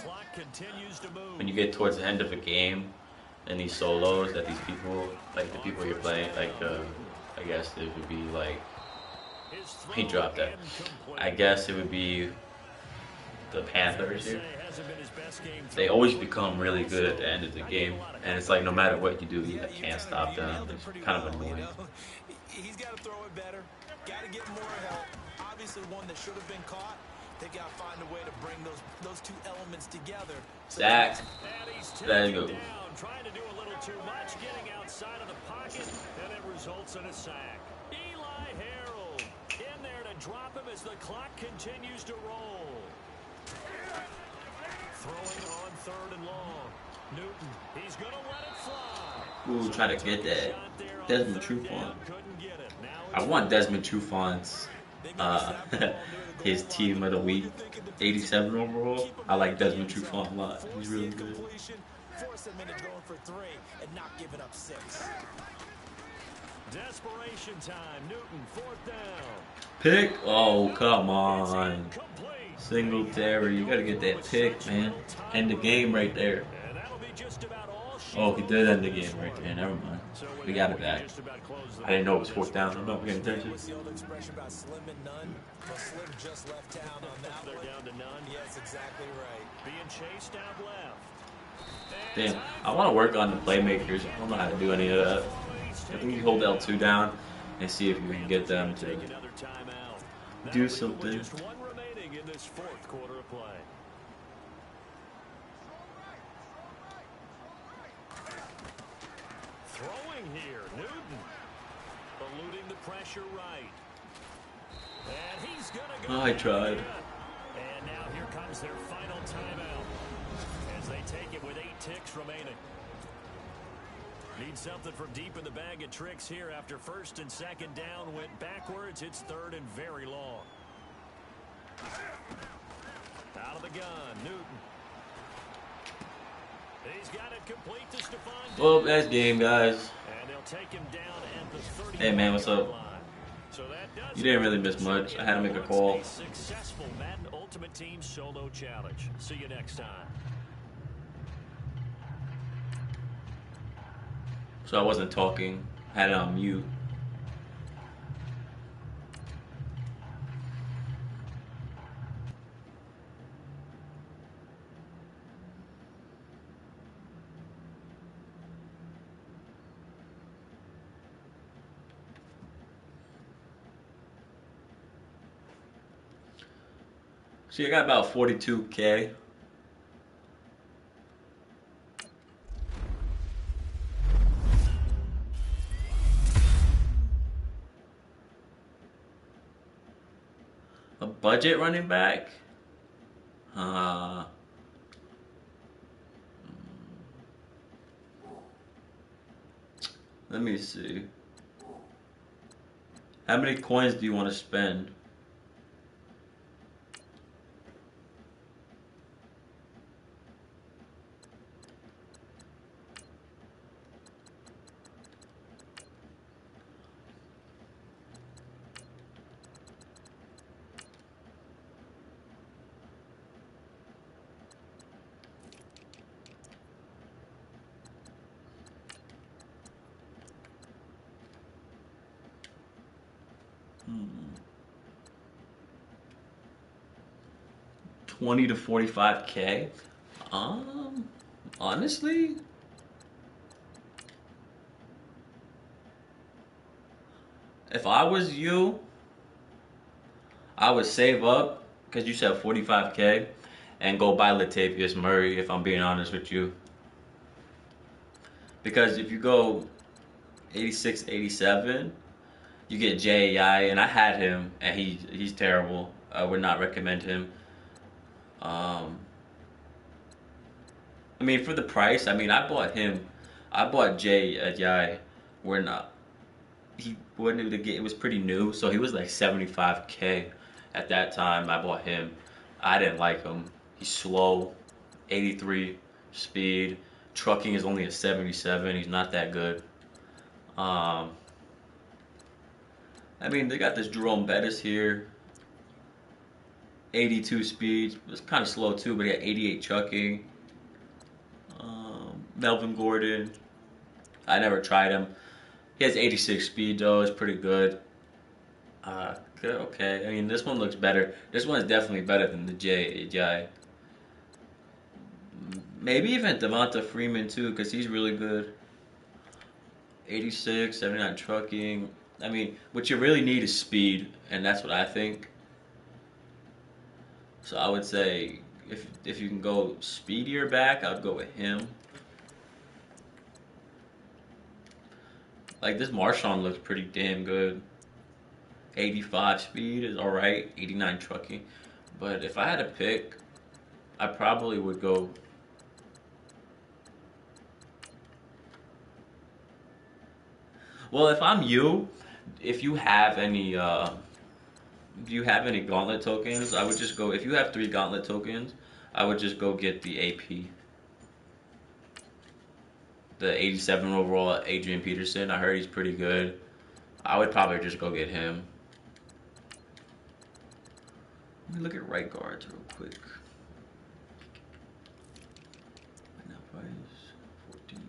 when you get towards the end of a game and these solos that these people, like the people you're playing, like I guess it would be like, he dropped that. I guess it would be the Panthers here. They always become really good at the end of the game, and it's like no matter what you do, you can't stop them. It's kind of annoying. He's got to throw it better. Got to get more help. Obviously, one that should have been caught. They got to find a way to bring those two elements together. Sack. There you go. Trying to do a little too much, getting outside of the pocket, and it results in a sack. Eli Harold in there to drop him as the clock continues to roll. Throwing on third and long. Newton, he's going to let it fly. Ooh, try to get that. Desmond Trufant. I want Desmond Trufant's his team of the week, 87 overall. I like Desmond Trufant a lot. He's really good. Force him into going for 3 and not giving up 6. Desperation time. Newton, 4th down. Pick? Oh, come on. Singletary, you gotta get that pick, man. End the game right there. Oh, he did end the game right there. Never mind. We got it back. I didn't know it was 4th down. I'm not paying attention. What's the old expression about slim and none? Well, Slim just left town on that one. They're down to none. Yes, exactly right. Being chased out left. Damn, I want to work on the playmakers. I don't know how to do any of that. I think you hold L2 down and see if you can get them to do something. Just one remaining in this 4th quarter of play. Throwing here, Newton. Eluding the pressure right. And he's going to go. Oh, I tried. And now here comes their final timeout as they take it with 8 ticks remaining. Need something from deep in the bag of tricks here after 1st and 2nd down went backwards. It's 3rd and very long. Out of the gun, Newton. He's got it complete to Stephon. Well, that's game, guys. And they'll take him down at the 30. Hey, man, what's up? So that does You didn't really miss much. I had to make a call. a successful Madden Ultimate Team solo challenge. See you next time. So I wasn't talking. I had it on mute. See, I got about 42K. A budget running back? Uh, Let me see. How many coins do you want to spend? Hmm. 20 to 45K? Honestly, if I was you, I would save up because you said 45K and go buy Latavius Murray. If I'm being honest with you, because if you go 86, 87, you get JAI, and I had him, and he's terrible. I would not recommend him. Um, I mean, for the price, I mean, I bought him. I bought JAI. We're not. He wasn't able to get. It was pretty new, so he was like 75K at that time. I bought him. I didn't like him. He's slow, 83 speed. Trucking is only a 77. He's not that good. Um, I mean, they got this Jerome Bettis here, 82 speed. It's kind of slow too, but he had 88 trucking. Melvin Gordon. I never tried him. He has 86 speed though. It's pretty good. Good, okay. I mean, this one looks better. This one is definitely better than the J. Maybe even Devonta Freeman too, because he's really good. 86, 79 trucking. I mean, what you really need is speed, and that's what I think. So I would say if you can go speedier back, I'd go with him. Like this Marshawn looks pretty damn good. 85 speed is alright. 89 trucking. But if I had to pick, I probably would go. Well, if I'm you, if you have any, do you have any Gauntlet tokens? I would just go. If you have 3 Gauntlet tokens, I would just go get the AP, the 87 overall Adrian Peterson. I heard he's pretty good. I would probably just go get him. Let me look at right guards real quick. Now price 14.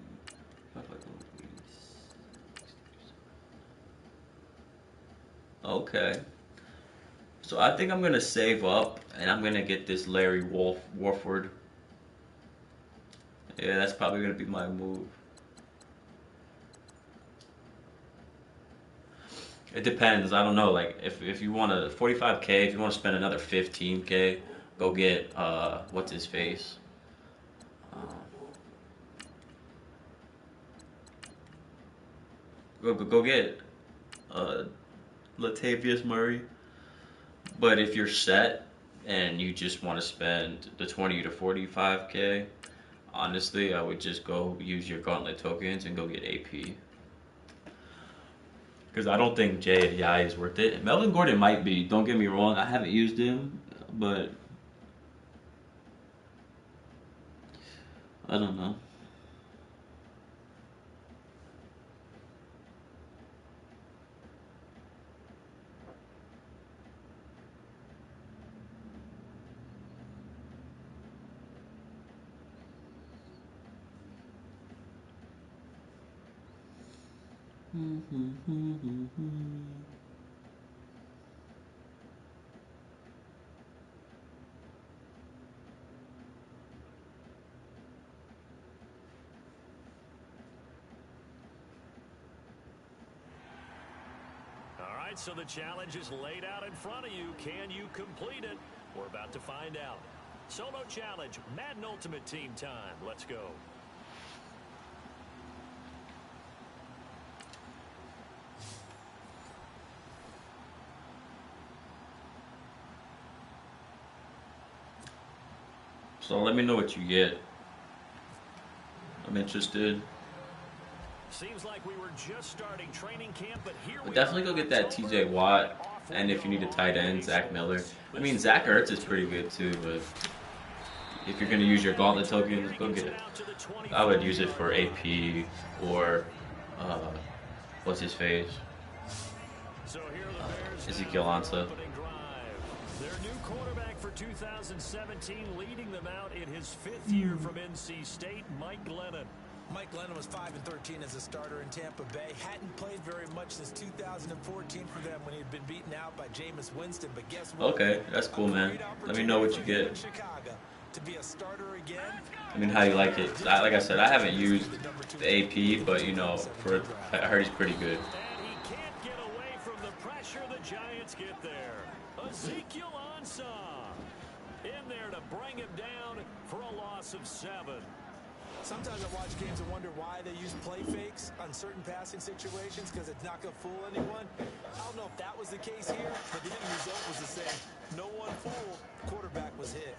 Okay. So I think I'm gonna save up and I'm gonna get this Larry Warford. Yeah, that's probably gonna be my move. It depends. I don't know. Like if you want to 45K, if you want to spend another 15K, go get what's his face. Uh, go get uh Latavius Murray. But if you're set and you just want to spend the 20 to 45K, honestly, I would just go use your Gauntlet tokens and go get AP. Because I don't think J.I. is worth it. Melvin Gordon might be. Don't get me wrong. I haven't used him, but I don't know. All right, so the challenge is laid out in front of you. Can you complete it? We're about to find out. Solo challenge, Madden Ultimate Team time. Let's go. So let me know what you get. I'm interested. Seems like we were just starting training camp, but here But definitely go get that TJ Watt, and if you need a tight end, Zach Miller. I mean, Zach Ertz is pretty good too, but if you're gonna use your Gauntlet tokens, go get it. I would use it for AP or what's his face? Ezekiel Ansah. Their new quarterback for 2017, leading them out in his 5th year from NC State, Mike Glennon. Mike Glennon was 5-13 as a starter in Tampa Bay. Hadn't played very much since 2014 for them when he had been beaten out by Jameis Winston. But guess what? Okay, that's cool, man. Let me know what you get. Chicago to be a starter again. I mean, how you like it? Like I said, I haven't used the AP, but you know, I heard he's pretty good. And he can't get away from the pressure. The Giants get there. Ezekiel Ansah in there to bring him down for a loss of 7. Sometimes I watch games and wonder why they use play fakes on certain passing situations because it's not going to fool anyone. I don't know if that was the case here, but the end result was the same. No one fooled. Quarterback was hit.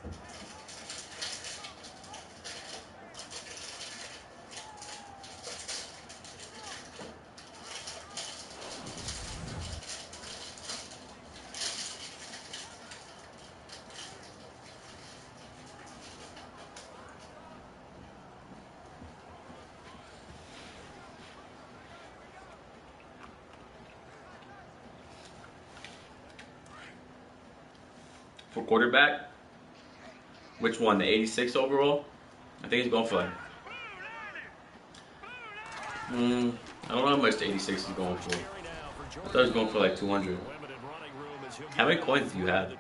For quarterback, which one? The 86 overall? I think he's going for like. I don't know how much the 86 is going for. I thought he was going for like 200. How many coins do you have?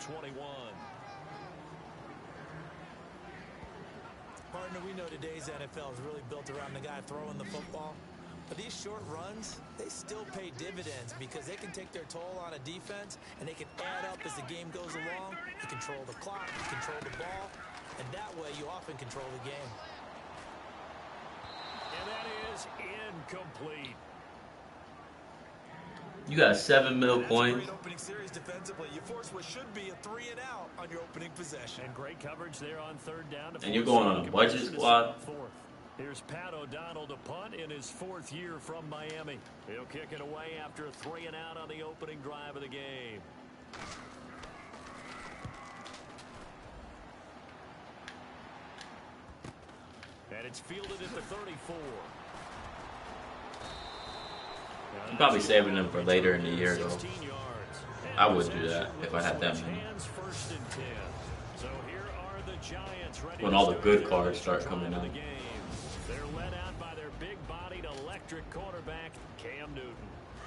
Partner, we know today's NFL is really built around the guy throwing the football. But these short runs, they still pay dividends because they can take their toll on a defense and they can add up as the game goes along. You control the clock, you control the ball, and that way you often control the game. And that is incomplete. You got 7 mil coins. Great opening series defensively. You force what should be a 3 and out on your opening possession. And great coverage there on 3rd down. And you're going on a budget squad. Here's Pat O'Donnell to punt in his 4th year from Miami. He'll kick it away after a 3 and out on the opening drive of the game. And it's fielded at the 34. I'm probably saving them for later in the year, though. I would do that if I had that money. When all the good cards start coming out. They're led out by their big-bodied electric quarterback, Cam Newton.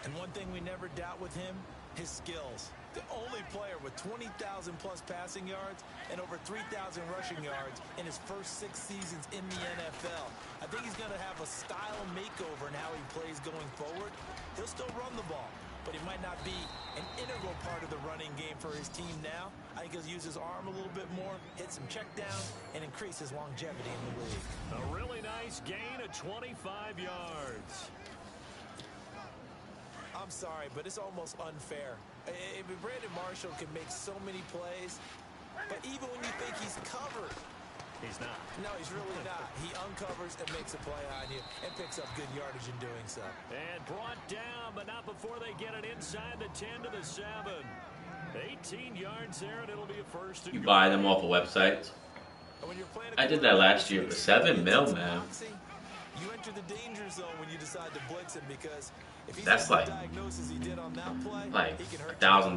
And one thing we never doubt with him, his skills. The only player with 20,000-plus passing yards and over 3,000 rushing yards in his first 6 seasons in the NFL. I think he's going to have a style makeover in how he plays going forward. He'll still run the ball, but he might not be an integral part of the running game for his team now. I think he'll use his arm a little bit more, hit some checkdowns, and increase his longevity in the league. A really nice gain of 25 yards. I'm sorry, but it's almost unfair. Brandon Marshall can make so many plays, but even when you think he's covered, he's not. No, he's really not. He uncovers and makes a play on you and picks up good yardage in doing so. And brought down, but not before they get it inside the 10 to the 7. 18 yards there, and it'll be a first. You buy them off of websites. I did that last year for 7 mil, man. You enter the danger zone when you decide to blitz him because if he's that's like diagnosis he did on that play, $1,000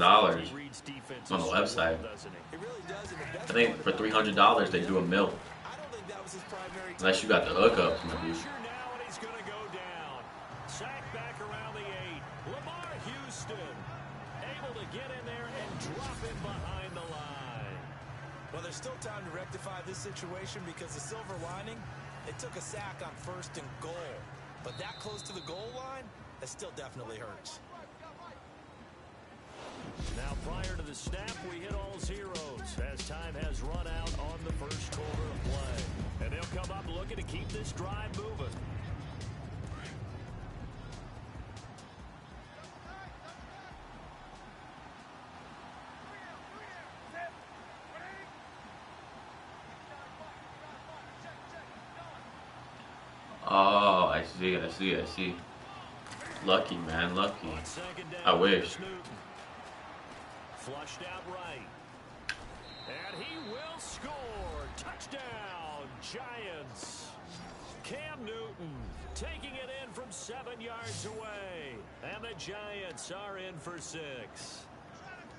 on the website. It really does. I think for $300 they do a mil. I don't think that was his primary. Unless you got the hookups, maybe. Now and he's going to go down. Sack back around the 8. Lamar Houston able to get in there and drop him behind the line. Well, there's still time to rectify this situation because the silver lining, it took a sack on 1st and goal. But that close to the goal line, that still definitely hurts. Now, prior to the snap, we hit all zeros as time has run out on the first quarter of play. And they'll come up looking to keep this drive moving. Oh, I see. Lucky, man, lucky. I wish. Flushed out right. And he will score. Touchdown, Giants. Cam Newton taking it in from 7 yards away. And the Giants are in for 6.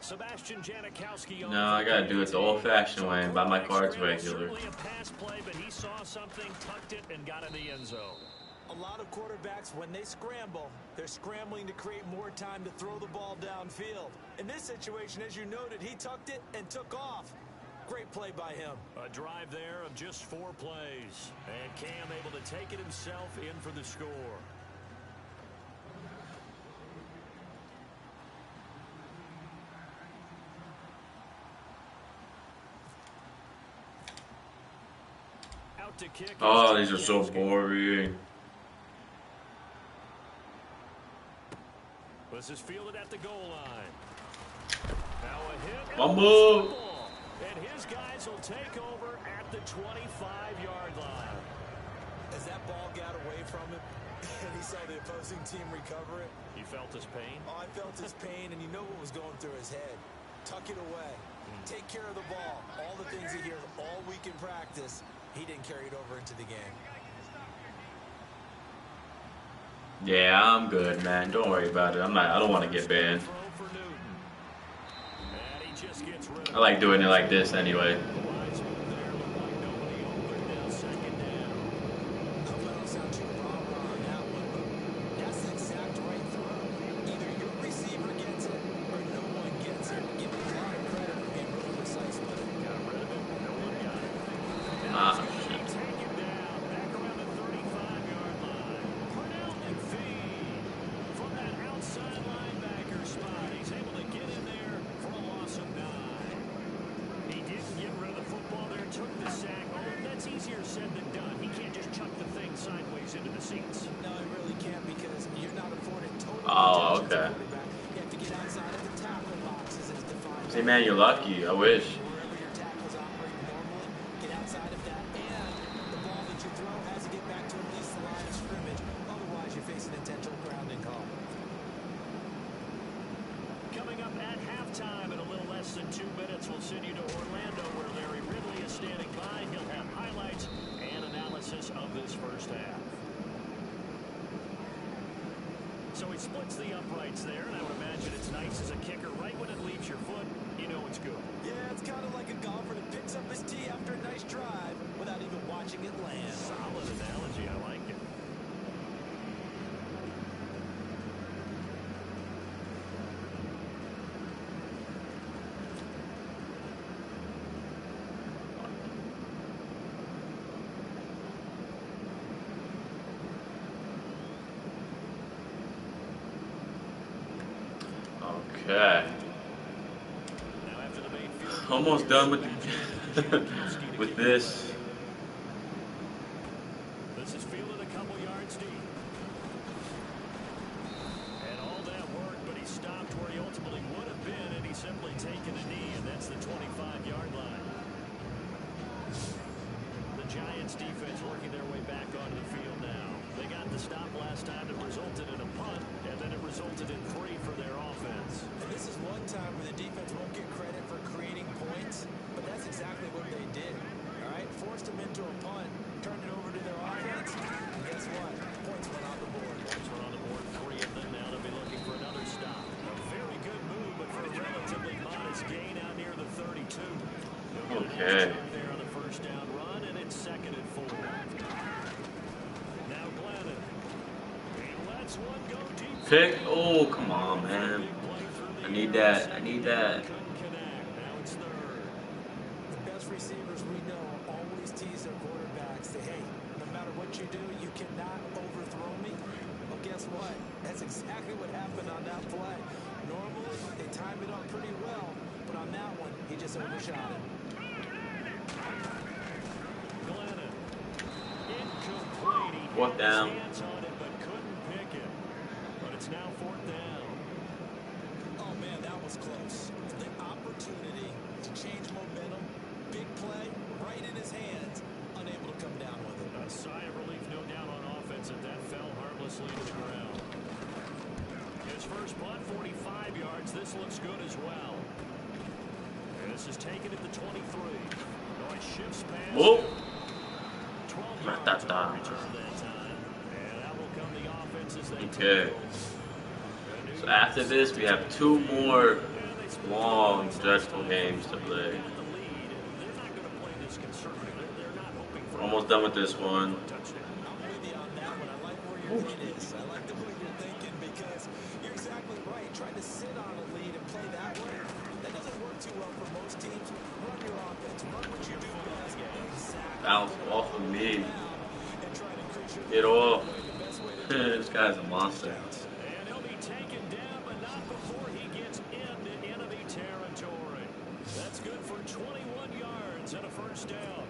Sebastian Janikowski. No, I gotta do it the old-fashioned way and buy my cards regular. Certainly a pass play, but he saw something, tucked it, and got in the end zone. A lot of quarterbacks, when they scramble, they're scrambling to create more time to throw the ball downfield. In this situation, as you noted, he tucked it and took off. Great play by him. A drive there of just 4 plays. And Cam able to take it himself in for the score. Out to kick. Oh, these are so boring. This is fielded at the goal line. Now a hit. Fumble. And his guys will take over at the 25-yard line. As that ball got away from him, and he saw the opposing team recover it. He felt his pain? Oh, I felt his pain, and you know what was going through his head. Tuck it away. Take care of the ball. All the things he hears all week in practice, he didn't carry it over into the game. Yeah, I'm good, man. Don't worry about it. I don't want to get banned. I like doing it like this anyway. Oh, okay. Say, man, you're lucky. I wish. Coming up at halftime in a little less than 2 minutes, we'll send you to Orlando where Larry Ridley is standing by. He'll have highlights and analysis of this first half. So he splits the uprights there, and I would imagine it's nice as a kicker. Right when it leaves your foot, you know it's good. Yeah, it's kind of like a golfer that picks up his tee after a nice drive without even watching it land. Solid analogy. I like it. Okay. Almost done with the with this. This is fielded a couple yards deep. And all that work, but he stopped where he ultimately would have been, and he's simply taken a knee, and that's the 25-yard line. The Giants defense working their way back onto the field now. They got the stop last time that resulted in a punt, and then it resulted in 3 for their offense. And this is one time where the defense won't get credit for creating points, but that's exactly what they did. All right, forced them into a punt, turned it over to their offense, and guess what? Points went on the board. Points went on the board, 3 of them. Now they'll be looking for another stop. A very good move, but for a relatively modest gain out near the 32. Okay. There on the first down run, and it's 2nd and 4. Now Glennon. He lets one go deep. Pick. Oh, come on, man. I need that. I need that. Now it's 3rd. The best receivers we know always tease their quarterbacks that, hey, no matter what you do, you cannot overthrow me. But Well, guess what? That's exactly what happened on that play. Normally, they time it up pretty well, but on that one, he just overshot it. Glennon. Incomplete. He Fourth had his down. hands on it, but couldn't pick it. But it's now fourth down. Oh, man, that was close. The opportunity to change momentum, big play, right in his hands, unable to come down with it. A sigh of relief, no doubt, on offense, and that fell harmlessly to the ground. His first punt, 45 yards. This looks good as well. And this is taken at the 23. No, it shifts past. Whoa. 12 yards Ratata. on return that time. And that will come the offense as they Okay. So after this, we have 2 more long, dreadful games to play. We're almost done with this one. I'm with you on that one. I like where your lead is. I like the way you're thinking because you're exactly right. Trying to sit on a lead and play that way, that doesn't work too well for most teams. Run your offense. Run what you do best. Exactly. Bounce off of me. And try to increase your Get off. the best way to do it. This guy's a monster. And he'll be taken down, but not before he gets into enemy territory. That's good for 21 yards and a first down.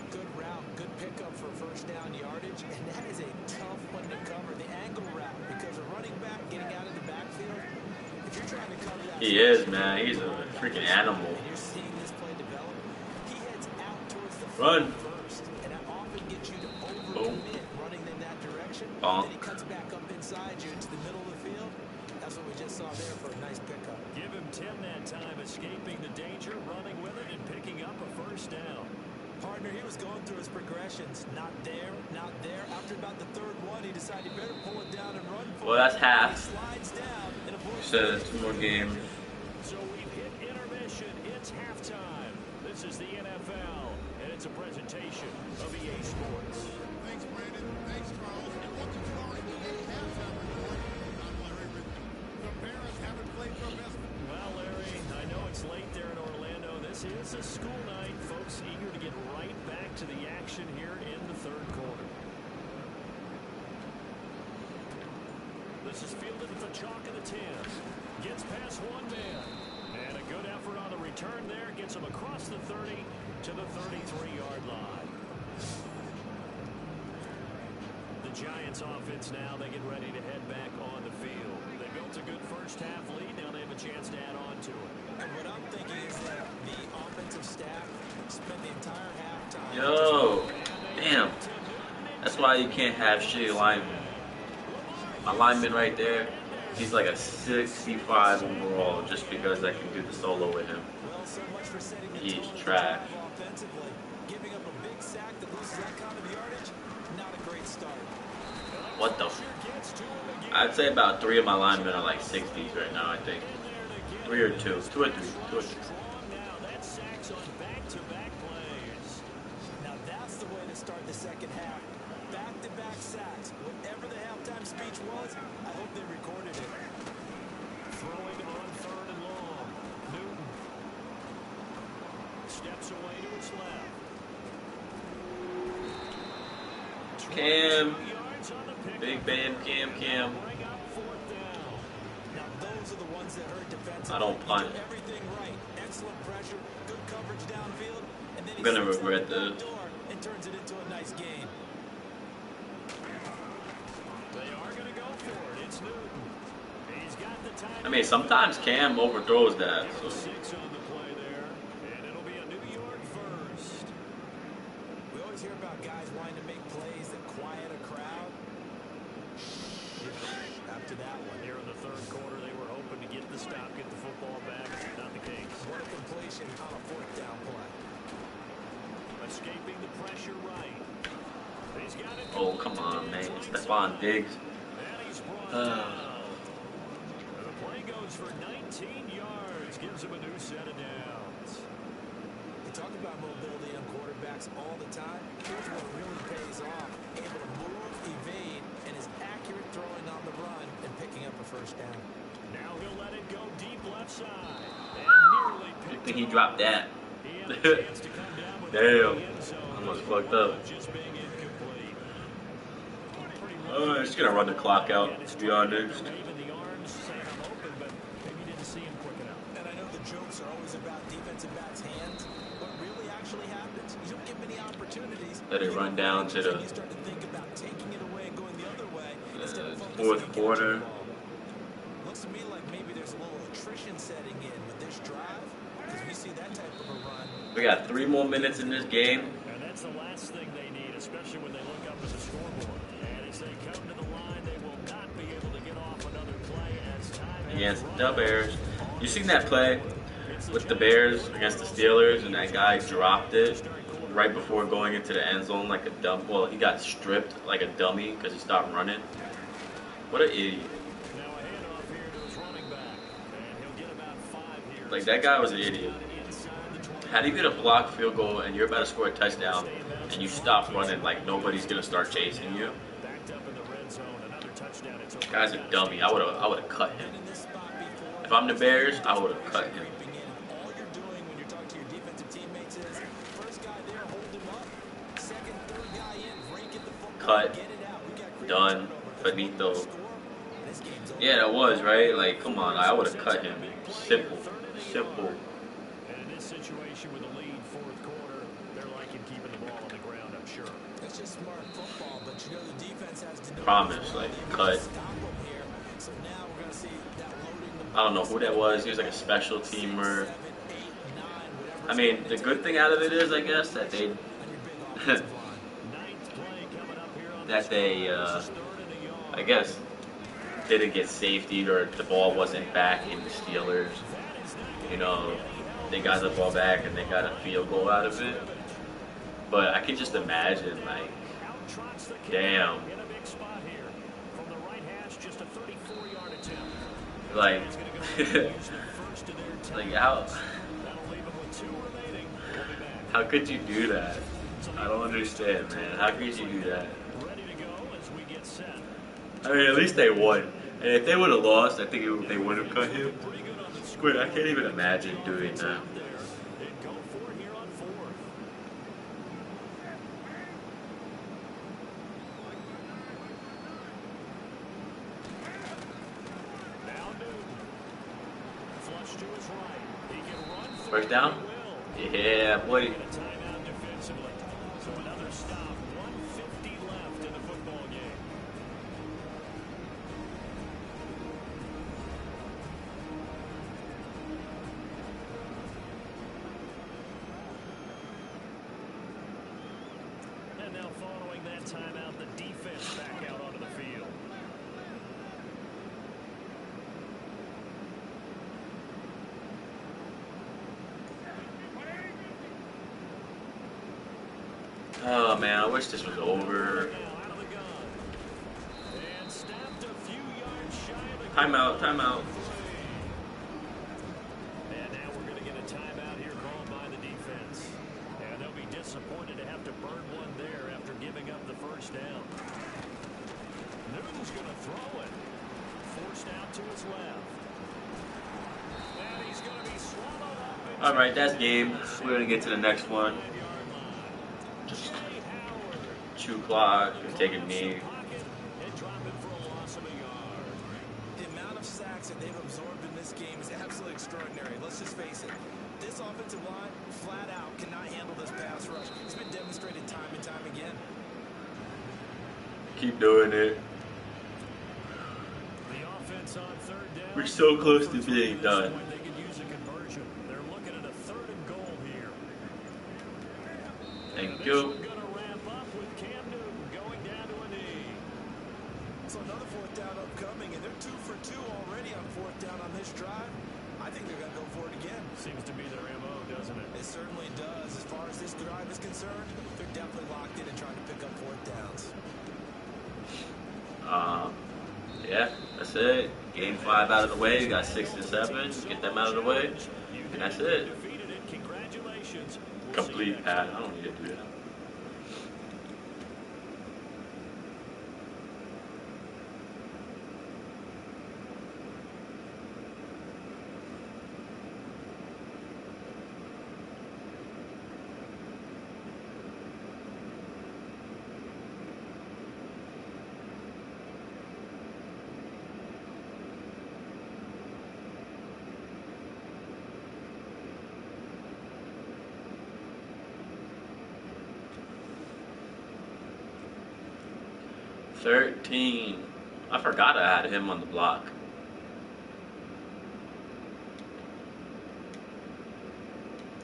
Good route, good pickup for first down yardage, and that is a tough one to cover. The angle route, because a running back getting out of the backfield, if you're trying to cover that, He is, man. He's a freaking animal. and you're seeing this play develop, he heads out towards the Run. first, and that often gets you to Boom. overcommit running in that direction. Bonk. Then he cuts back up inside you into the middle of the field. That's what we just saw there for a nice pickup. Give him 10 that time, escaping the danger, running with it, and picking up a first down. Partner, he was going through his progressions. Not there, not there. After about the third one, he decided he better pull it down and run for Well, it. that's half. He slides down and avoids So 2 more games. So we've hit intermission. It's halftime. This is the NFL, and it's a presentation of EA Sports. Thanks, Brandon. Thanks, Charles. And welcome to our EA halftime report. I'm Larry Ritt. The Bears haven't played their best. Well, Larry, I know it's late there in Orlando. This is a school night. Folks eager to get right back to the action here in the third quarter. This is fielded at the chalk of the 10. Gets past one man. And a good effort on the return there. Gets him across the 30 to the 33-yard line. The Giants offense now, they get ready to head back on the field. They built a good first half lead. Now they have a chance to add on to it. And what I'm thinking is that the offensive staff spent the entire halftime. Yo. Damn. That's why you can't have shitty linemen. My lineman right there, he's like a 65 overall just because I can do the solo with him. Well, so much for setting the He's tone trash. offensively. Giving up a big sack that loses that kind of yardage, not a great start. What the f? I'd say about 3 of my linemen are like 60s right now, I think. 3 or 2. 2 or 3. 2 or 3. Now that's the way to start the second half. Back-to-back sacks. Whatever the halftime speech was, I hope they recorded it. Throwing on third and long. Newton steps away to his left. Cam. 22 yards on the pick. Big Bam Cam. Bring up fourth down. Now those are the ones that hurt defensively. I don't punt. He did everything right. Excellent pressure, good coverage downfield, and then he I'm gonna slips out regret the back this. door and turns it into a nice game. They are going to go for it. It's Newton. He's got the time. I mean, sometimes Cam overthrows that. So. 6 on the play there, and it'll be a New York first. We always hear about guys wanting to make plays that quiet a crowd. After that one, Here in the third quarter, they were hoping to get the stop, get the football back. Not the case. what a completion on a fourth down play. Escaping the pressure right. He's got it. Oh, come on, man. Stephon Diggs. And he's brought down. The play goes for 19 yards. Gives him a new set of downs. We talk about mobility on quarterbacks all the time. Here's what really pays off. Able to move, evade, and is accurate throwing on the run and picking up a first down. Now he'll let it go deep left side. And nearly I picked think it he off. dropped that. He had a chance to come down with Damn. the end zone. Almost fucked up. Just being incomplete. Pretty Just gonna run the clock out, to be honest. Waving the arms, saying I'm open, but maybe didn't see him quick enough. And I know the jokes are always about defensive backs' hands. What really actually happens, you don't get many opportunities. Let it run down to the You start to think about taking it away and going the other way instead of focusing fourth on quarter. catching the ball. Looks to me like maybe there's a little attrition setting in with this drive, because we see that type of a run. We got 3 more minutes in this game. And that's the last thing they need, especially when they look up at the scoreboard. And as they come to the line, they will not be able to get off another play as time Against the Bears. You seen that play with the Bears against the Steelers, and that guy dropped it right before going into the end zone like a dumb. Well, he got stripped like a dummy because he stopped running. What an idiot! Now a handoff here to his running back, and he'll get about 5 here. Like, that guy was an idiot. How do you get a blocked field goal and you're about to score a touchdown and you stop running like nobody's gonna start chasing you? Backed up in the red zone, another touchdown. It's over. Guy's a dummy. I would have cut him. If I'm the Bears, I would have cut him. All you're doing when you're talking to your defensive teammates is first guy there, hold him up. Second, third guy in, break it the football, Cut. get it out. We got Done. Finito. Yeah, that was right. Like, come on, I would have cut him. Simple. Simple. And in this situation with a lead, fourth quarter, they're liking keeping the ball on the ground, I'm sure. That's just smart football, but you know the defense has to know Promise, like, cut. stop them here. So now we're going to see that loading the I don't know who that was. He was like a special teamer. 7, 8, 9, whatever. I mean, the good thing out of it is, I guess, that they Ninth play coming up here on that they, I guess, didn't get safety or the ball wasn't back in the Steelers. You know, they got the ball back and they got a field goal out of it. But I can just imagine, like, damn, in a big spot here. From the right hash, just a 34-yard attempt. like, Use the first of their like how That'll leave them with 2 remaining. We'll be back. how could you do that? I don't understand, man. How could you do that? Ready to go as we get set. I mean, at least they won. And if they would have lost, I think they would have cut him. Pretty good on the But I can't even imagine doing that. there. And go for it here on 4th. Now Newton. Flush to his right. He can run for First it. down? He will. Yeah, boy. And a timeout defensively. So another stop. 150 left in the football game. And now following that timeout, the defense back out onto the field. Oh man, I wish this was over. Now out of the gun. And snapped a few yards shy of the Timeout, timeout. And now we're going to get a timeout here called by the defense. And they'll be disappointed to have to burn one there after giving up the first down. Newton's going to throw it. Forced out to his left. And he's going to be swallowed up. All right, that's game. We're gonna get to the next one. Just chew clock, take a knee. The amount of sacks that they've absorbed in this game is absolutely extraordinary. Let's just face it. This offensive line, flat out, cannot handle this pass rush. It's been demonstrated time and time again. Keep doing it. The offense on third down. We're so close to being done. They could use a conversion. They're looking at a 3rd and goal here. Thank This you. one's going to wrap up with Cam Newton going down to a knee. So another 4th down upcoming, and they're 2 for 2 already on 4th down on this drive. I think they're going to go for it again. Seems to be their MO, doesn't it? It certainly does. As far as this drive is concerned, they're definitely locked in and trying to pick up 4th downs. Yeah, that's it. Game 5 out of the way. You got 6 and 7. Get them out of the way, and that's it. Defeated it. Congratulations. We'll see you Complete next pass. time. I don't need to do that. 13. I forgot I had him on the block.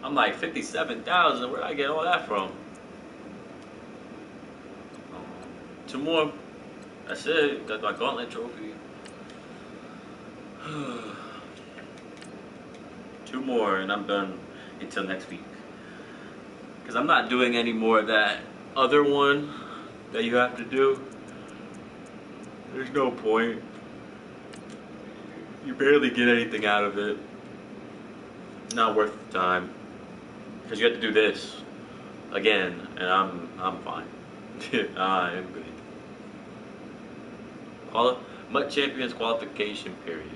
I'm like 57,000. Where did I get all that from? 2 more. That's it. That's my Gauntlet trophy. 2 more, and I'm done until next week. Because I'm not doing any more of that other one that you have to do. There's no point. You barely get anything out of it. Not worth the time. Because you have to do this again, and I'm fine. I am good. Mud Champions qualification period.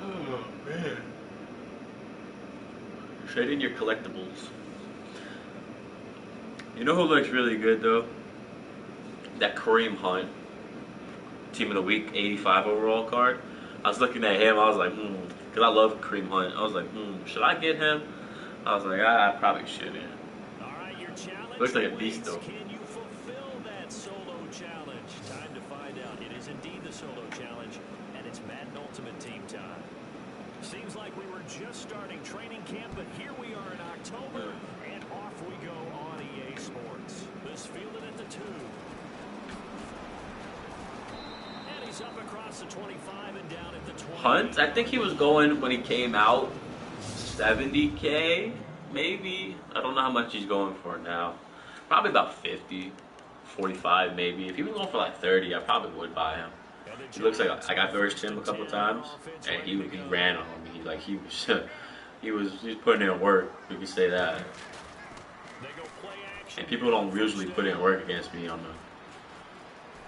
Oh man. Trade in your collectibles. You know who looks really good though? That Kareem Hunt Team of the Week 85 overall card. I was looking at him, I was like, because I love Kareem Hunt. I was like, should I get him? I was like, I probably shouldn't. All right, your challenge Looks like a beast though. Can you fulfill that solo challenge? Time to find out. It is indeed the solo challenge, and it's Madden Ultimate Team time. Seems like we were just starting training camp, but here we are in October, and off we go on EA Sports. This fielded at the 2. And he's up across the 25 and down at the 20. Hunt, I think he was going when he came out 70K, maybe. I don't know how much he's going for now. Probably about 50, 45 maybe. If he was going for like 30, I probably would buy him. He looks like I got versed him a couple times, and he ran on me like he was putting in work. We could say that. And people don't usually put in work against me on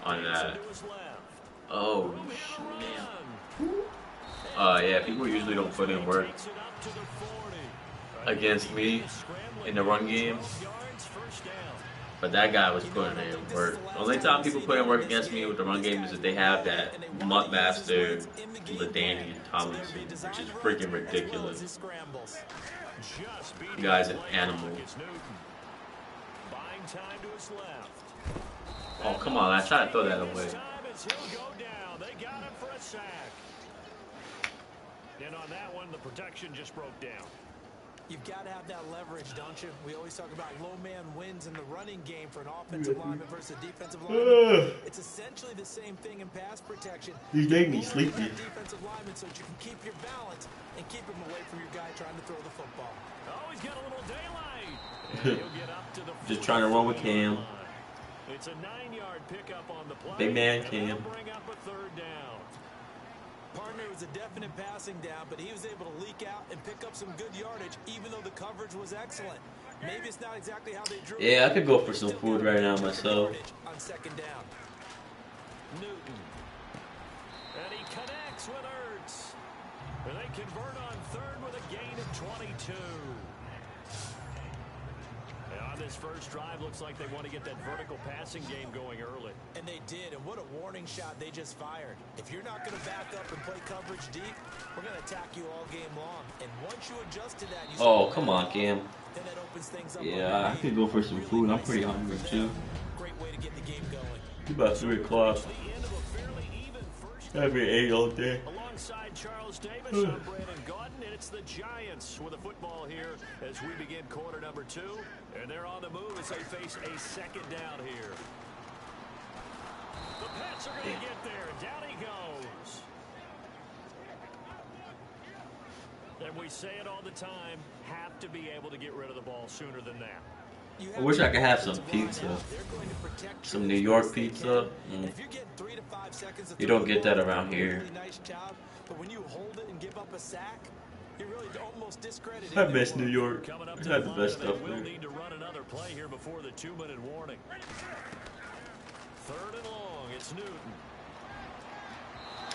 that. Oh man. Yeah, people usually don't put in work against me in the run game. But that guy was putting in work. The only time people put in work against me with the run game is if they have that Mutt Master, LaDainian Tomlinson, which is freaking ridiculous. The guy's an animal. Oh, come on. I tried to throw that away. And on that one, the protection just broke down. You've got to have that leverage, don't you? We always talk about low man wins in the running game for an offensive lineman versus a defensive lineman. It's essentially the same thing in pass protection. He's making me sleepy. Defensive lineman so that you can keep your balance and keep him away from your guy trying to throw the football. Oh, he's got a little daylight. And he'll get up to the Just trying to run with Cam. It's a 9-yard pickup on the play. Big man Cam. Bring up a 3rd down. Partner was a definite passing down, but he was able to leak out and pick up some good yardage, even though the coverage was excellent. Maybe it's not exactly how they drew. Yeah, I could go for some food right now myself. On 2nd down. Newton. And he connects with Ertz. And they convert on 3rd with a gain of 22. And on this first drive, looks like they want to get that vertical passing game going early. And they did, and what a warning shot they just fired. If you're not going to back up and play coverage deep, we're going to attack you all game long. And once you adjust to that, you come on, Cam. Then that opens things up. Yeah, I could go for some food. I'm pretty hungry too. Great way to get the game going. It's about 3 o'clock. I haven't ate all day. Alongside Charles Davis, I'm Brandon Gaudin, and it's the Giants with the football here as we begin quarter number 2. And they're on the move as they face a 2nd down here. The Pats are going to get there. Down he goes. And we say it all the time, have to be able to get rid of the ball sooner than that. I wish I could have some pizza. Some New York pizza. You don't get that around here. But when you hold it and give up a sack, you really almost discredit it. I miss New York. It's not the best stuff We'll there. need to run another play here before the 2-minute warning. 3rd and long, it's Newton.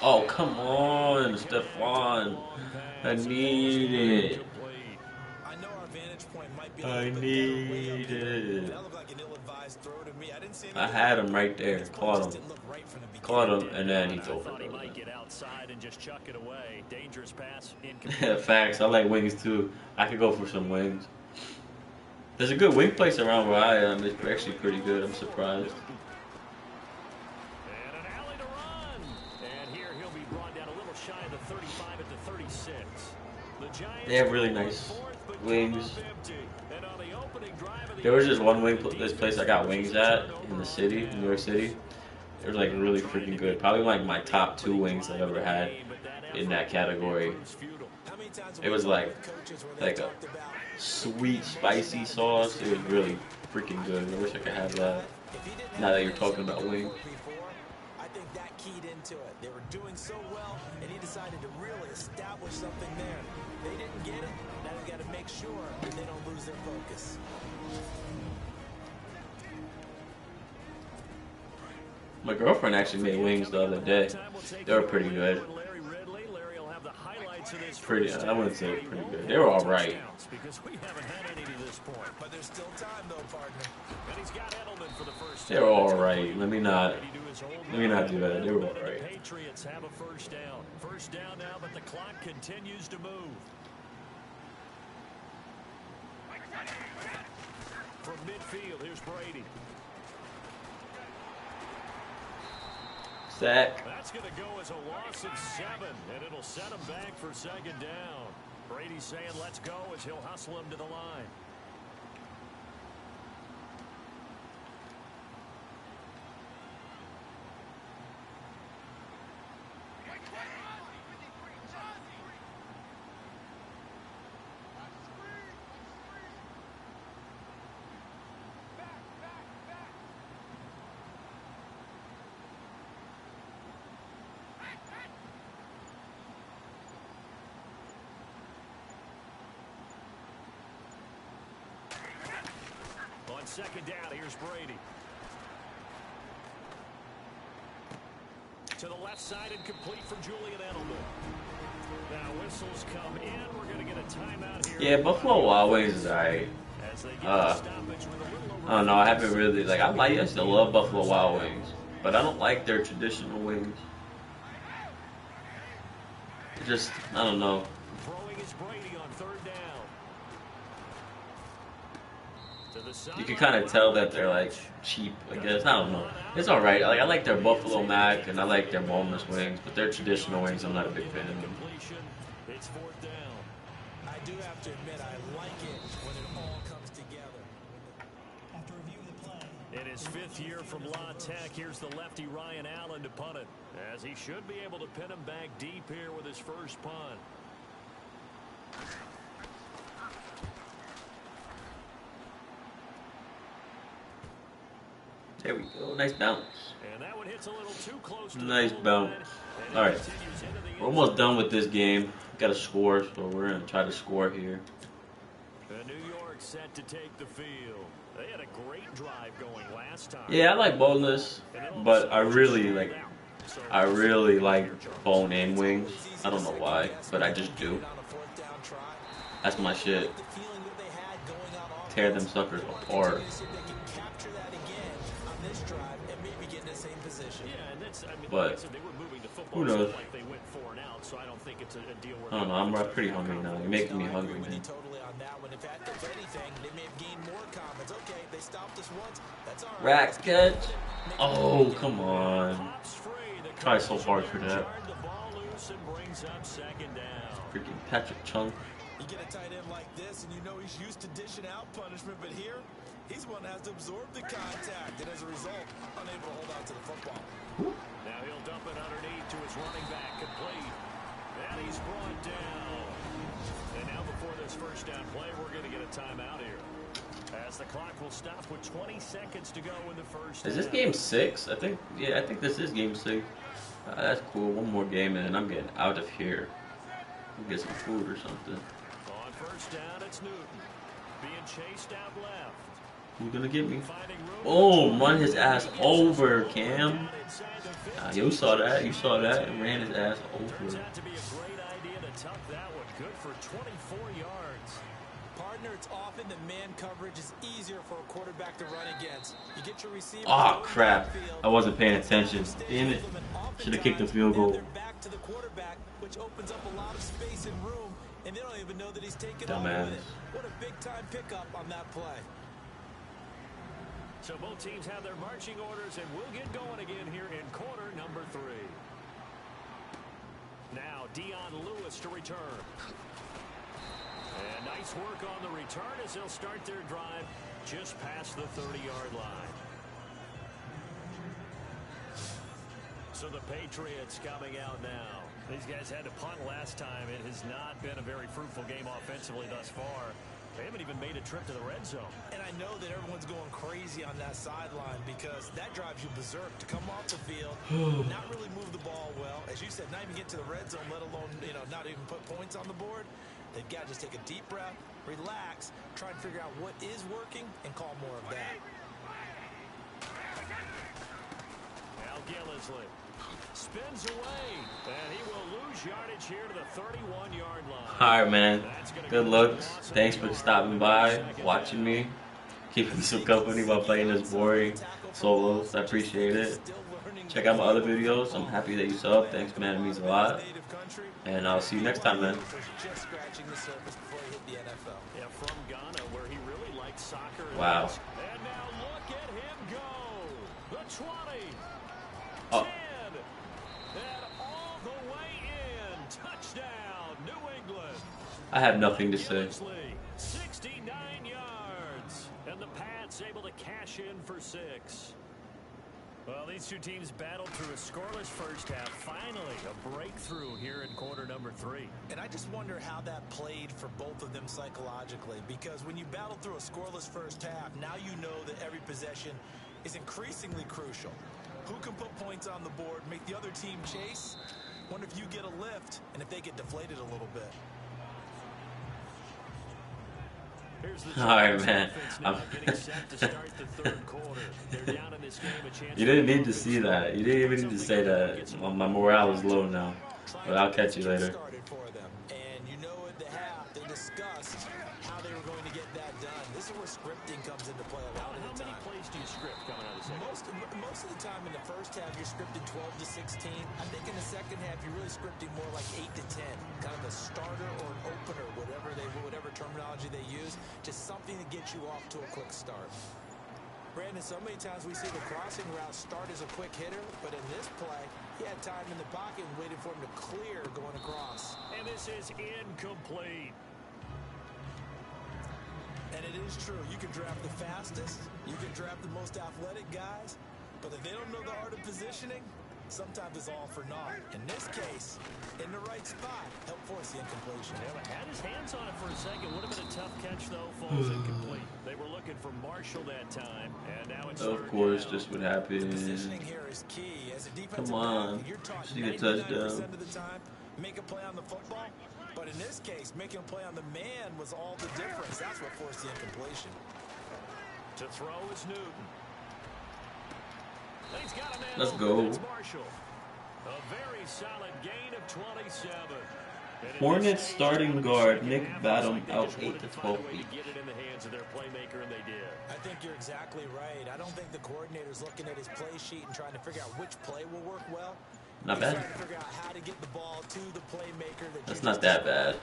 Oh, come on, Stephon. I need it. I know our vantage point might be a I little bit better way up need here. it. That looked like an ill-advised throw to me. I didn't see I anything had wrong. him right there. His play Caught just him. didn't look right from the Caught beginning. him, and then he I threw thought he might it. get outside and just chuck it away. Dangerous pass, incomplete. Facts. I like wings too. I could go for some wings. There's a good wing place around where I am. It's actually pretty good. I'm surprised. And an alley to run. And here he'll be brought down a little shy of the 35 at the 36. The Giants They have really nice fourth, but wings. come up empty. And on the opening drive of the There was just one this place I got wings at in the city, New York City. It was like really freaking good. Probably like my top 2 wings I've ever had in that category. It was like a sweet, spicy sauce. It was really freaking good. I wish I could have that. Now that you're talking about wings. I think that keyed into it. They were doing so well, and he decided to really establish something there. They didn't get it. Now they got to make sure that they don't lose their focus. My girlfriend actually made wings the other day. They were pretty good. Pretty, I wouldn't say pretty good. They were all right. But there's still time, though, partner. They were all right. Let me not do that. They were all right. Patriots have a first down. First down now, but the clock continues to move. From midfield, here's Brady. Sack. That's going to go as a loss of 7, and it'll set him back for second down. Brady's saying let's go as he'll hustle him to the line. On second down, here's Brady. To the left side and complete for Julian Edelman. Now whistles come in. We're going to get a timeout here. Yeah, Buffalo Wild Wings is alright. I don't know. I haven't really I used to love Buffalo Wild Wings, but I don't like their traditional wings. It just, I don't know. Throwing is Brady on third down. You can kind of tell that they're like cheap, I guess. I don't know. It's alright. I like their Buffalo Mac and I like their boneless wings, but their traditional wings, I'm not a big fan of them. It's fourth down. I do have to admit, I like it when it all comes together. After review of the play. In his 5th year from La Tech, here's the lefty Ryan Allen to punt it, as he should be able to pin him back deep here with his first punt. There we go. Nice bounce. And that one hits a little too close to Nice the bounce. line. Alright. We're almost done with this game. Got to score, so we're going to try to score here. And New York set to take the field. They had a great drive going last time. Yeah, I like boneless, but I really like bone-in wings. I don't know why, but I just do. That's my shit. Tear them suckers apart. But who knows? I don't know. I'm pretty hungry now. You're making me hungry, man. Rack catch. Oh, come on. Try so hard for that. Freaking Patrick Chung. You get a tight end like this, and you know he's used to dishing out punishment, but here, he's the one that has to absorb the contact, and as a result, unable to hold on to the football. Now he'll dump it underneath to his running back, complete. And he's brought down. And now before this first down play, we're going to get a timeout here, as the clock will stop with 20 seconds to go in the first. Is this game 6? I think this is game 6. That's cool. One more game, and then I'm getting out of here. I'll get some food or something. On first down, it's Newton. Being chased out left. Who's gonna get me? Oh, run his ass over, Cam. You saw that. You saw that. And ran his ass over. Turns out to be a great idea to tuck that one. Good for 24 yards. Partner, it's often that man coverage is easier for a quarterback to run against. You get your receiver. Oh crap! I wasn't paying attention. Damn it! Should have kicked the field goal. Back to the quarterback, which opens up a lot of space and room, and they don't even know that he's taking off Dumbass. with it. What a big-time pickup on that play. So both teams have their marching orders, and we'll get going again here in quarter number 3. Now Dion Lewis to return. And nice work on the return as they'll start their drive just past the 30-yard line. So the Patriots coming out now. These guys had to punt last time. It has not been a very fruitful game offensively thus far. They haven't even made a trip to the red zone. And I know that everyone's going crazy on that sideline because that drives you berserk to come off the field, not really move the ball well. As you said, not even get to the red zone, let alone, not even put points on the board. They've got to just take a deep breath, relax, try and figure out what is working, and call more of that. Now Gillisley spins away, and he will lose yardage here to the 31-yard line. All right, man. Good looks. Thanks for stopping by, watching me, keeping some company while playing this boring solos. I appreciate it. Check out my other videos. I'm happy that you subbed. Thanks, man. It means a lot. And I'll see you next time, man. Just scratching the surface before he hit the NFL. Yeah, from Ghana, where he really liked soccer. Wow. And now look at him go. The 20. Oh. 10. And all the way in. Touchdown, New England. I have nothing to say. 69 yards. And the Pats able to cash in for 6. Well, these two teams battled through a scoreless first half. Finally, a breakthrough here in quarter number 3. And I just wonder how that played for both of them psychologically, because when you battle through a scoreless first half, now you know that every possession is increasingly crucial. Who can put points on the board, make the other team chase? Wonder if you get a lift and if they get deflated a little bit. All right, man. You didn't need to see that. You didn't even need to say that. My morale is low now. But I'll catch you later. And you know at the half, they discussed how they were going to get that done. This is where scripting comes into play a lot of the time. How many plays do you script coming out of the second? Most of the time in the first half, you're scripting 12 to 16. I think in the second half, you're really scripting more like 8 to 10. Kind of a starter or an opener, whatever terminology they use. Just something to get you off to a quick start. Brandon, so many times we see the crossing route start as a quick hitter, but in this play, he had time in the pocket and waited for him to clear going across. And this is incomplete. And it is true. You can draft the fastest. You can draft the most athletic guys. But if they don't know the art of positioning, sometimes it's all for naught. In this case, in the right spot, help force the incompletion. Yeah, had his hands on it for a second. Would have been a tough catch, though. Falls incomplete. They were looking for Marshall that time. And now it's of course, just what happened. Positioning here is key. As a defensive Come on. back, you're taught See a 99% touchdown. of the time, make a play on the football. But in this case, making a play on the man was all the difference. That's what forced the incompletion. To throw is Newton. He's got a man. Let's go. It's Marshall. A very solid gain of 27. Hornets starting guard Nick Badham out 8 to 12 weeks. Get it in the hands of their playmaker, and they did. I think you're exactly right. I don't think the coordinator's looking at his play sheet and trying to figure out which play will work well. Not bad. He's trying to figure out how to get the ball to the playmaker. That's not that bad.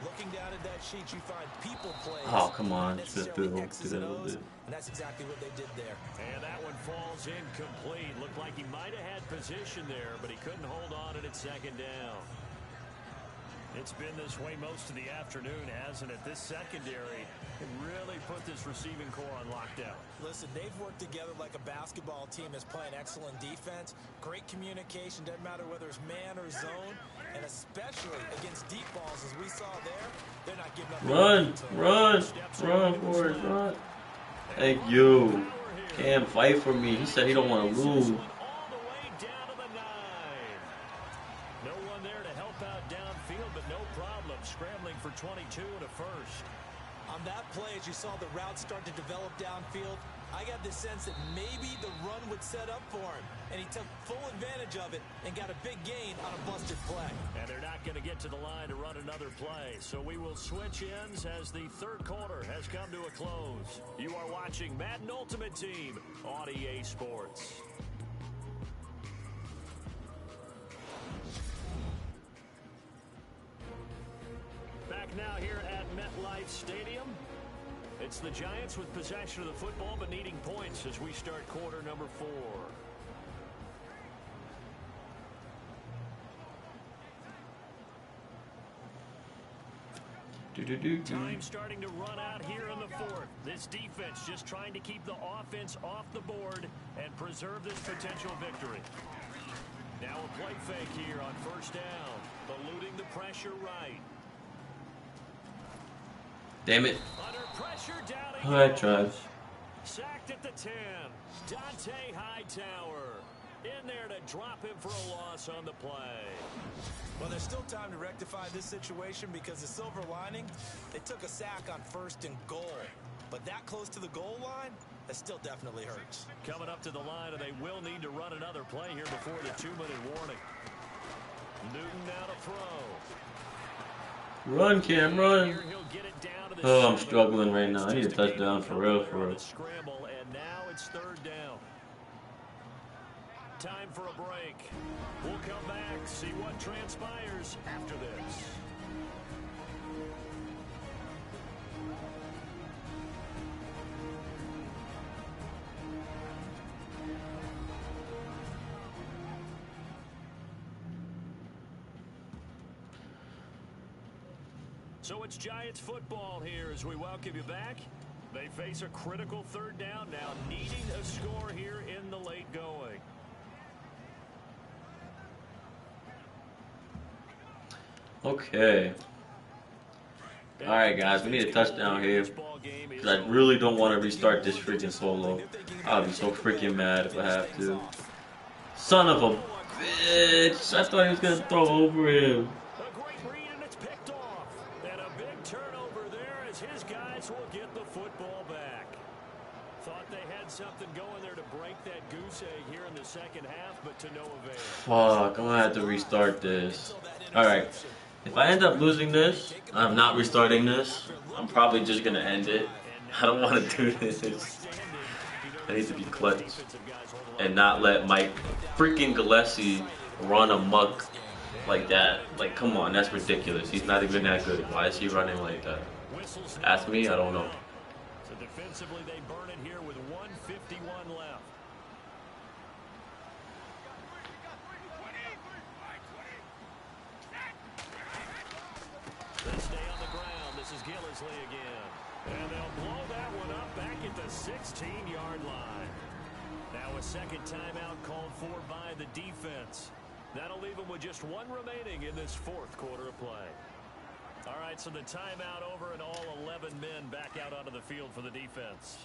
Looking down at that sheet, you find people plays. Oh, come on. Just Just build to that a little bit. And that's exactly what they did there. And that one falls incomplete. Looked like he might have had position there, but he couldn't hold on at second down. It's been this way most of the afternoon, hasn't it? This secondary really put this receiving core on lockdown. Listen, they've worked together like a basketball team that's playing excellent defense. Great communication, doesn't matter whether it's man or zone. And especially against deep balls, as we saw there, they're not giving up. Run, Forrest, run. Thank you. Cam, fight for me. He said he don't want to lose. All the way down to the 9. No one there to help out downfield, but no problem. Scrambling for 22 and a first. On that play, as you saw the route start to develop downfield, I got the sense that maybe the run would set up for him, and he took full advantage of it and got a big gain on a busted play. And they're not going to get to the line to run another play, so we will switch ends as the third quarter has come to a close. You are watching Madden Ultimate Team on EA Sports. Back now here at MetLife Stadium. It's the Giants with possession of the football but needing points as we start quarter number 4. Time starting to run out here in the fourth. This defense just trying to keep the offense off the board and preserve this potential victory. Now a play fake here on first down. Eluding the pressure right. Damn it. Under pressure down All right, Travis. Sacked at the 10. Dante Hightower in there to drop him for a loss on the play. Well, there's still time to rectify this situation because the silver lining, they took a sack on 1st and goal. But that close to the goal line, that still definitely hurts. Coming up to the line, and they will need to run another play here before the 2-minute warning. Newton now to throw. Run, Cam, run. Oh, I'm struggling right now. I need a touchdown for real, for real. Scramble, and now it's third down. Time for a break. We'll come back, see what transpires after this. So it's Giants football here as we welcome you back. They face a critical third down now, needing a score here in the late going. Okay. All right, guys, we need a touchdown here. Because I really don't want to restart this freaking solo. I'll be so freaking mad if I have to. Son of a bitch. I thought he was going to throw over him. His guys will get the football back. Thought they had something going there to break that goose egg here in the second half, but to no avail. Fuck, I'm gonna have to restart this. Alright, if I end up losing this, I'm not restarting this. I'm probably just gonna end it. I don't want to do this. I need to be clutch and not let Mike freaking Gillespie run amok like that. Like, come on, that's ridiculous. He's not even that good. Why is he running like that? Ask me, I don't know. So defensively, they burn it here with 1:51 left. They stay on the ground. This is Gillisley again. And they'll blow that one up back at the 16-yard line. Now a second timeout called for by the defense. That'll leave them with just one remaining in this fourth quarter of play. All right, so the timeout over and all 11 men back out onto the field for the defense.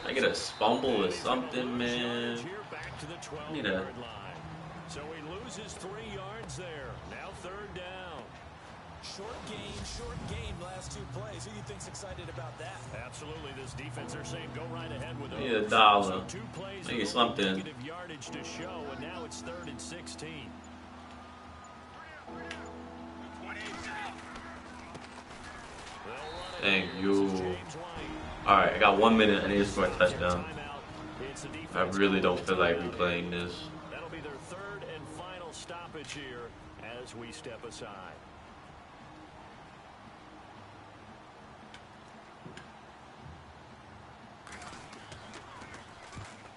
I get a fumble or something, man. I need a... So he loses 3 yards there. Now third down. Short gain, last 2 plays. Who do you think's excited about that? Absolutely, this defense are saying go right ahead with I need $1. So 2 plays, I need something. Negative yardage to show, and now it's 3rd and 16. Thank you. Alright, I got 1 minute. I need to score a touchdown. I really don't feel like replaying this. That'll be their 3rd and final stoppage here as we step aside.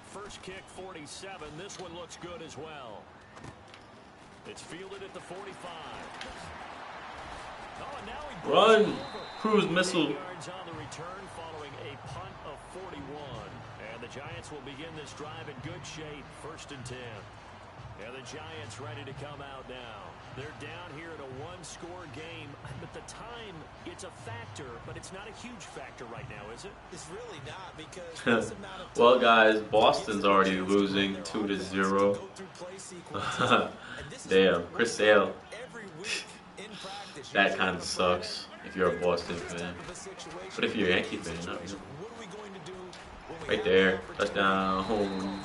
First kick, 47. This one looks good as well. It's fielded at the 45. Oh, and now he run! Cruise missile. Yards on the return following a punt of 41. And the Giants will begin this drive in good shape. 1st and 10. And the Giants ready to come out now. They're down here in a 1-score game, but the time, it's a factor, but it's not a huge factor right now, is it? It's really not because well, guys, Boston's already losing 2-0. Damn, Chris Sale. That kind of sucks if you're a Boston fan. But if you're a Yankee fan, not really. Right there, touchdown. Home.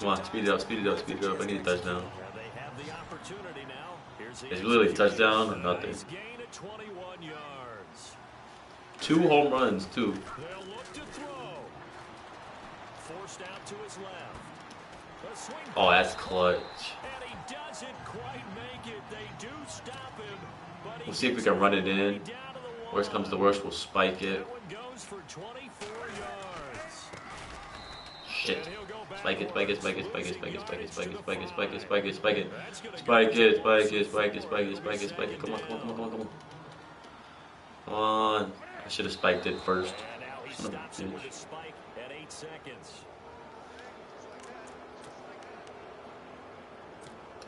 Come on, speed it up, speed it up, speed it up. I need a touchdown. It's literally touchdown or nothing. 2 home runs, too. Oh, that's clutch. We'll see if we can run it in. Worst comes to worst, we'll spike it. Shit. Spike it, spike it, spike it, spike it, spike it, spike it, spike it, spike it, spike it, spike it, spike it. Spike it, spike it, spike it, spike it, spike it, spike it. Come on, come on, come on, come on, come on. Come on. I should have spiked it first. Son of a bitch.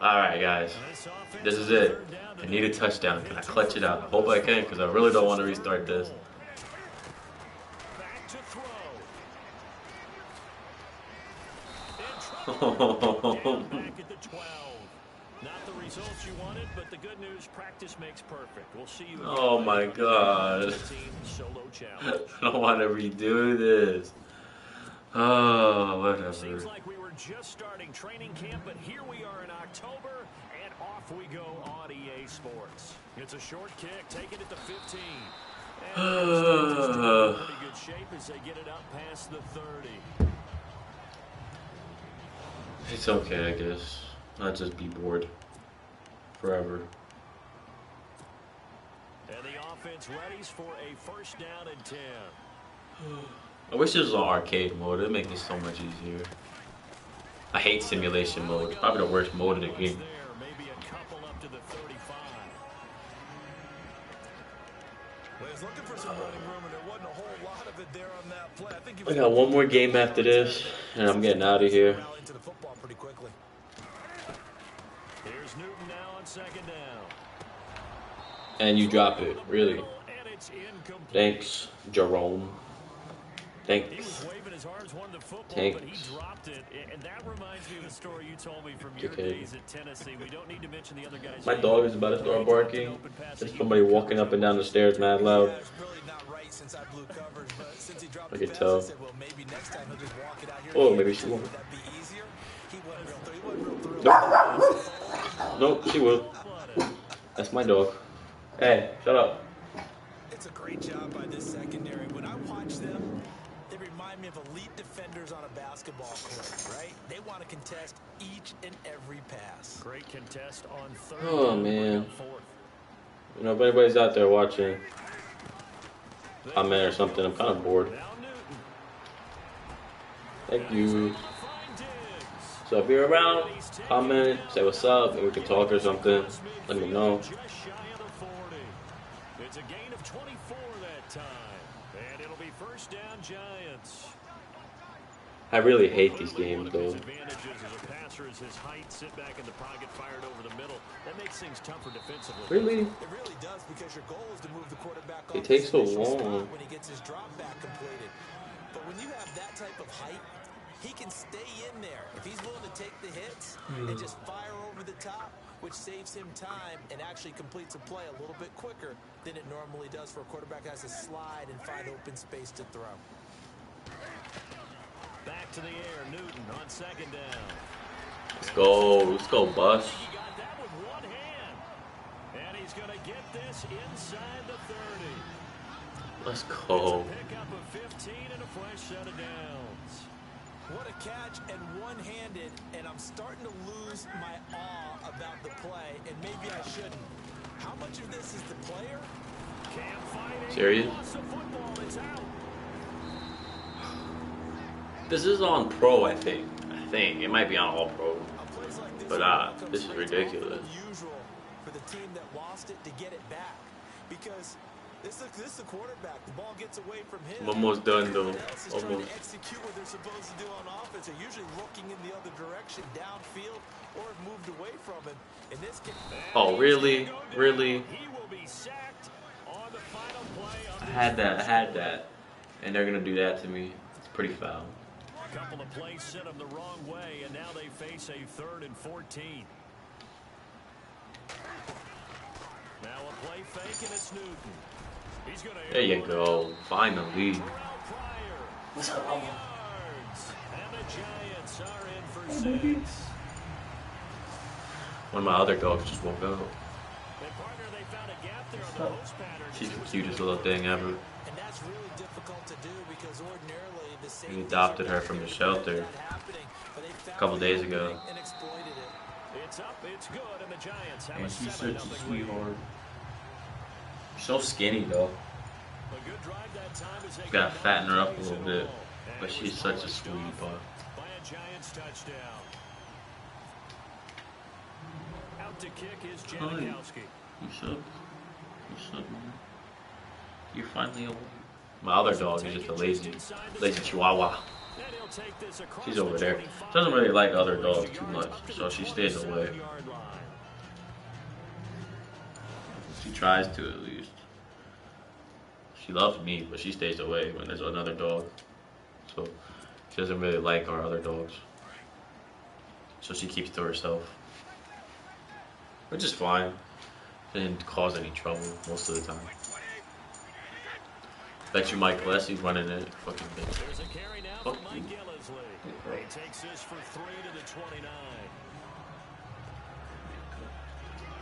Alright, guys. This is it. I need a touchdown. Can I clutch it out? I hope I can, because I really don't want to restart this. Oh my god. I don't want to redo this. Oh, whatever. Seems like we were just starting training camp, but here we are in October, and off we go on EA Sports. It's a short kick, taking it to 15. And pretty good shape as they get it up past the 30. It's okay, I guess. I'll just be bored forever. And the offense readies for a first down and 10. I wish this was on arcade mode. It'd make this so much easier. I hate simulation mode. It's probably the worst mode in the game. Maybe a couple up to the 35. Looking for some running room, and there wasn't a whole lot of it there on that play. I think I got one more game after this, and I'm getting out of here. Here's Newton now on second down. And you drop it, really. Thanks, Jerome. Thanks. He was waving his arms, wanted the football, Thanks. but he dropped it. And that reminds me of a story you told me from your days at Tennessee. We don't need to mention the other guys. My dog is about to start barking. There's somebody walking up and down the stairs mad loud. I can tell. Oh, maybe she won't. Nope. Nope, she will. That's my dog. Hey, shut up. It's a great job by this secondary. When I watch them, they remind me of elite defenders on a basketball court, right? They want to contest each and every pass. Great contest on third. Oh, man. You know, if anybody's out there watching, comment or something, I'm kind of bored. Thank you. So if you're around, comment, say what's up, maybe we can talk or something. Let me know. It's a gain of 24 that time. And it'll be first down Giants. I really hate these games, though. Really? It really does, because your goal is to move the quarterback off It takes so his initial long. spot when he gets his drop back completed. But when you have that type of height, he can stay in there. If he's willing to take the hits and just fire over the top, which saves him time and actually completes a play a little bit quicker than it normally does for a quarterback that has to slide and find open space to throw. Back to the air, Newton on second down. Let's go, Bus. He got that with one hand. And he's going to get this inside the 30. Let's go. It's a pickup of 15 and a fresh set of downs. What a catch, and one-handed, and I'm starting to lose my awe about the play, and maybe I shouldn't. How much of this is the player? Can't fight it. Serious? Lost the football. It's out. This is on Pro, I think. It might be on All Pro. But this is ridiculous. Unusual for the team that lost it to get it back, because this is the quarterback. The ball gets away from him. I'm almost done, though. Trying Almost. to execute what they're supposed to do on offense. They're usually looking in the other direction, downfield, or have moved away from it. In this case, Oh, really? Really? He will be sacked on the final play of I had that. And they're going to do that to me. It's pretty foul. a couple of plays sent them the wrong way, and now they face a 3rd and 14. Play fake, and it's Newton. He's gonna There you go. Finally. What's up, Mama? And the Giants are in for 6. One of my other dogs just woke up. And partner, they found a gap there on the post pattern. She's the cutest little thing ever. And that's really difficult to do because ordinarily the safeties We adopted her from the shelter a couple days ago. and exploited it. It's up, it's good, and the Giants have And a she's 7-0 such a lead. sweetheart. So skinny though. A good drive that time as they Gotta get fatten her up a plays little in bit. all. But And it she's was such a polished sweetie off pie. by a Giants touchdown. Out to kick is Hi. Janikowski. What's up? What's up, man? You're finally awake. My other dog is just a lazy chihuahua. And he'll take this across She's over the there. 25. She doesn't really like other dogs too much, so she stays away. 27-yard line. She tries to at least. She loves me, but she stays away when there's another dog. So she doesn't really like our other dogs. So she keeps to herself. Which is fine. Didn't cause any trouble most of the time. Bet you Mike Gillespie's running it. Fucking bitch. There's a carry now Fuck for Mike you. Gillisley. He takes this for 3 to the 29.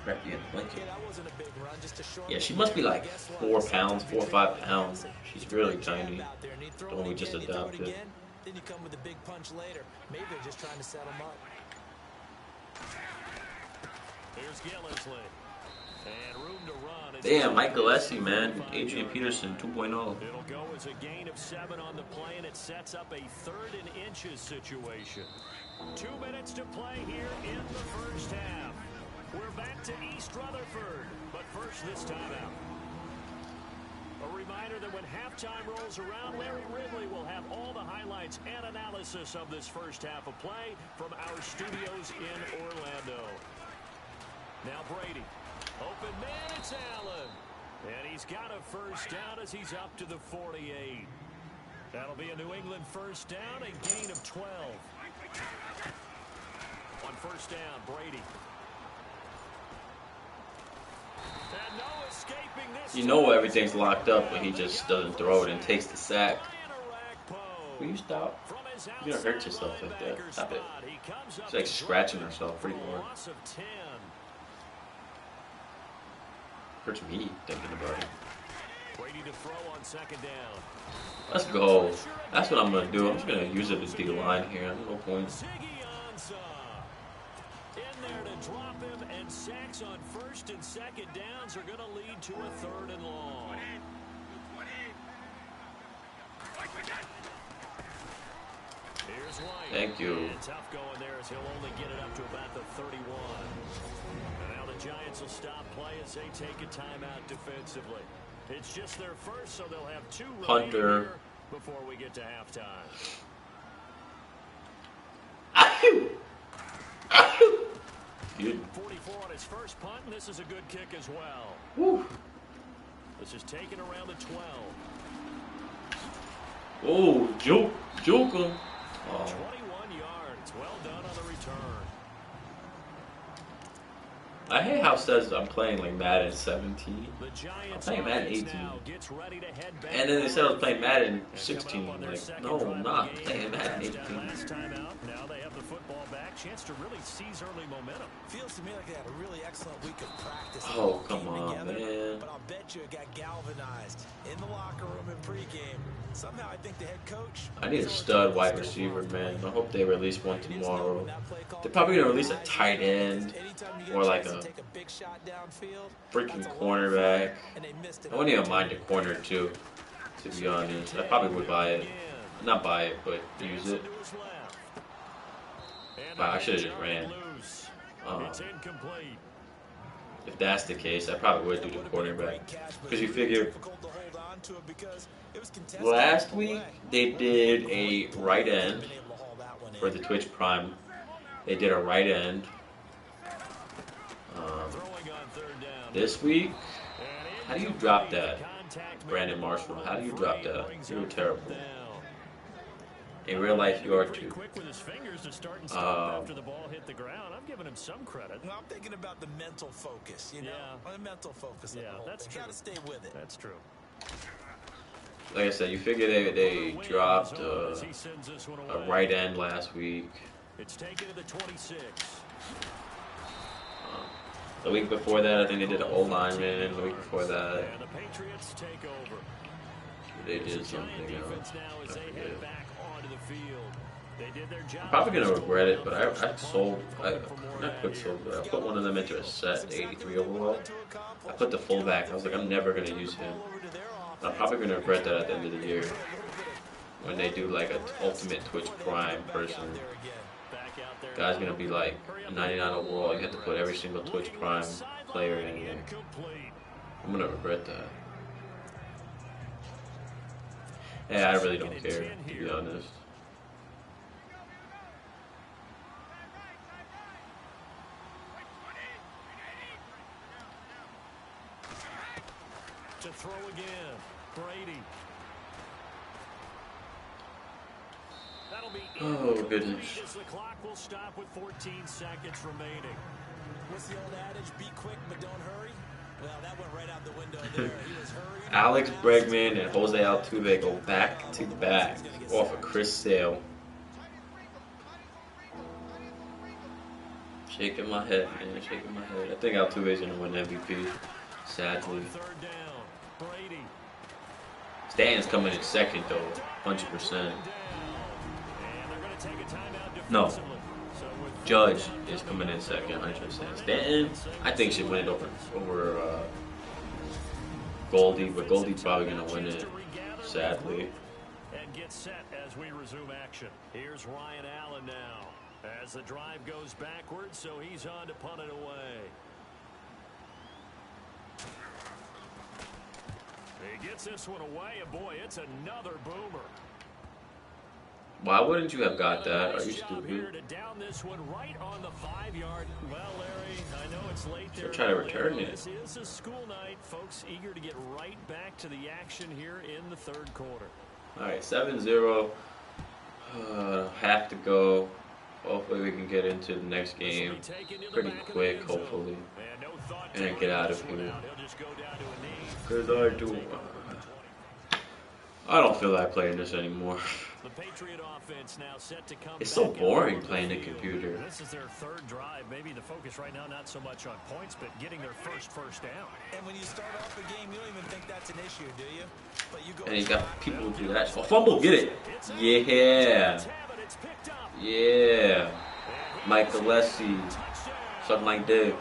Crap, you had to blink Yeah, it. that wasn't a big run, just a short Yeah, she must be like 4 pounds, 4 or 5 pounds. She's really tiny. out there, and he'd throw The one it we just again, he'd throw it adopted. again, then you come with a big punch later. Maybe they're just trying to set him up. Here's Gillisley. And room to run. It's Damn, Mike Gillespie, man. Adrian Peterson 2.0. It'll go as a gain of 7 on the play, and it sets up a 3rd and inches situation. 2 minutes to play here in the first half. We're back to East Rutherford, but first this timeout. A reminder that when halftime rolls around, Larry Ridley will have all the highlights and analysis of this first half of play from our studios in Orlando. Now Brady. Open man, it's Allen. And he's got a first down as he's up to the 48. That'll be a New England first down, a gain of 12. On first down, Brady. And no escaping this. You know everything's locked up, but he just doesn't throw it and takes the sack. Will you stop? You're gonna hurt yourself like that. Stop it. She's like scratching herself pretty hard. Hurts me thinking about it. Brady to throw on second down. Let's go. That's what I'm gonna do. I'm just gonna use it as the line here. No point. Ziggy Ansah in there to drop him, and sacks on first and second downs are going to lead to a 3rd and long. Here's White. Thank you. And tough going there as he'll only get it up to about the 31. And now the Giants will stop play as they take a timeout defensively. It's just their first, so they'll have 2 remaining Hunter. here before we get to halftime. Achoo! Achoo! Good. 44 on his first punt, and this is a good kick as well. Woo. This is taken around the 12. Oh, joke him. 21 yards. Well done on the return. I hate how it says I'm playing like Madden 17. The Giants I'm playing Madden offense 18. now gets ready to head back. And then they said I was playing Madden And come up 16. on their Like, second no, drive I'm of not the game. playing Madden Touchdown 18. last time out. Now they have the football back. Chance to really seize early momentum. Feels to me like they had a really excellent week of practice. It Oh, all come came on, together, man. But I'll bet you it got galvanized in the locker room in pregame. Somehow I think the head coach. I need a stud wide receiver, man. I hope they release one tomorrow. They're probably gonna release a tight end or like a freaking cornerback. I wouldn't even mind a corner too, to be honest. I probably would buy it. Not buy it, but use it. Wow, I should have just ran. It's incomplete. If that's the case, I probably would do the cornerback. Because you figure, last week they did a right end for the Twitch Prime. They did a right end. This week, how do you drop that? Brandon Marshall, how do you drop that? You were terrible. In real life, you are Pretty too. quick with his fingers to start and stop after the ball hit the ground. I'm giving him some credit. Well, I'm thinking about the mental focus, you know? Yeah. The mental focus of the whole that's thing. true. Got to stay with it. That's true. Like I said, you figure they dropped a right end last week. It's taken to the 26. The week before that, I think they did an O-lineman. The week before that, And the Patriots take over. they did something else. Now as they head back onto the field. They did their job. I'm probably gonna regret it, but I not quick sold, but I put one of them into a set, the 83 overall. I put the fullback. I was like, I'm never gonna use him. I'm probably gonna regret that at the end of the year when they do like an ultimate Twitch Prime person. Guy's gonna be like 99 overall. You have to put every single Twitch Prime player in there. I'm gonna regret that. Yeah, I really don't care, to be honest. To throw again, Brady. That'll be Oh goodness. as the clock will stop with 14 seconds remaining. What's the old adage? Be quick, but don't hurry. Well, that went right out the window there. He was hurrying. Alex Bregman and Jose Altuve go back to back off of Chris Sale. Shaking my head, man, shaking my head. I think Altuve's gonna win MVP, sadly. Third down, Brady. Stanton's coming in second though, 100%. No, Judge is coming in second, 100%. Stanton, I think should win it over Goldie, but Goldie's probably gonna win it, sadly. And get set as we resume action. Here's Ryan Allen now. As the drive goes backwards, so he's on to punt it away. He gets this one away, and boy, it's another boomer. Why wouldn't you have got that? Are you stupid? To down this one right on the 5-yard. Well, Larry, I know it's late there. Should try to return it. This is a school night, folks. Eager to get right back to the action here in the third quarter. All right, 7-0. Half to go. Hopefully we can get into the next game pretty quick, hopefully, and then get out of here. Because I don't feel like playing this anymore. It's so boring playing the computer. This is their third drive. Maybe the focus right now not so much on points, but getting their first down. And when you start off the game, you don't even think that's an issue, do you? But you go. And you got people who do that. Oh, fumble, get it. Yeah. Yeah. Mike Gillespie. Suck my dick.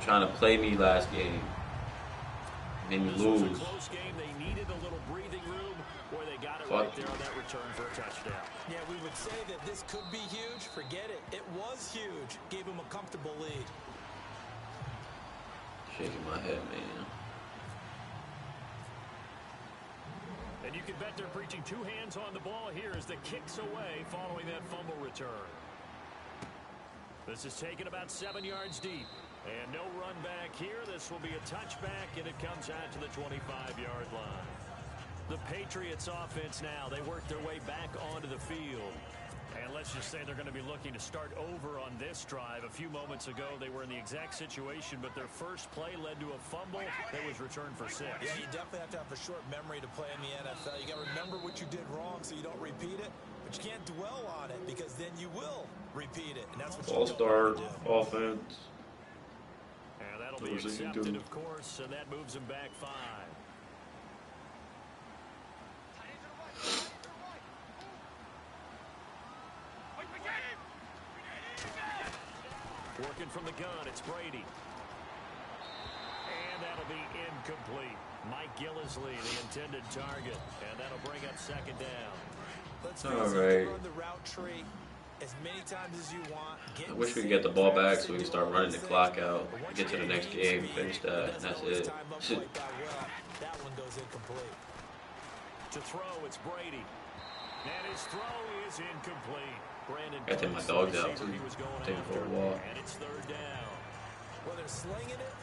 Trying to play me last game. Made me lose. Fuck you. On that return for a touchdown. Yeah, we would say that this could be huge. Forget it. It was huge. Gave him a comfortable lead. Shaking my head, man. And you can bet they're preaching two hands on the ball here as the kick's away following that fumble return. This is taken about 7 yards deep. And no run back here. This will be a touchback, and it comes out to the 25-yard line. The Patriots offense now, they work their way back onto the field. And let's just say they're going to be looking to start over on this drive. A few moments ago, they were in the exact situation, but their first play led to a fumble that was returned for 6. Yeah, you definitely have to have a short memory to play in the NFL. You got to remember what you did wrong so you don't repeat it, but you can't dwell on it because then you will repeat it. And that's what All-star offense. And that'll be accepted, of course, and that moves them back 5. Working from the gun, it's Brady. And that'll be incomplete. Mike Gillisley, the intended target. And that'll bring up second down. Let's all right. run the route tree as many times as you want. I wish we could get the ball back so we can start running the clock out, get to the next game, finish that, and that's it. That one goes incomplete. To throw, it's Brady. And his throw is incomplete. Brandon I take my dogs out too. Take them for a walk. And it's third down. Well, they're slinging it.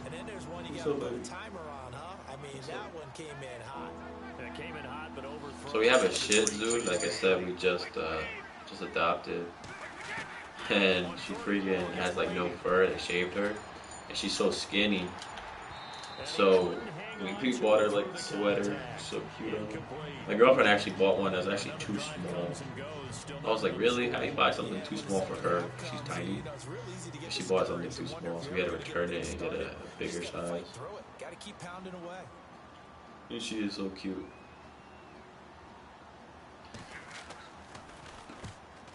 And then there's one you got to put a timer on, huh? I mean, that one came in hot. That came in hot, but overthrown. So we have a Shih Tzu, like I said, we just adopted, and she freaking has like no fur. They shaved her, and she's so skinny. So we bought her like a sweater, so cute. My girlfriend actually bought one that's actually too small. I was like, really? How do you buy something too small for her? She's tiny. She bought something too small, so we had to return it and get a bigger size. Gotta keep pounding away. And she is so cute.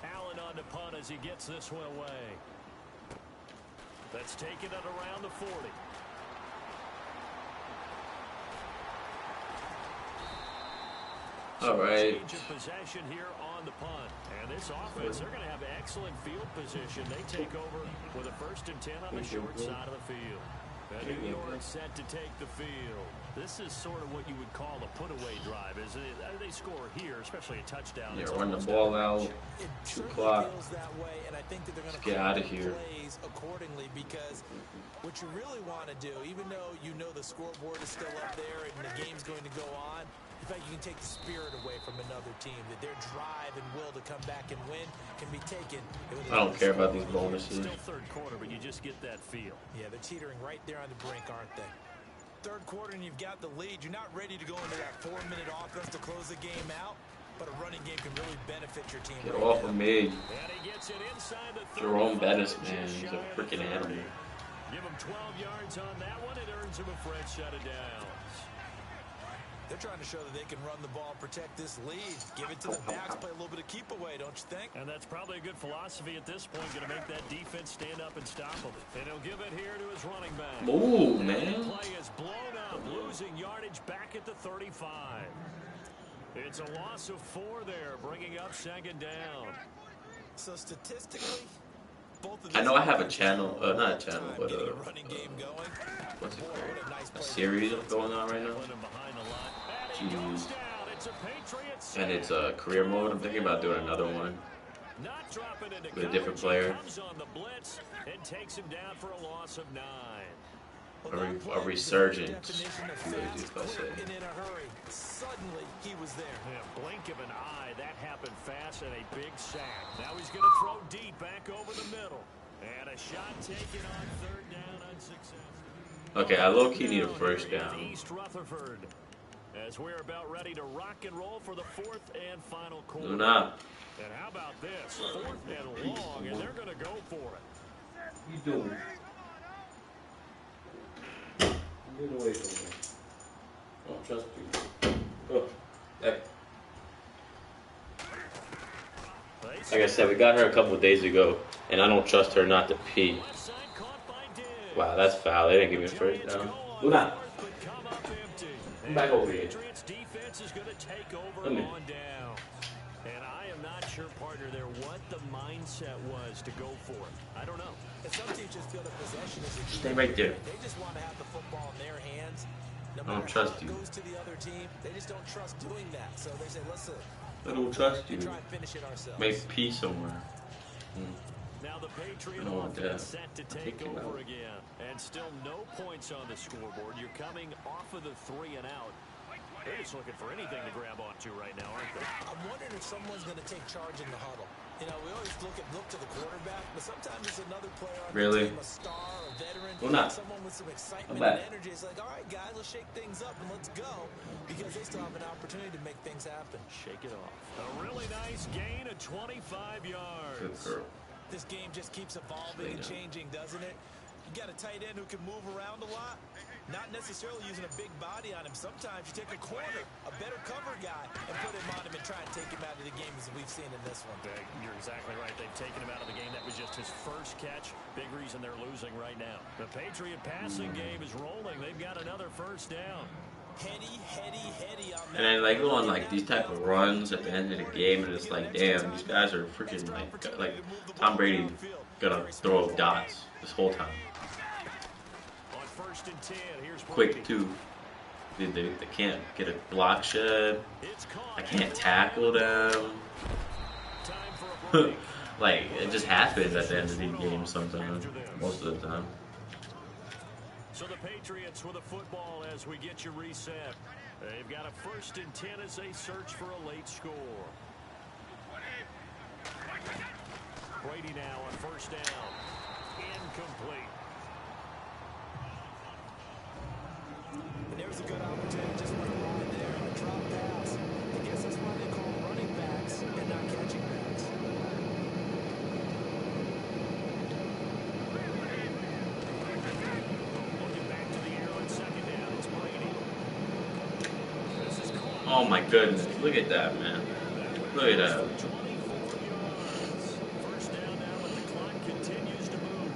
Allen on the punt as he gets this one away. That's taken at around the 40. All right. Change of possession here on the punt. And this offense, they're going to have excellent field position. They take over with a 1st and 10 on the short side of the field. New York set to take the field. This is sort of what you would call a put-away drive, isn't it? They score here, especially a touchdown. Yeah, run the ball out. 2 o'clock. Let's get out of here. Accordingly, because what you really want to do, even though you know the scoreboard is still up there and the game's going to go on, in fact, you can take the spirit away from another team, that their drive and will to come back and win can be taken. I don't care about these bonuses. Still 3rd quarter, but you just get that feel. Yeah, they're teetering right there on the brink, aren't they? 3rd quarter and you've got the lead. You're not ready to go into that 4-minute offense to close the game out, but a running game can really benefit your team. Get off of me. And he gets it inside the 30. Jerome Bettis, man, he's a freaking animal. Give him 12 yards on that one. It earns him a fresh set of downs. They're trying to show that they can run the ball and protect this lead. Give it to the backs, play a little bit of keep away, don't you think? And that's probably a good philosophy at this point, going to make that defense stand up and stop him. And he'll give it here to his running back. Ooh, man. The play is blown up, losing yardage back at the 35. It's a loss of 4 there, bringing up 2nd down. So statistically, both of I know I have a channel, not a channel, but what's it called? A series going on right now. Jeez. And it's a career mode. I'm thinking about doing another one with a different player. A resurgence, if I say. Suddenly, he was there. Yeah, blink of an eye. That happened fast and a big sack. Now he's going to throw deep back over the middle. And a shot taken on 3rd down unsuccessful. Okay, I low-key need a 1st down. East Rutherford. As we're about ready to rock and roll for the 4th and final quarter. Do not. And how about this? 4th and long, and they're going to go for it. What you doing? Get away from me. I don't trust you. Oh, hey. Like I said, we got her a couple of days ago, and I don't trust her not to pee. Wow, that's foul. They didn't give me a 1st down. Luna, come back over here. Defense is going to take over Come on here. down. And I am not sure, partner, there what the mindset was to go for it. I don't know. And some teams just feel that possession is a key. Stay right there. They just want to have the football in their hands. No I don't matter trust how it you. goes to the other team, they just don't trust doing that. So they say, listen, I don't trust you. try and finish it ourselves. Make pee somewhere. Now the Patriot I don't want offense that. set to Take take him over out. again. And still no points on the scoreboard. You're coming off of the 3 and out. They're just looking for anything to grab onto right now, aren't they? I'm wondering if someone's going to take charge in the huddle. You know, we always look to the quarterback, but sometimes it's another player on Really? the team, a star, a veteran, Well, not. someone with some excitement I'm and back. energy. It's like, all right, guys, let's shake things up and let's go, because they still have an opportunity to make things happen. Shake it off. A really nice gain of 25 yards. Good girl. This game just keeps evolving and changing, doesn't it? You got a tight end who can move around a lot, not necessarily using a big body on him. Sometimes you take a corner, a better cover guy, and put him on him and try and take him out of the game, as we've seen in this one. You're exactly right. They've taken him out of the game. That was just his first catch. Big reason they're losing right now. The Patriot passing game is rolling. They've got another 1st down. Heady on that. And then like go on like these type of runs at the end of the game, and it's like, damn, these guys are freaking like Tom Brady gonna throw dots this whole time. On 1st and 10, here's Quick too. They can't get a block shed. I can't tackle them. time for a break. Like it just happens at the end of these games sometimes. Most of the time. So the Patriots with a football as we get you reset. They've got a 1st and 10 as they search for a late score. Brady now on 1st down. Incomplete. And there's a good opportunity. Just went wide there on a drop pass. I guess that's why they call running backs and not catching backs. Looking back to the air on 2nd down. It's Brady. This is caught. Oh my goodness. Look at that, man. Look at that. 24 yards. 1st down now, but the clock continues to move.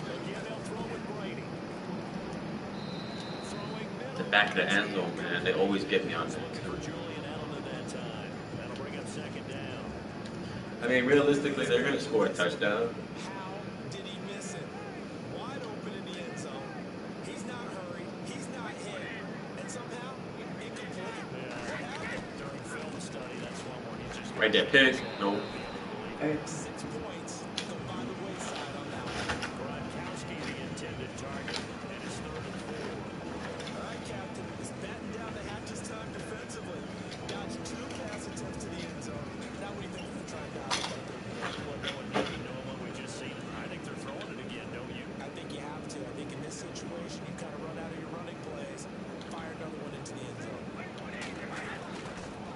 Again, they'll throw with Brady. Throwing middle. The back of the end zone, man. They always get me on that. For Julian Edelman that time. That'll bring up 2nd down. I mean, realistically, they're going to score a touchdown. How did he miss it? Wide open in the end zone. He's not hurried. He's not hit. And somehow, incomplete. What happened? During film study, that's one where he just Right there, pick. Nope. 6 points go by the wayside on that one. Gronkowski, the intended target, and it's 3rd and 4. All right, Captain. It's batten down the hatches time defensively. Dodged 2 pass attempts to the end zone. Now what do you think they're trying to do? Well, knowing what we just seen, I think they're throwing it again, don't you? I think you have to. I think in this situation, you kind of run out of your running plays, fire another one into the end zone.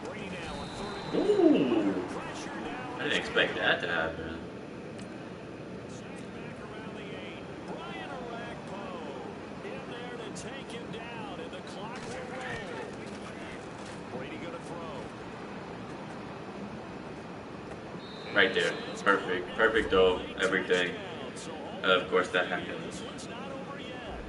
Brady now on 3rd and 4. Ooh. Pressure now. I didn't expect that to happen. Back around the 8. Brian Orakpo in there to take him down, and the clock will roll. Brady going to throw. Right there. Perfect. Perfect throw. Everything. Of course, that happened. It's not over yet.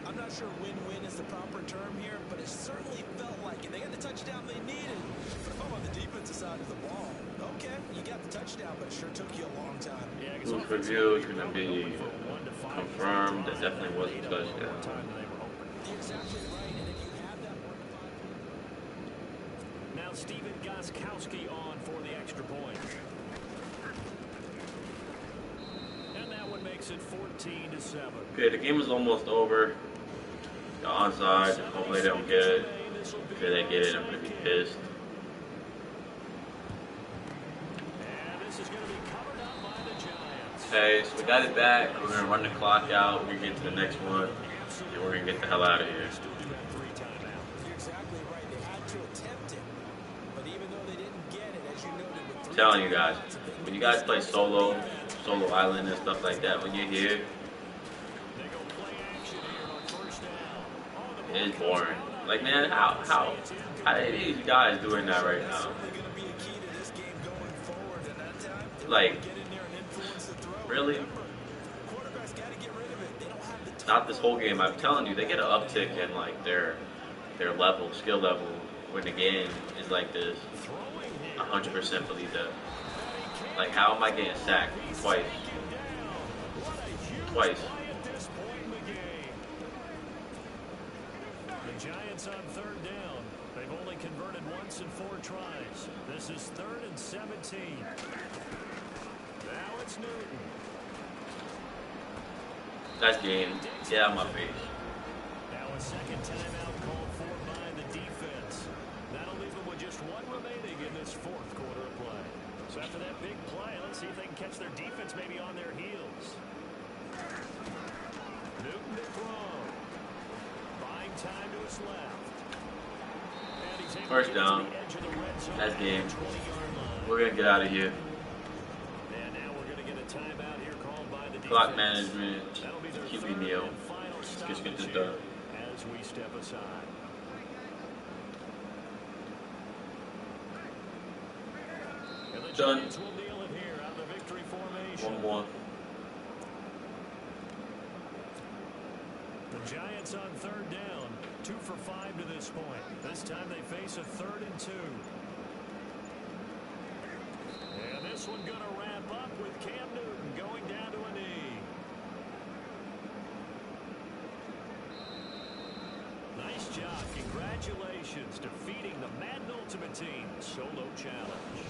I'm not sure win-win is the proper term here, but it certainly felt like it. They got the touchdown they needed. But if I'm on the defensive side of the ball, okay, you got the touchdown, but it sure took you a long time. Yeah, 'cause Who's review is going to be confirmed. That definitely was a touchdown. You're exactly right, and if you have that 1 to 5. Now Stephen Gostkowski on for the extra point. And that one makes it 14-7. Okay, the game is almost over. The onside. Hopefully they don't get it. If they get it, I'm going to be pissed. And this is going to be covered up by the Giants. Okay, so we got it back. We're going to run the clock out. We're going to get to the next one. And we're going to get the hell out of here. Still do have 3 timeouts. You're exactly right. They had to attempt it, but even though they didn't get it, as you noted, with 3 Telling you guys, timeouts, when you guys play solo island and stuff like that, when you're here, They go play action here on 1st down. Oh, the it is ball comes boring. out of Like, the man, how are these guys doing that right now? certainly going to be a key to this game going forward. And that time, they Like, get in there and influence the throw. really? Remember, quarterback's got to get rid of it. They don't have the time. Not this whole game. I'm telling you, they get an uptick in like their level, skill level, when the game is like this. 100% believe that. Like, how am I getting sacked twice? Twice. The Giants on 3rd down. They've only converted once in 4 tries. This is 3rd and 17. Now it's Newton. That's game. Get out of my face. Now a 2nd timeout called for by the defense. That'll leave them with just 1 remaining in this 4th quarter of play. So after that big play, let's see if they can catch their defense maybe on their heels. Newton to throw. Buying time to his left. And he's able to First get to down. the edge of the red zone That's game. at the 20-yard line. We're gonna get out of here. And now we're going to get a timeout here called by the defense. Clock management. That'll be their QB 3rd Neal. and final Just stoppage get this here done. as we step aside. And the Done. Giants will deal it here out of the victory formation. One more. The Giants on 3rd down, 2 for 5 to this point. This time they face a 3rd and 2. And this one going to wrap up with Cam Newton going down to a knee. Nice job. Congratulations, defeating the Madden Ultimate Team solo challenge.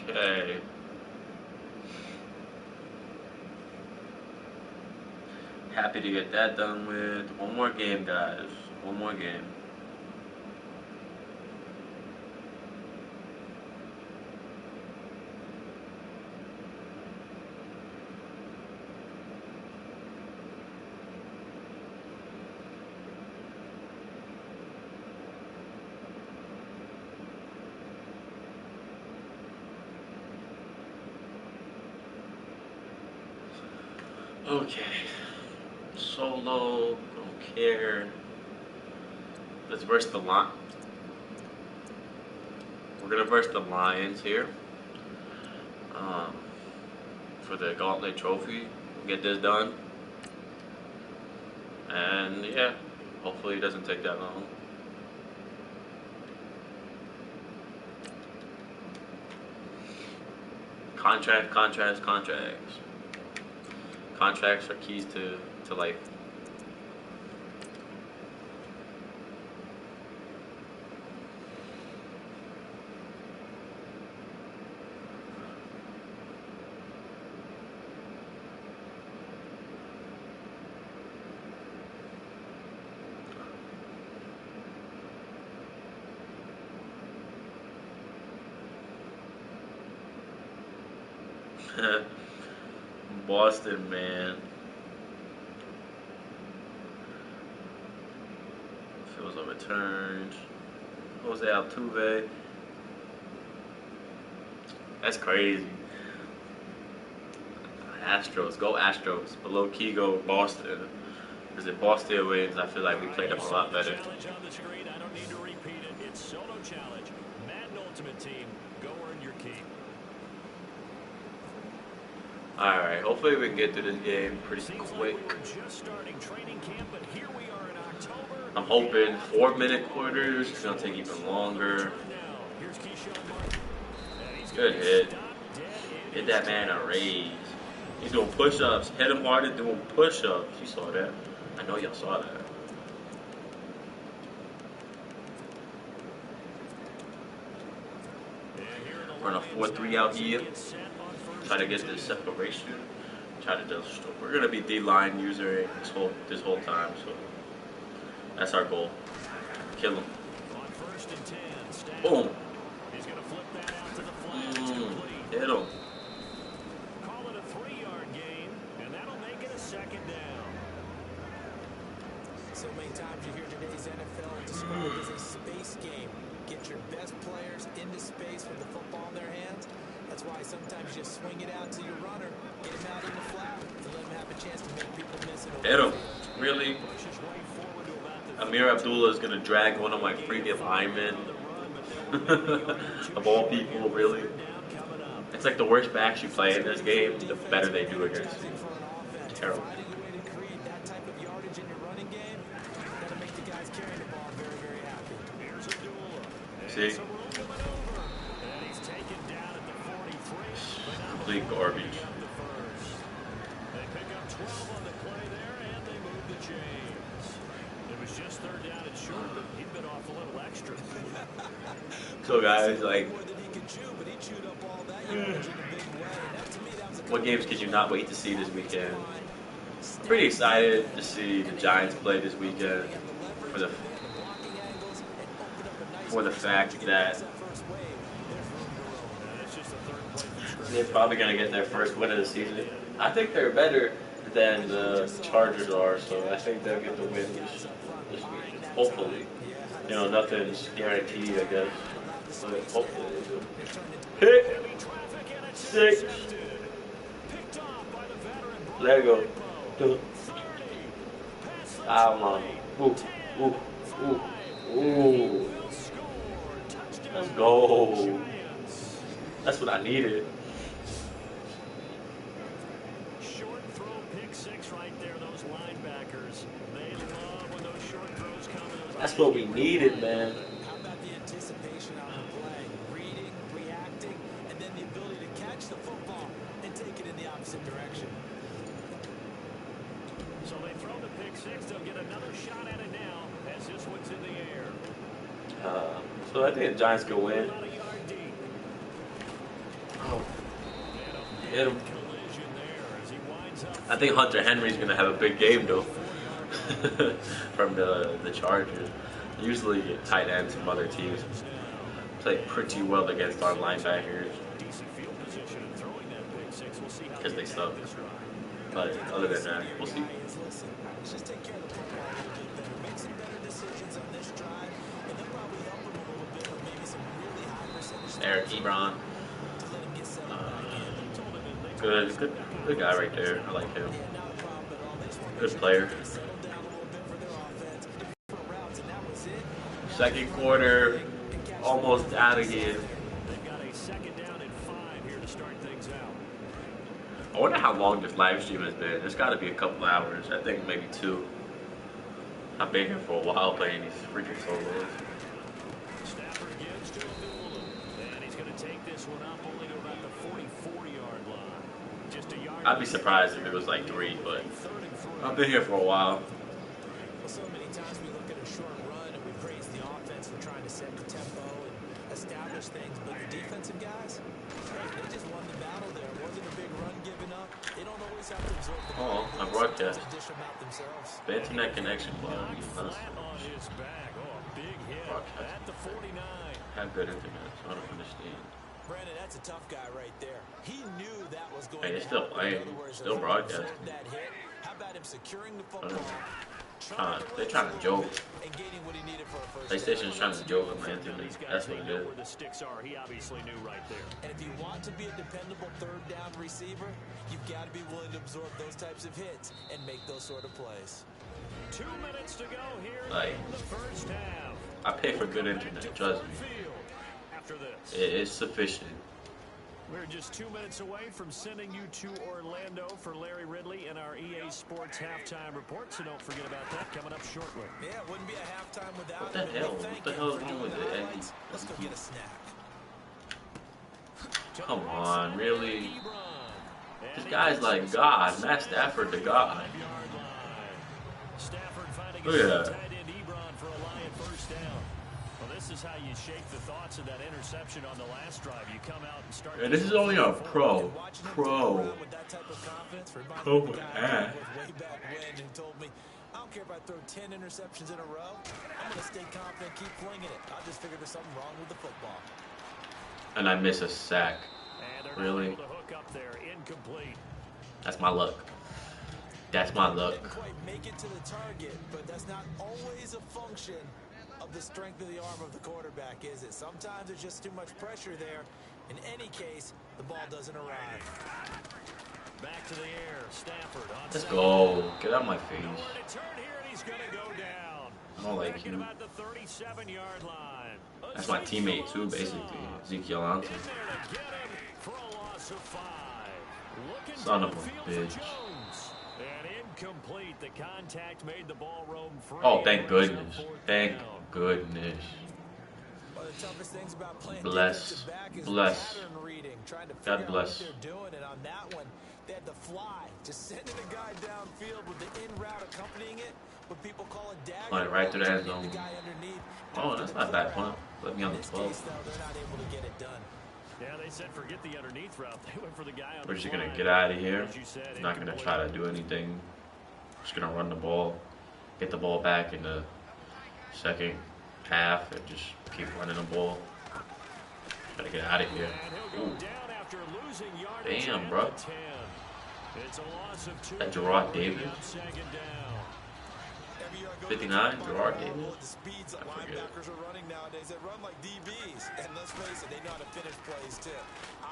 Okay. Happy to get that done with. One more game, guys. One more game. Okay. Solo. Don't care. Let's verse the Lion. We're gonna verse the Lions here. For the Gauntlet trophy. We'll get this done. And yeah, hopefully it doesn't take that long. Contracts. Contracts are keys to life. Boston, man. Feels overturned. Jose Altuve. That's crazy. Astros. Go Astros. But low key go Boston. Because if Boston wins, I feel like we played them a lot better. Challenge on the screen. I don't need to repeat it. It's solo challenge. Madden Ultimate Team. Go earn your keep. Alright, hopefully we can get through this game pretty quick. Just starting training camp, but here we are in October. I'm hoping 4-minute quarters. It's going to take even longer. Good hit. Hit that man a raise. He's doing push-ups. Hit him hard at doing push-ups. You saw that. I know y'all saw that. Run a 4-3 out here. Try to get this separation. Try to just. We're gonna be D-line user this whole time, so that's our goal. Kill him. Boom. Hit him. Call it a 3-yard gain, and that'll make it a second down. So many times you hear today's NFL described as a space game. Get your best players into space with the football in their hands. That's why sometimes you swing it out to your runner, get him out in the flat, and let him have a chance to make people miss it. Hit him. Really? Amir Abdullah is going to drag one of my freaking linemen. Of all people, really. It's like the worse backs you play in this game, the better they do against you. Terrible. See? Complete garbage. They pick up 12 on the play there, and they move the chains. It was just 3rd down and short, but he bit off a little extra. So guys, like, what games could you not wait to see this weekend? I'm pretty excited to see the Giants play this weekend for the fact that they're probably going to get their first win of the season. I think they're better than the Chargers are, so I think they'll get the win this week. Hopefully. You know, nothing's guaranteed, I guess. But hopefully they do. Hit! 6. Let it go. Do it. I don't know. Ooh. Let's go. That's what I needed. Short throw, pick 6 right there. Those linebackers, they love when those short throws come. That's what we needed, man. How about the anticipation on the play? Reading, reacting, and then the ability to catch the football and take it in the opposite direction. So they throw the pick 6. They'll get another shot at it now as this one's in the air. So I think the Giants could win. About a yard deep. Hit him. I think Hunter Henry's gonna have a big game though from the Chargers. Usually tight ends from other teams play pretty well against our linebackers because they suck. But other than that, we'll see. Eric Ebron. Good guy right there. I like him. Good player. Second quarter, almost out again. I wonder how long this live stream has been. It's got to be a couple hours. I think maybe 2. I've been here for a while playing these freaking solos. I'd be surprised if it was like 3, but I've been here for a while. So many times we look at a short run and we praise the offense for trying to set the tempo and establish things, but the defensive guys, they just won the battle there. It wasn't a big run given up. They don't always have to absorb the ball. I broadcast. Dish them out themselves. The internet connection was at the 49. have good internet, so I don't understand. Brandon, that's a tough guy right there. He knew that was going Hey, to they're still playing, still broadcasting. that hit. How about him securing the football? They're trying to joke. And gaining what he needed for a first PlayStation's trying to joke on my internet. That's what it is. Where the sticks are, he obviously knew right there. And if you want to be a dependable third down receiver, you've got to be willing to absorb those types of hits and make those sort of plays. 2 minutes to go here Like, in the first half. I pay for good internet, trust me. After this. It is sufficient. We're just 2 minutes away from sending you to Orlando for Larry Ridley and our EA Sports halftime report, so don't forget about that coming up shortly. Yeah, it wouldn't be a halftime without What the hell? What the hell is wrong with it, Eddie? Let's go get a snack. Come on, really? This guy's like God. Matt Stafford, the God. Look at that. For a Lion first down. Well, this is how you shake the thoughts of that interception on the last drive. You come out and start. And this is only a pro. With that type of confidence, Oh, way back when, who told me, I don't care if I throw 10 interceptions in a row. I'm going to stay confident, keep flinging it. I just figured there's something wrong with the football. And I miss a sack. Really? To hook up there, incomplete. That's my luck. That's my luck. Didn't quite make it to the target, but that's not always a function of the strength of the arm of the quarterback, is it? Sometimes there's just too much pressure there. In any case, the ball doesn't arrive. Back to the air, Stafford on. Let's go. Get out of my face. Nowhere to turn here, and he's going to go down. I don't like you. About the 37-yard line. That's my teammate too, basically. Ezekiel Anton. In there to get him for a loss of 5. Looking Son of to a the field bitch. for Jones. And incomplete. The contact made the ball roam free. Oh, thank goodness. Thank goodness. One of the toughest things about playing Bless. defensive back is Bless. pattern reading, trying to God figure bless. out what they're doing. And on that one, they had the fly, just sending a guy downfield with the in route accompanying it. What people call a dagger. Punt it right to the end zone. The guy underneath. Oh, that's not a bad punt. Let me on In the this 12. case, though, they're not able to get it done. Yeah, they said forget the underneath route. They went for the guy on We're the just gonna fly. get out of here. As you said, Not gonna incomplete. try to do anything. Just gonna run the ball, get the ball back in the second half, and just keep running the ball. Try to get out of here. And he'll go Ooh. down after losing yardage Damn, at bro. the 10. It's a loss of 2. That Gerard Davis. On second down. 59, Gerard Davis. The speeds that I forget. linebackers are running nowadays, they run like DBs. And let's face it, they know how to finish plays too.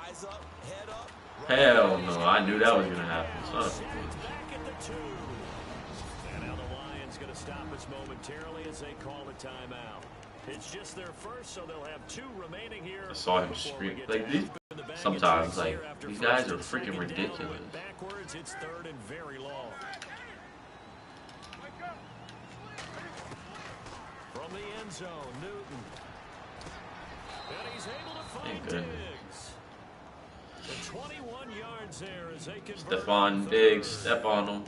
Eyes up, head up. Hell no, I knew that was gonna happen. Son of a bitch. Back at the 2. And now the Lions going to stop us momentarily as they call a timeout. It's just their first, so they'll have 2 remaining here. I saw him before we streak. get Like to these, in the bag sometimes, and like here after these first guys are and second freaking down. ridiculous. Backwards, it's 3rd and very long. From the end zone, Newton. And he's able to find Thank goodness. Diggs. The 21 yards there as they convert Stephon on Diggs, 3rd. step on him.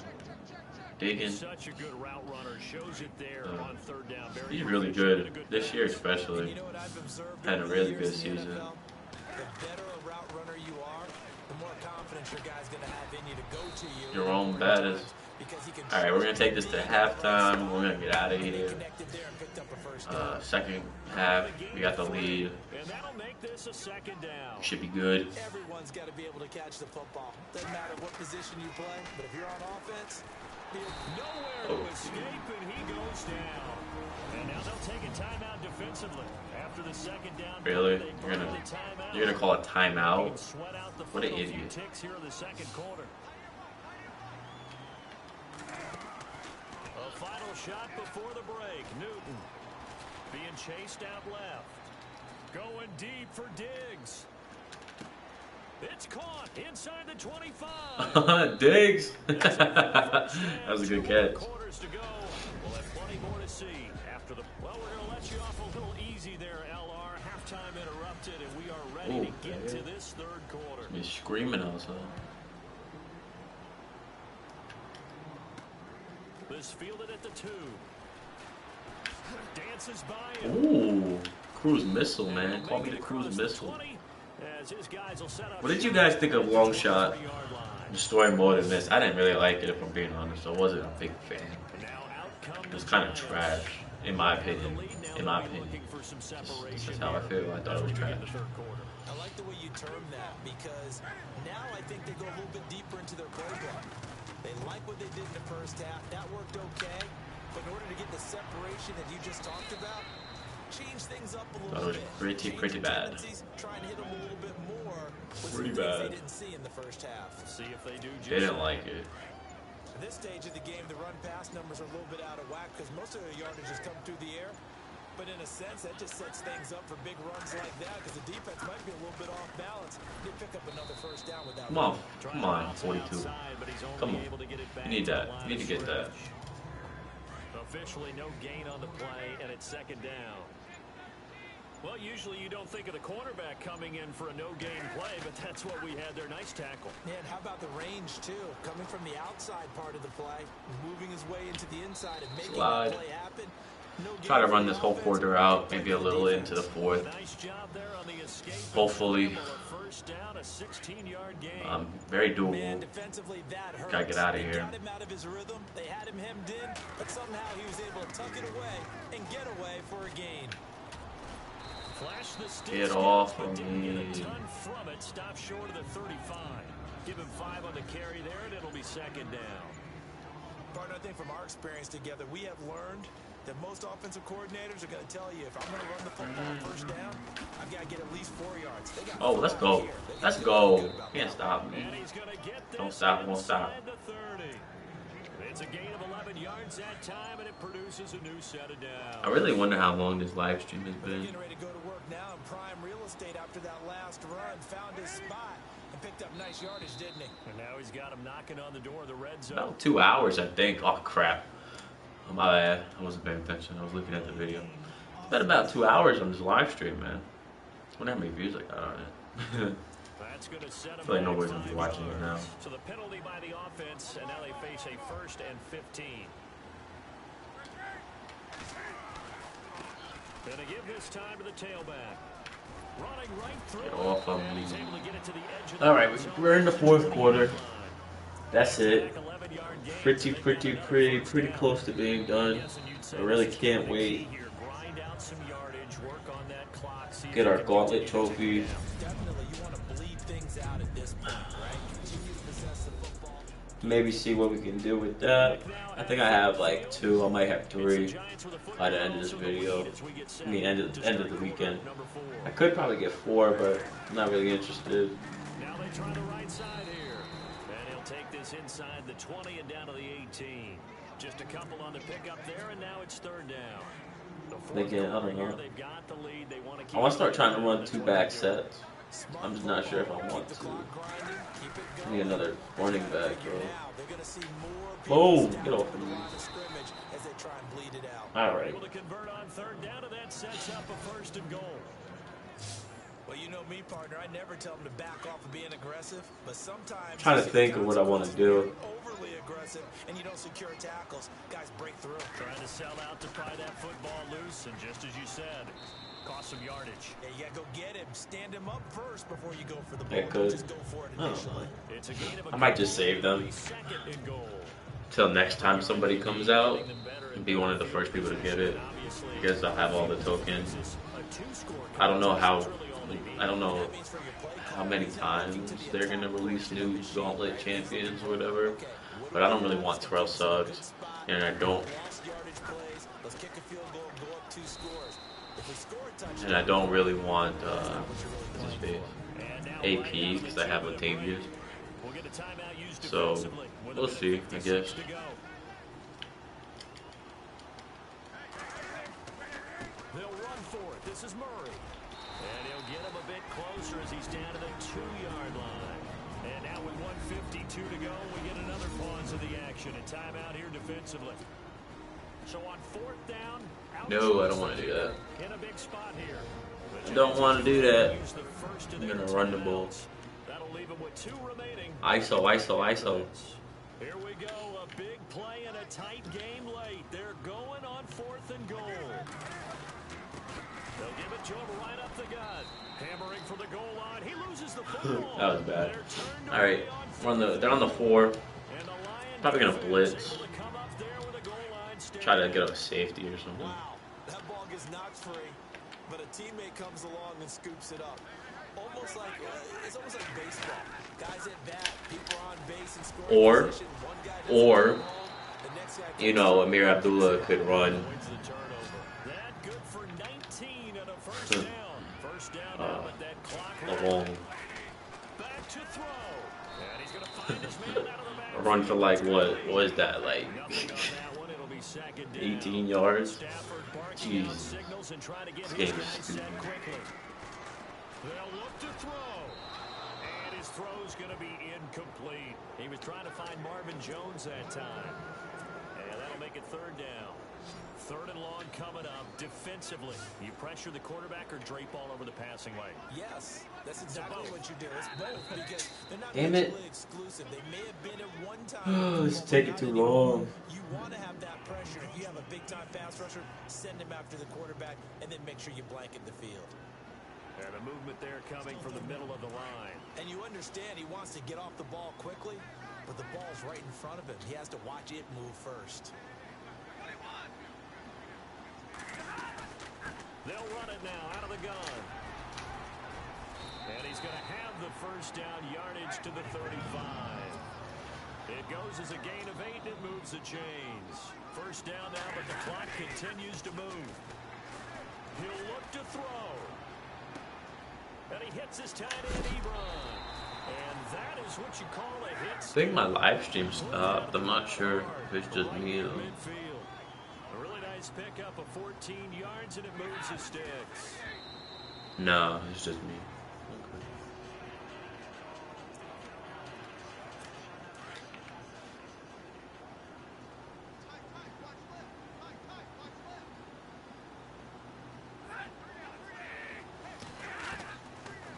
Digging. Such a good route runner. Shows it there on 3rd down. Very He's really efficient. good. This year And especially. you know what I've observed Had a over the really years good in the season. NFL? The better a route runner you are, the more confidence your guy's going to have in you to go to you. Your own baddest. All right, we're gonna take this to halftime. We're gonna get out of here. Second half, we got the lead. Should be good. Everyone's got to be able to catch the football. Doesn't matter what position you play, but if you're on offense, nowhere to escape, and he goes down. And now they'll take a timeout defensively after the second down. Really? You're gonna call a timeout? What an idiot. Here in the second quarter. A final shot before the break. Newton being chased out left. Going deep for Diggs. It's caught inside the 25. Diggs. That was a good catch. Quarters to go. We'll have plenty more to see after the. Well, we're going to let you off a little easy there, LR. Halftime interrupted, and we are ready to get to this third quarter. He's screaming also. This fielded at the 2. Dances by him. Ooh, cruise missile, man. Call me the cruise missile. What did you guys think of long shot destroying more than this? I didn't really like it, if I'm being honest. I wasn't a big fan. It was kind of trash, in my opinion. In my opinion. This is how I feel. I thought it was trash. I like the way you term that, because now I think they go a little bit deeper into their playbook. They like what they did in the first half. That worked okay. But in order to get the separation that you just talked about, change things up a little bit. Pretty bad. Try and hit them a little bit more with pretty some things bad. they didn't see in the first half. See if they do. They didn't like it. At this stage of the game, the run-pass numbers are a little bit out of whack because most of their yardage has come through the air. But in a sense, that just sets things up for big runs like that because the defense might be a little bit off balance. They pick up another first down without. Come on, 42. Come on, you need that. You need to get that. Officially no gain on the play, and it's second down. Well, usually you don't think of the cornerback coming in for a no-gain play, but that's what we had there. Nice tackle. Yeah, and how about the range, too? Coming from the outside part of the play, moving his way into the inside and making the play happen. Try to run this whole quarter out, maybe a little into the fourth. Hopefully. Very doable. Gotta get out of here. They had him hemmed in, but somehow he was able to tuck it away and get away for a gain. Get off of me. Stop short of the 35. Give him 5 on the carry there, and it'll be second down. Partner, I think from our experience together, we have learned that most offensive coordinators are going to tell you, if I'm going to run the football first down, I've got to get at least 4 yards. Oh, let's go. Let's go. Can't stop me. Don't stop, won't stop. It's a gain of 11 yards that time, and it produces a new set of downs. I really wonder how long this live stream has been. Getting ready to go to work now in prime real estate after that last run. Found his spot and picked up nice yardage, didn't he? And now he's got him knocking on the door of the red zone. About 2 hours, I think. Oh, crap. Oh, my bad. I wasn't paying attention. I was looking at the video. It's been about 2 hours on this live stream, man. I wonder how many views I got on it. I feel like nobody's going to be watching it now. So the penalty by the offense, and now they face a 1st and 15. Gonna give this time to the tailback. Running right through. Get off of me. All right, we're in the fourth quarter. That's it. Pretty close to being done. I really can't wait. Get our Gauntlet trophy. Maybe see what we can do with that. I think I have like 2. I might have 3 by the end of this video. I mean, end of the weekend. I could probably get 4, but I'm not really interested. Now they try the right side here, and he'll take this inside the 20 and down to the 18. Just a couple on the pickup there, and now it's third down. Again, I don't know. I want to start trying to run 2 back sets. I'm just not sure if I want to. I need another running back, bro. Oh, get off of me. Alright. Able to convert on third down, and that sets up a 1st and goal. Well, you know me, partner. I never tell them to back off of being aggressive, but sometimes Trying to think of what I want to do. Overly aggressive, and you don't secure tackles. Guys break through. Trying to sell out to pry that football loose, and just as you said, Cost some yardage. Yeah, you gotta go get him. Stand him up first before you go for the ball. I could. Just go for it initially. It's a gain of a I might just save them second and goal. till next time somebody comes out and be one of the first people to get it. Because I'll have all the tokens. I don't know how many times they're gonna release new Gauntlet champions or whatever. But I don't really want 12 subs, and I don't. And I don't really want what's his face? AP because I have Latavius. So we'll see, I guess. They'll run for it. This is Murray. And he'll get him a bit closer as he's down to the 2-yard line. And now with 1:52 to go, we get another pause of the action. A timeout here defensively. So on 4th down, No, I don't want to do that. in a big spot here. I don't want to do that. I'm going to run the ball. That'll leave him with 2 remaining. ISO, ISO, ISO. Here we go, a big play and a tight game late. They're going on 4th and goal. They'll give it to him right up the gut. Hammering for the goal line. He loses the football. That was bad. All right, they're on the 4. Probably gonna blitz. Try to get a safety or something. Wow, that ball gets knocked free, but a teammate comes along and scoops it up. Almost like it's almost like baseball. Guys at bat, people are on base and scoring position. One guy doesn't Or get the ball, the next guy you know, Amir Abdullah could run. That good for 19 and a first down. First down now, but that clock Long back to throw. And he's going to find his man out of the back. run for like what was that, like 18 yards? Jeez, this game is stupid. They'll look to throw. And his throw's going to be incomplete. He was trying to find Marvin Jones that time. And that'll make it 3rd down. 3rd and long coming up defensively. You pressure the quarterback or drape all over the passing lane? Yes, that's exactly what you do. It's both because they're not Damn it. mutually exclusive. They may have been at one time. Oh, it's taking too long. You want to have that pressure. If you have a big-time pass rusher, send him after the quarterback, and then make sure you blanket the field. And a movement there coming from the middle of the line. And you understand he wants to get off the ball quickly, but the ball's right in front of him. He has to watch it move first. They'll run it now out of the gun. And he's going to have the first down yardage to the 35. It goes as a gain of 8 and it moves the chains. First down now, but the clock continues to move. He'll look to throw. And he hits his tight end, Ebron. And that is what you call a hit. I think my live stream stopped. I'm not sure if it's just me though. A really nice pickup of 14 yards, and it moves his sticks. No, it's just me. Okay.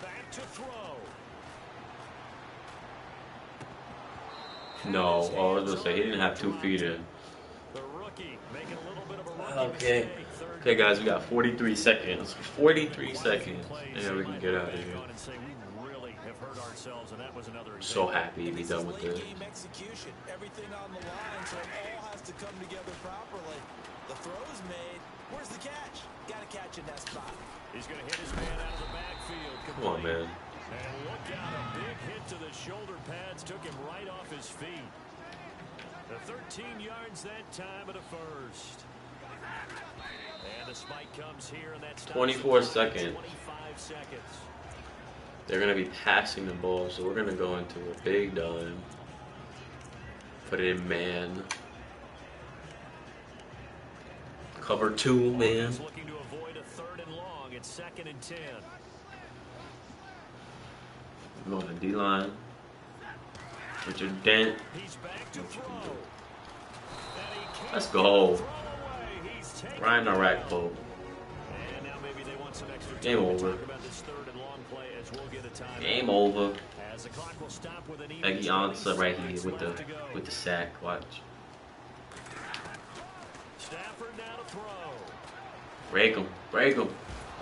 Back to throw. No, I was gonna say he didn't have 2 feet in. The rookie making a little bit of a rookie Okay. mistake. Okay, guys, we got 43 seconds. 43 seconds. And we can get out of here. So happy to be done with this. Game execution, everything on the line, so it all has to come together properly. The throw's made. Where's the catch? Got to catch in that spot. He's going to hit his man out of the backfield. Come on, man. And look out, a big hit to the shoulder pads took him right off his feet. The 13 yards that time at a first. And the spike comes here, and that's 24 seconds. 25 seconds. They're going to be passing the ball, so we're going to go into a big dime. Put it in man. Cover 2, man. Looking to avoid a 3rd and long. It's 2nd and 10. I'm on the D-line. Richard Dent. He's back to throw. Let's go. Ryan Arakpo. And now maybe they want some extra time Game to over. talk about this 3rd and long play as we'll get a time. Game over. As the clock will stop with an even Becky Ansa right here 26 with left to go. the sack. Watch. Stafford now to throw. Break him. Break him.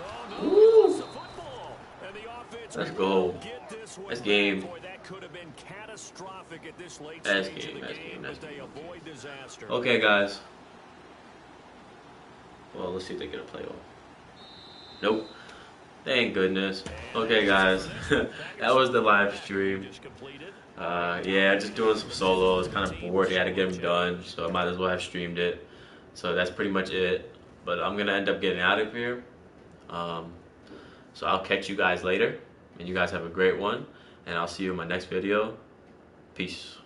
Oh, no, Woo. lost the football. And the offense Let's will go. get this one That's back. game. Boy, that could have been catastrophic at this late That's stage game. of the That's game, game. but That's they game. avoid disaster. Okay, guys. Well, let's see if they get a playoff. Nope. Thank goodness. Okay, guys. That was the live stream. Yeah, just doing some solos. Kind of bored. They had to get them done, so I might as well have streamed it. So that's pretty much it. But I'm gonna end up getting out of here. So I'll catch you guys later, and you guys have a great one. And I'll see you in my next video. Peace.